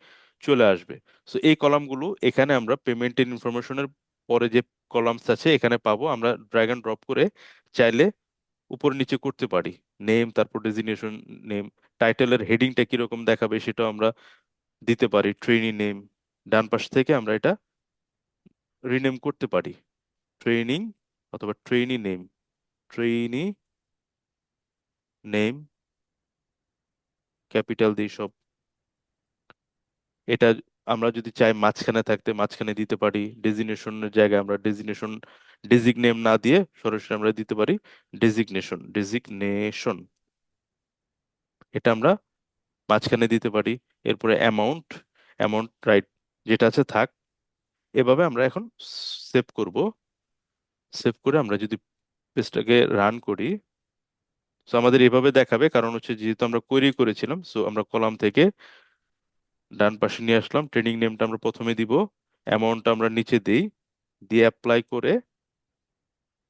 চলে আসবে। সো এই কলামগুলো এখানে আমরা পেমেন্টের ইনফরমেশনের পরে যে কলামস আছে এখানে পাবো। আমরা ড্র্যাগ এন্ড ড্রপ করে চাইলে উপর নিচে করতে পারি। নেম, তারপর ডেজিগনেশন নেম, টাইটেলের হেডিংটা কিরকম দেখাবে সেটাও আমরা দিতে পারি। ট্রেনি নেম, ডান পাশ থেকে আমরা এটা রিনেম করতে পারি। ট্রেনিং অথবা trainee name, trainee name capital দিয়ে সব। এটা আমরা যদি চাই মাঝখানে থাকতে মাঝখানে দিতে পারি। ডেজিগনেশনের জায়গায় আমরা ডেজিগনেশন ডেজিগ নেম না দিয়ে সরাসরি আমরা দিতে পারি ডেজিগনেশন, ডেজিগনেশন, এটা আমরা মাঝখানে দিতে পারি। এরপরে অ্যামাউন্ট, অ্যামাউন্ট রাইট যেটা আছে থাক। এভাবে আমরা এখন সেভ করব। সেভ করে আমরা যদি পেজটাকে রান করি, সো আমাদের এভাবে দেখাবে। কারণ হচ্ছে যেহেতু আমরা কোয়েরি করেছিলাম, সো আমরা কলাম থেকে ডান পাশে নিয়ে আসলাম। ট্রেনিং নেমটা আমরা প্রথমে দিব, অ্যামাউন্টটা আমরা নিচে দিই, দিয়ে অ্যাপ্লাই করে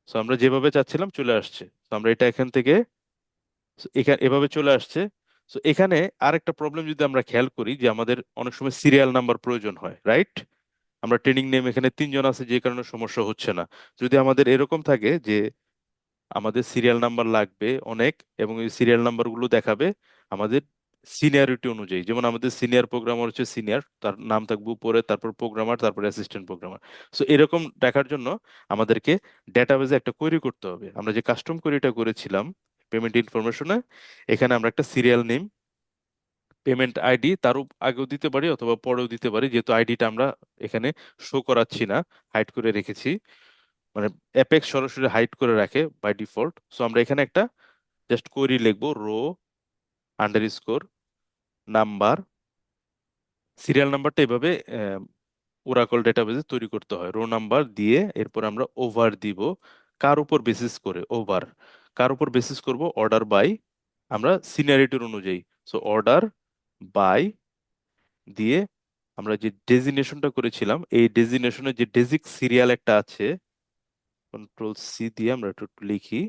সো আমরা যেভাবে চাচ্ছিলাম চলে আসছে। তো আমরা এটা এখান থেকে এখানে এভাবে চলে আসছে। তো এখানে আরেকটা প্রবলেম যদি আমরা খেয়াল করি, যে আমাদের অনেক সময় সিরিয়াল নাম্বার প্রয়োজন হয়, রাইট? আমরা ট্রেনিং নেম এখানে তিনজন আছে যে কারণে সমস্যা হচ্ছে না। যদি আমাদের এরকম থাকে যে আমাদের সিরিয়াল নাম্বার লাগবে অনেক, এবং এই সিরিয়াল নাম্বারগুলো দেখাবে আমাদের সিনিয়রিটি অনুযায়ী, যেমন আমাদের সিনিয়র প্রোগ্রামার হচ্ছে সিনিয়র, তার নাম থাকবে উপরে, তারপর প্রোগ্রামার, তারপর অ্যাসিস্ট্যান্ট প্রোগ্রামার। সো এরকম দেখার জন্য আমাদেরকে ডেটাবেজে একটা কোয়েরি করতে হবে। আমরা যে কাস্টম কোয়েরিটা করেছিলাম পেমেন্ট ইনফরমেশনে, এখানে আমরা একটা সিরিয়াল নেম, পেমেন্ট আইডি তার আগেও দিতে পারি অথবা পরেও দিতে পারি, যেহেতু আইডিটা আমরা এখানে শো করাচ্ছি না, হাইড করে রেখেছি। মানে অ্যাপেক্স সরাসরি হাইড করে রাখে বাই ডিফল্ট। সো আমরা এখানে একটা জাস্ট কোয়েরি লিখবো, রো আন্ডারস্কোর নাম্বার। সিরিয়াল নাম্বারটা এভাবে ওরাকল ডেটাবেজে তৈরি করতে হয়। রো নাম্বার দিয়ে এরপর আমরা ওভার দিব। কার উপর বেসিস করে? ওভার। কার উপর বেসিস করব? অর্ডার বাই, আমরা সিনিয়রিটির অনুযায়ী। সো অর্ডার বাই দিয়ে আমরা যে ডেজিগনেশনটা করেছিলাম, এই ডেজিগনেশনের যে ডেজিগ সিরিয়াল একটা আছে, কন্ট্রোল সি দিয়ে আমরা একটু লিখি,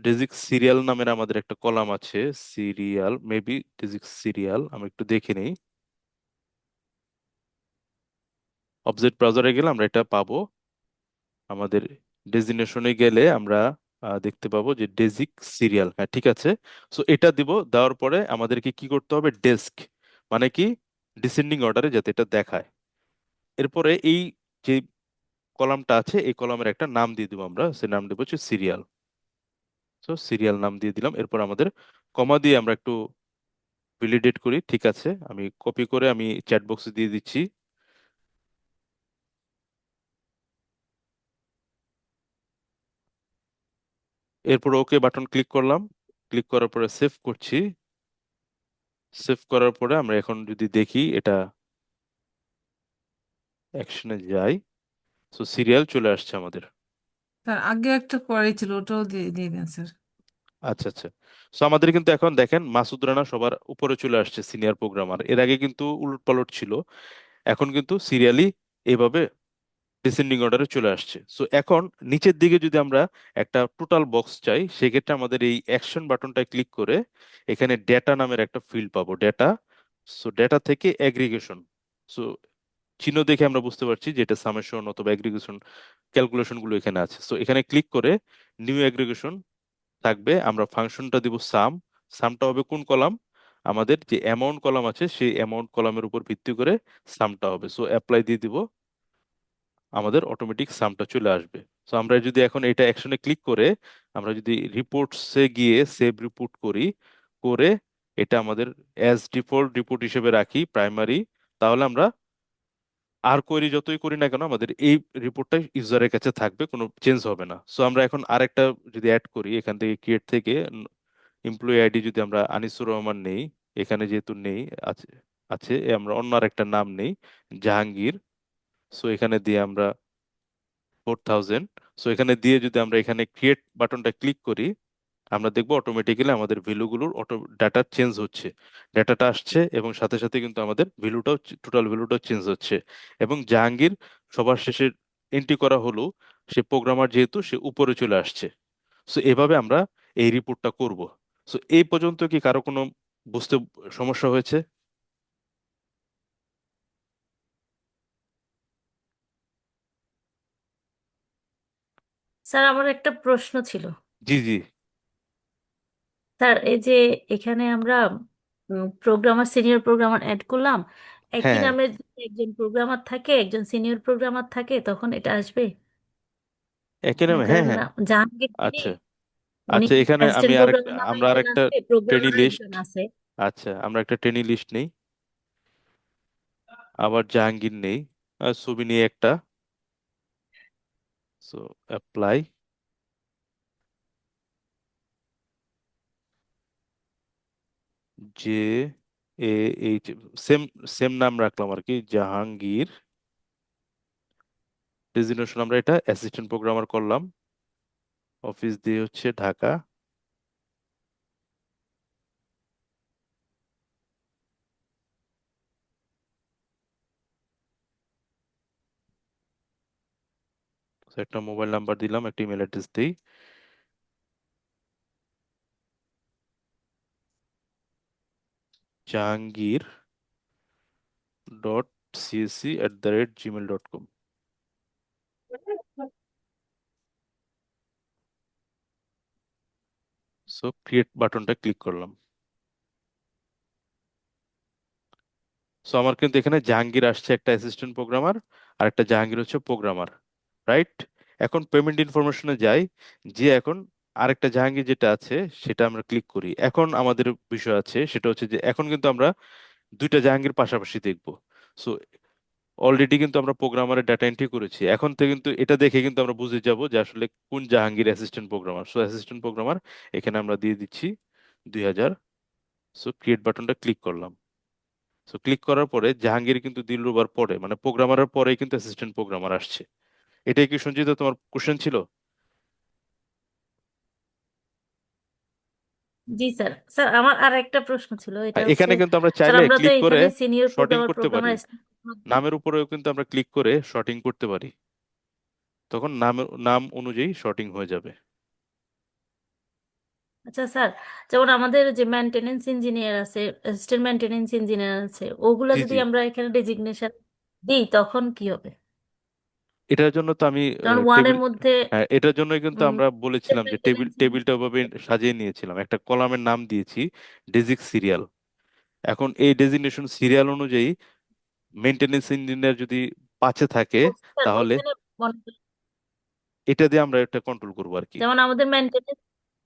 ডেজিক সিরিয়াল নামের আমাদের একটা কলাম আছে, সিরিয়াল, মেবি ডেজিক সিরিয়াল, আমি একটু দেখে নিই। অবজেক্ট ব্রাউজারে গেলে আমরা এটা পাবো। আমাদের ডেজিগনেশনে গেলে আমরা দেখতে পাবো যে ডেজিক সিরিয়াল, হ্যাঁ ঠিক আছে। সো এটা দিব, দেওয়ার পরে আমাদেরকে কি করতে হবে, ডেস্ক মানে কি ডিসেন্ডিং অর্ডারে যাতে এটা দেখায়। এরপরে এই যে কলামটা আছে এই কলামের একটা নাম দিয়ে দিব আমরা, সে নাম দেবো হচ্ছে সিরিয়াল। সো সিরিয়াল নাম দিয়ে দিলাম। এরপর আমাদের কমা দিয়ে আমরা একটু ভ্যালিডেট করি, ঠিক আছে। আমি কপি করে আমি চ্যাট বক্সে দিয়ে দিচ্ছি। এরপর ওকে বাটন ক্লিক করলাম, ক্লিক করার পরে সেভ করছি। সেভ করার পরে আমরা এখন যদি দেখি এটা অ্যাকশনে যাই, তো সিরিয়াল চলে আসছে আমাদের। স্যার আগে একটা কোয়ারি ছিল, ওটাও দিয়ে দিয়ে দেন স্যার। আচ্ছা আচ্ছা। সো আমাদের কিন্তু এখন দেখেন মাসুদ রানা সবার উপরে চলে আসছে, সিনিয়র প্রোগ্রামার। এর আগে কিন্তু উলট পালট ছিল, এখন কিন্তু সিরিয়ালি এইভাবে ডিসেন্ডিং অর্ডারে চলে আসছে। সো এখন নিচের দিকে যদি আমরা একটা টোটাল বক্স চাই, সেক্ষেত্রে আমাদের এই অ্যাকশন বাটনটায় ক্লিক করে এখানে ডেটা নামের একটা ফিল্ড পাবো, ডেটা। সো ডেটা থেকে অ্যাগ্রিগেশন, সো চিহ্ন দেখে আমরা বুঝতে পারছি যে এটা সামেশন অথবা অ্যাগ্রিগেশন ক্যালকুলেশন গুলো এখানে আছে। সো এখানে ক্লিক করে নিউ অ্যাগ্রিগেশন থাকবে, আমরা ফাংশনটা দিব সাম। সামটা হবে কোন কলাম, আমাদের যে অ্যামাউন্ট কলাম আছে সেই অ্যামাউন্ট কলামের উপর ভিত্তি করে সামটা হবে। সো অ্যাপ্লাই দিয়ে দিব, আমাদের অটোমেটিক সামটা চলে আসবে। সো আমরা যদি এখন এটা অ্যাকশনে ক্লিক করে আমরা যদি রিপোর্টসে গিয়ে সেভ রিপোর্ট করি, করে এটা আমাদের অ্যাজ ডিফল্ট রিপোর্ট হিসেবে রাখি প্রাইমারি, তাহলে আমরা আর কোয়েরি যতই করি না কেন আমাদের এই রিপোর্টটা ইউজারের কাছে থাকবে, কোনো চেঞ্জ হবে না। সো আমরা এখন আরেকটা যদি অ্যাড করি, এখান থেকে ক্রিয়েট থেকে এমপ্লয়ি আইডি যদি আমরা আনিসুর রহমান নেই, এখানে যেহেতু নেই, আছে আছে আমরা অন্য আরেকটা নাম নেই, জাহাঙ্গীর। সো এখানে দিয়ে আমরা 4000। সো এখানে দিয়ে যদি আমরা এখানে ক্রিয়েট বাটনটা ক্লিক করি, আমরা দেখবো অটোমেটিক্যালি আমাদের ভ্যালুগুলোর ডাটা চেঞ্জ হচ্ছে, ডাটাটা আসছে এবং সাথে সাথে কিন্তু আমাদের ভ্যালুটাও, টোটাল ভ্যালুটাও চেঞ্জ হচ্ছে। এবং জাহাঙ্গীর সবার শেষে এন্ট্রি করা হলো, সে প্রোগ্রামার যেহেতু সে উপরে চলে আসছে। সো এভাবে আমরা এই রিপোর্টটা করব। সো এই পর্যন্ত কি কারো কোনো বুঝতে সমস্যা হয়েছে? স্যার আমার একটা প্রশ্ন ছিল। জি জি। স্যার এই যে এখানে আমরা প্রোগ্রামার সিনিয়র প্রোগ্রামার অ্যাড করলাম, একই হ্যাঁ হ্যাঁ, নামে যদি একজন প্রোগ্রামার থাকে একজন সিনিয়র প্রোগ্রামার থাকে তখন এটা আসবে? একই মনে নামে, হ্যাঁ করেন হ্যাঁ। না, জাহাঙ্গীর যিনি, আচ্ছা উনি আচ্ছা, এখানে আমি অ্যাসিস্ট্যান্ট আরেকটা, প্রোগ্রামার নামে আমরা একজন আরেকটা আছে, ট্রেনি প্রোগ্রামার লিস্ট, একজন আছে। আচ্ছা আমরা একটা ট্রেনি লিস্ট নেই, আবার জাহাঙ্গীর নেই, আর ছবি নিয়ে একটা। So apply, J A H, same same নাম রাখলাম আর কি, জাহাঙ্গীর। ডেজিগনেশন আমরা এটা অ্যাসিস্ট্যান্ট প্রোগ্রামার করলাম, অফিস দিয়ে হচ্ছে ঢাকা। So, একটা মোবাইল নাম্বার দিলাম, একটা ইমেল অ্যাড্রেস দিই, jahangir.csc@gmail.com। সো ক্রিয়েট বাটনটা ক্লিক করলাম। সো আমার কিন্তু এখানে জাহাঙ্গীর আসছে একটা অ্যাসিস্ট্যান্ট প্রোগ্রামার, আর একটা জাহাঙ্গীর হচ্ছে প্রোগ্রামার, রাইট। এখন পেমেন্ট ইনফরমেশনে যাই, যে এখন আরেকটা জাহাঙ্গীর যেটা আছে সেটা আমরা ক্লিক করি। এখন আমাদের বিষয় আছে সেটা হচ্ছে যে এখন কিন্তু আমরা দুইটা জাহাঙ্গীর পাশাপাশি দেখবো। সো অলরেডি কিন্তু আমরা প্রোগ্রামারের ডাটা এন্ট্রি করেছি, এখন থেকে কিন্তু এটা দেখে কিন্তু আমরা বুঝে যাব যে আসলে কোন Jahangir assistant programmer. So assistant programmer এখানে আমরা দিয়ে দিচ্ছি 2000। সো ক্রিয়েট বাটনটা ক্লিক করলাম। সো ক্লিক করার পরে জাহাঙ্গীর কিন্তু দিলরুবার পরে, মানে প্রোগ্রামারের পরেই কিন্তু অ্যাসিস্ট্যান্ট প্রোগ্রামার আসছে। এটাই কি সঞ্চিত তোমার কোশ্চেন ছিল? জি স্যার। স্যার আমার আর একটা প্রশ্ন ছিল, এটা আর হচ্ছে এখানে কিন্তু আমরা স্যার চাইলে আমরা তো ক্লিক করে এখানে সিনিয়র শর্টিং প্রোগ্রামার করতে পারি, প্রোগ্রামার নামের উপরেও কিন্তু আমরা ক্লিক করে শর্টিং করতে পারি, তখন নাম নাম অনুযায়ী শর্টিং হয়ে যাবে। আচ্ছা স্যার, যেমন আমাদের যে মেনটেনেন্স ইঞ্জিনিয়ার আছে, অ্যাসিস্ট্যান্ট মেনটেনেন্স ইঞ্জিনিয়ার আছে, ওগুলা জি যদি জি, আমরা এখানে ডেজিগনেশন দিই তখন কি হবে? এটার জন্য তো আমি কারণ ওয়ানের টেবিল, মধ্যে হ্যাঁ এটার জন্য কিন্তু আমরা বলেছিলাম যে মেনটেনেন্স টেবিলটা ওভাবে সাজিয়ে নিয়েছিলাম, একটা কলামের নাম দিয়েছি ডেজিগ সিরিয়াল। এখন এই ডেজিগনেশন সিরিয়াল অনুযায়ী মেনটেনেন্স ইঞ্জিনিয়ার যদি 5-এ থাকে স্যার তাহলে ওইখানে এটা দিয়ে আমরা এটা কন্ট্রোল করবো আর কি। যেমন আমাদের মেনটেনেন্স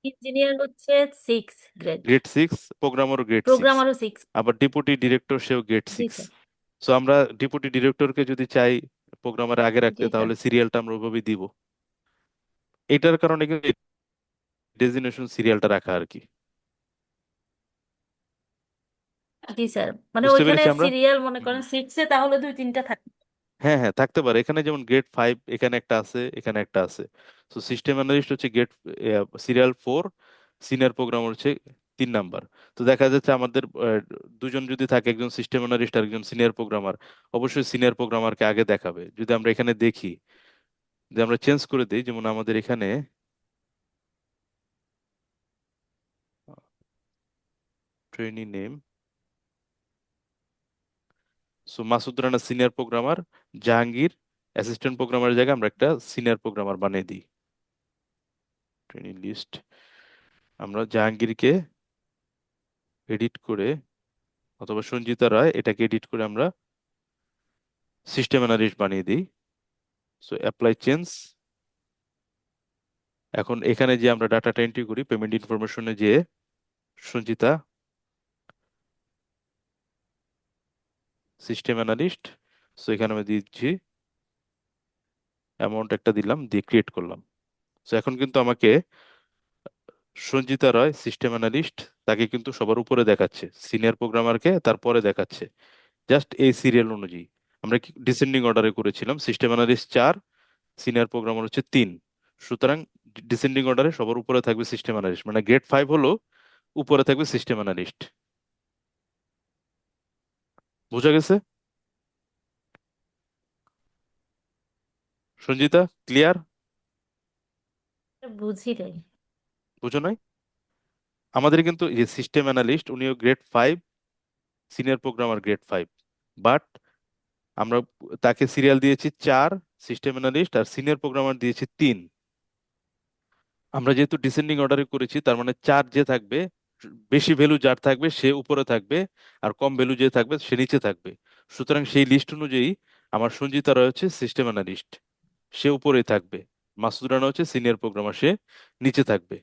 ইঞ্জিনিয়ার হচ্ছে 6 গ্রেড, গ্রেড 6, প্রোগ্রামারও গ্রেড 6, প্রোগ্রামারও 6। আবার ডেপুটি ডিরেক্টর সেও গ্রেড জি 6। স্যার। সো আমরা ডেপুটি ডিরেক্টরকে যদি চাই প্রোগ্রামার আগে রাখতে জি স্যার। তাহলে সিরিয়ালটা আমরা ওইভাবে দিব। এটার কারণে কিন্তু ডেজিগনেশন সিরিয়ালটা রাখা আর কি। জি স্যার, মানে বুঝতে ওইখানে পেরেছি আমরা। সিরিয়াল মনে হুম করেন হুম। 6-এ তাহলে 2-3টা থাকে। হ্যাঁ হ্যাঁ, থাকতে পারে, এখানে যেমন গ্রেড 5 এখানে একটা আছে, এখানে একটা আছে। তো সিস্টেম অ্যানালিস্ট হচ্ছে সিরিয়াল 4, সিনিয়র প্রোগ্রামার হচ্ছে 3 নাম্বার। তো দেখা যাচ্ছে আমাদের দুজন যদি থাকে, একজন সিস্টেম অ্যানালিস্ট আর একজন সিনিয়র প্রোগ্রামার, অবশ্যই সিনিয়র প্রোগ্রামারকে আগে দেখাবে। যদি আমরা এখানে দেখি যে আমরা চেঞ্জ করে দিই, যেমন আমাদের এখানে trainee name, so Masud Rana senior programmer, Jahangir assistant প্রোগ্রামারের জায়গায় আমরা একটা সিনিয়র প্রোগ্রামার বানিয়ে দিই। ট্রেনিং লিস্ট, আমরা জাহাঙ্গীরকে এডিট করে, অথবা সঞ্জিতা রায় এটাকে এডিট করে আমরা সিস্টেম অ্যানালিস্ট বানিয়ে দিই। So apply change. এখন এখানে যে আমরা ডাটাটা এন্ট্রি করি পেমেন্ট ইনফরমেশনে, যে সঞ্জিতা সিস্টেম অ্যানালিস্ট, সো এখানে আমি দিচ্ছি অ্যামাউন্ট, একটা দিলাম, দিয়ে ক্রিয়েট করলাম। সো এখন কিন্তু আমাকে সঞ্জিতা রায় সিস্টেম অ্যানালিস্ট, তাকে কিন্তু সবার উপরে দেখাচ্ছে, সিনিয়র প্রোগ্রামারকে তারপরে দেখাচ্ছে, জাস্ট এই সিরিয়াল অনুযায়ী। আমরা কি ডিসেন্ডিং অর্ডারে করেছিলাম, সিস্টেম অ্যানালিস্ট 4, সিনিয়র প্রোগ্রামার হচ্ছে 3। সুতরাং ডিসেন্ডিং অর্ডারে সবার উপরে থাকবে সিস্টেম অ্যানালিস্ট, মানে গ্রেড 5 হলো উপরে থাকবে সিস্টেম অ্যানালিস্ট। বোঝা গেছে সঞ্জিতা? ক্লিয়ার? বুঝি নাই। বুঝো নাই? আমাদের কিন্তু এই যে সিস্টেম অ্যানালিস্ট উনিও grade 5, senior programmer grade 5, but আমরা তাকে সিরিয়াল দিয়েছি 4, সিস্টেম অ্যানালিস্ট, আর সিনিয়র প্রোগ্রামার দিয়েছি 3। আমরা যেহেতু ডিসেন্ডিং অর্ডারে করেছি, তার মানে 4 যে থাকবে, বেশি ভ্যালু যার থাকবে সে উপরে থাকবে, আর কম ভ্যালু যে থাকবে সে নিচে থাকবে। সুতরাং সেই লিস্ট অনুযায়ী আমার সঞ্জিতা রয় হচ্ছে সিস্টেম অ্যানালিস্ট, সে উপরেই থাকবে। মাসুদ রানা হচ্ছে সিনিয়র প্রোগ্রামার, সে নিচে থাকবে।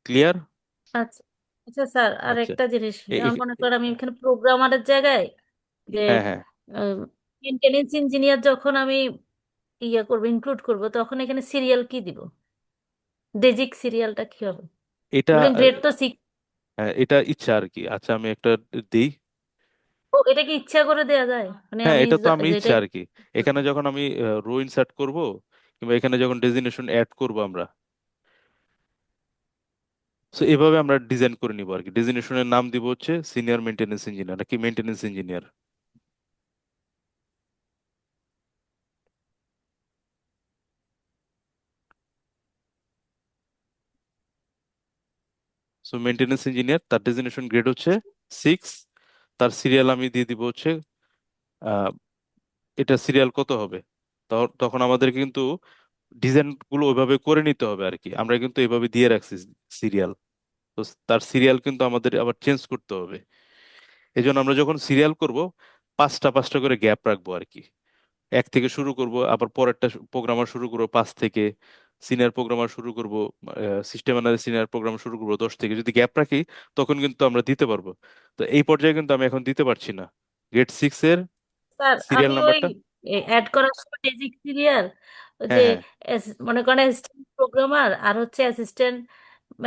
ক্লিয়ার? আচ্ছা। আচ্ছা স্যার, আর আচ্ছা। একটা জিনিস, এ- যেমন এ- মনে করেন আমি এখানে প্রোগ্রামারের জায়গায় যে হ্যাঁ হ্যাঁ, মেনটেনেন্স ইঞ্জিনিয়ার যখন আমি করবো, ইনক্লুড করব, তখন এখানে সিরিয়াল কি দিব? বেজিক সিরিয়ালটা কি হবে? এটা বলেন গ্রেড তো 6। হ্যাঁ, এটা ইচ্ছা আর কি। আচ্ছা আমি একটা দিই। ও, এটা কি ইচ্ছা করে দেয়া যায়? মানে হ্যাঁ আমি এটা তো আমি ইচ্ছা যেটাই। আর কি। এখানে যখন আমি রো ইনসার্ট করব, কিংবা এখানে যখন ডেজিগনেশন অ্যাড করব আমরা, সো এভাবে আমরা ডিজাইন করে নিব আর কি। ডেজিগনেশনের নাম দিব হচ্ছে সিনিয়র মেইনটেনেন্স ইঞ্জিনিয়ার নাকি maintenance engineer. So maintenance engineer, তার ডেজিগনেশন গ্রেড হচ্ছে 6, তার সিরিয়াল আমি দিয়ে দিব হচ্ছে আহ, এটা সিরিয়াল কত হবে। তখন আমাদের কিন্তু ডিজাইন গুলো ওইভাবে করে নিতে হবে আর কি। আমরা কিন্তু এইভাবে দিয়ে রাখছি সিরিয়াল, তো তার সিরিয়াল কিন্তু আমাদের আবার চেঞ্জ করতে হবে। এই জন্য আমরা যখন সিরিয়াল করব, 5টা 5টা করে গ্যাপ রাখবো আর কি। 1 থেকে শুরু করব, আবার পরেরটা প্রোগ্রামার শুরু করবো 5 থেকে, সিনিয়র প্রোগ্রামার শুরু করব, সিস্টেম অ্যানালিস্ট সিনিয়র প্রোগ্রামার শুরু করবো 10 থেকে। যদি গ্যাপ রাখি তখন কিন্তু আমরা দিতে পারবো। তো এই পর্যায়ে কিন্তু আমি এখন দিতে পারছি না গ্রেড 6 এর স্যার সিরিয়াল আমি ওই নাম্বারটা। অ্যাড করার সময় বেজিক সিরিয়াল, যে হ্যাঁ হ্যাঁ, মনে করেন অ্যাসিস্ট্যান্ট প্রোগ্রামার আর হচ্ছে অ্যাসিস্ট্যান্ট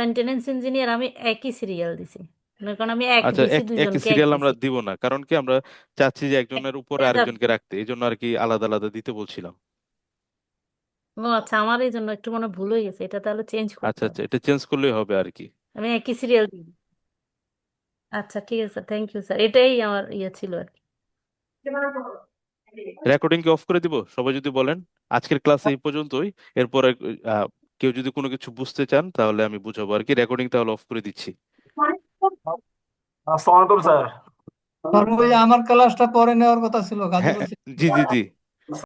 মেনটেনেন্স ইঞ্জিনিয়ার, আমি একই সিরিয়াল দিছি। মনে করেন আমি এক আচ্ছা দিছি, একই দুইজনকে এক সিরিয়াল আমরা দিছি। দিব না, কারণ কি আমরা চাচ্ছি যে এক একজনের উপরে দেয়া যাবে আরেকজনকে না। রাখতে, এই জন্য আর কি আলাদা আলাদা দিতে বলছিলাম। ও আচ্ছা, আমার এই জন্য একটু মনে ভুল হয়ে গেছে, এটা তাহলে চেঞ্জ করতে আচ্ছা আচ্ছা, হবে। এটা চেঞ্জ করলেই হবে আর কি। আমি একই সিরিয়াল দিই। আচ্ছা ঠিক আছে, থ্যাংক ইউ স্যার, এটাই আমার ইয়ে ছিল আর কি। রেকর্ডিং কি অফ করে দিব সবাই যদি বলেন? আজকের ক্লাস এই পর্যন্তই। এরপরে কেউ যদি কোনো কিছু বুঝতে চান তাহলে আমি বুঝাবো আর কি। রেকর্ডিং তাহলে অফ করে দিচ্ছি। আসসালামু আলাইকুম স্যার। স্যার ওই আমার ক্লাসটা পরে নেওয়ার কথা ছিল, গাজী হ্যাঁ, বলছি। জি জি জি।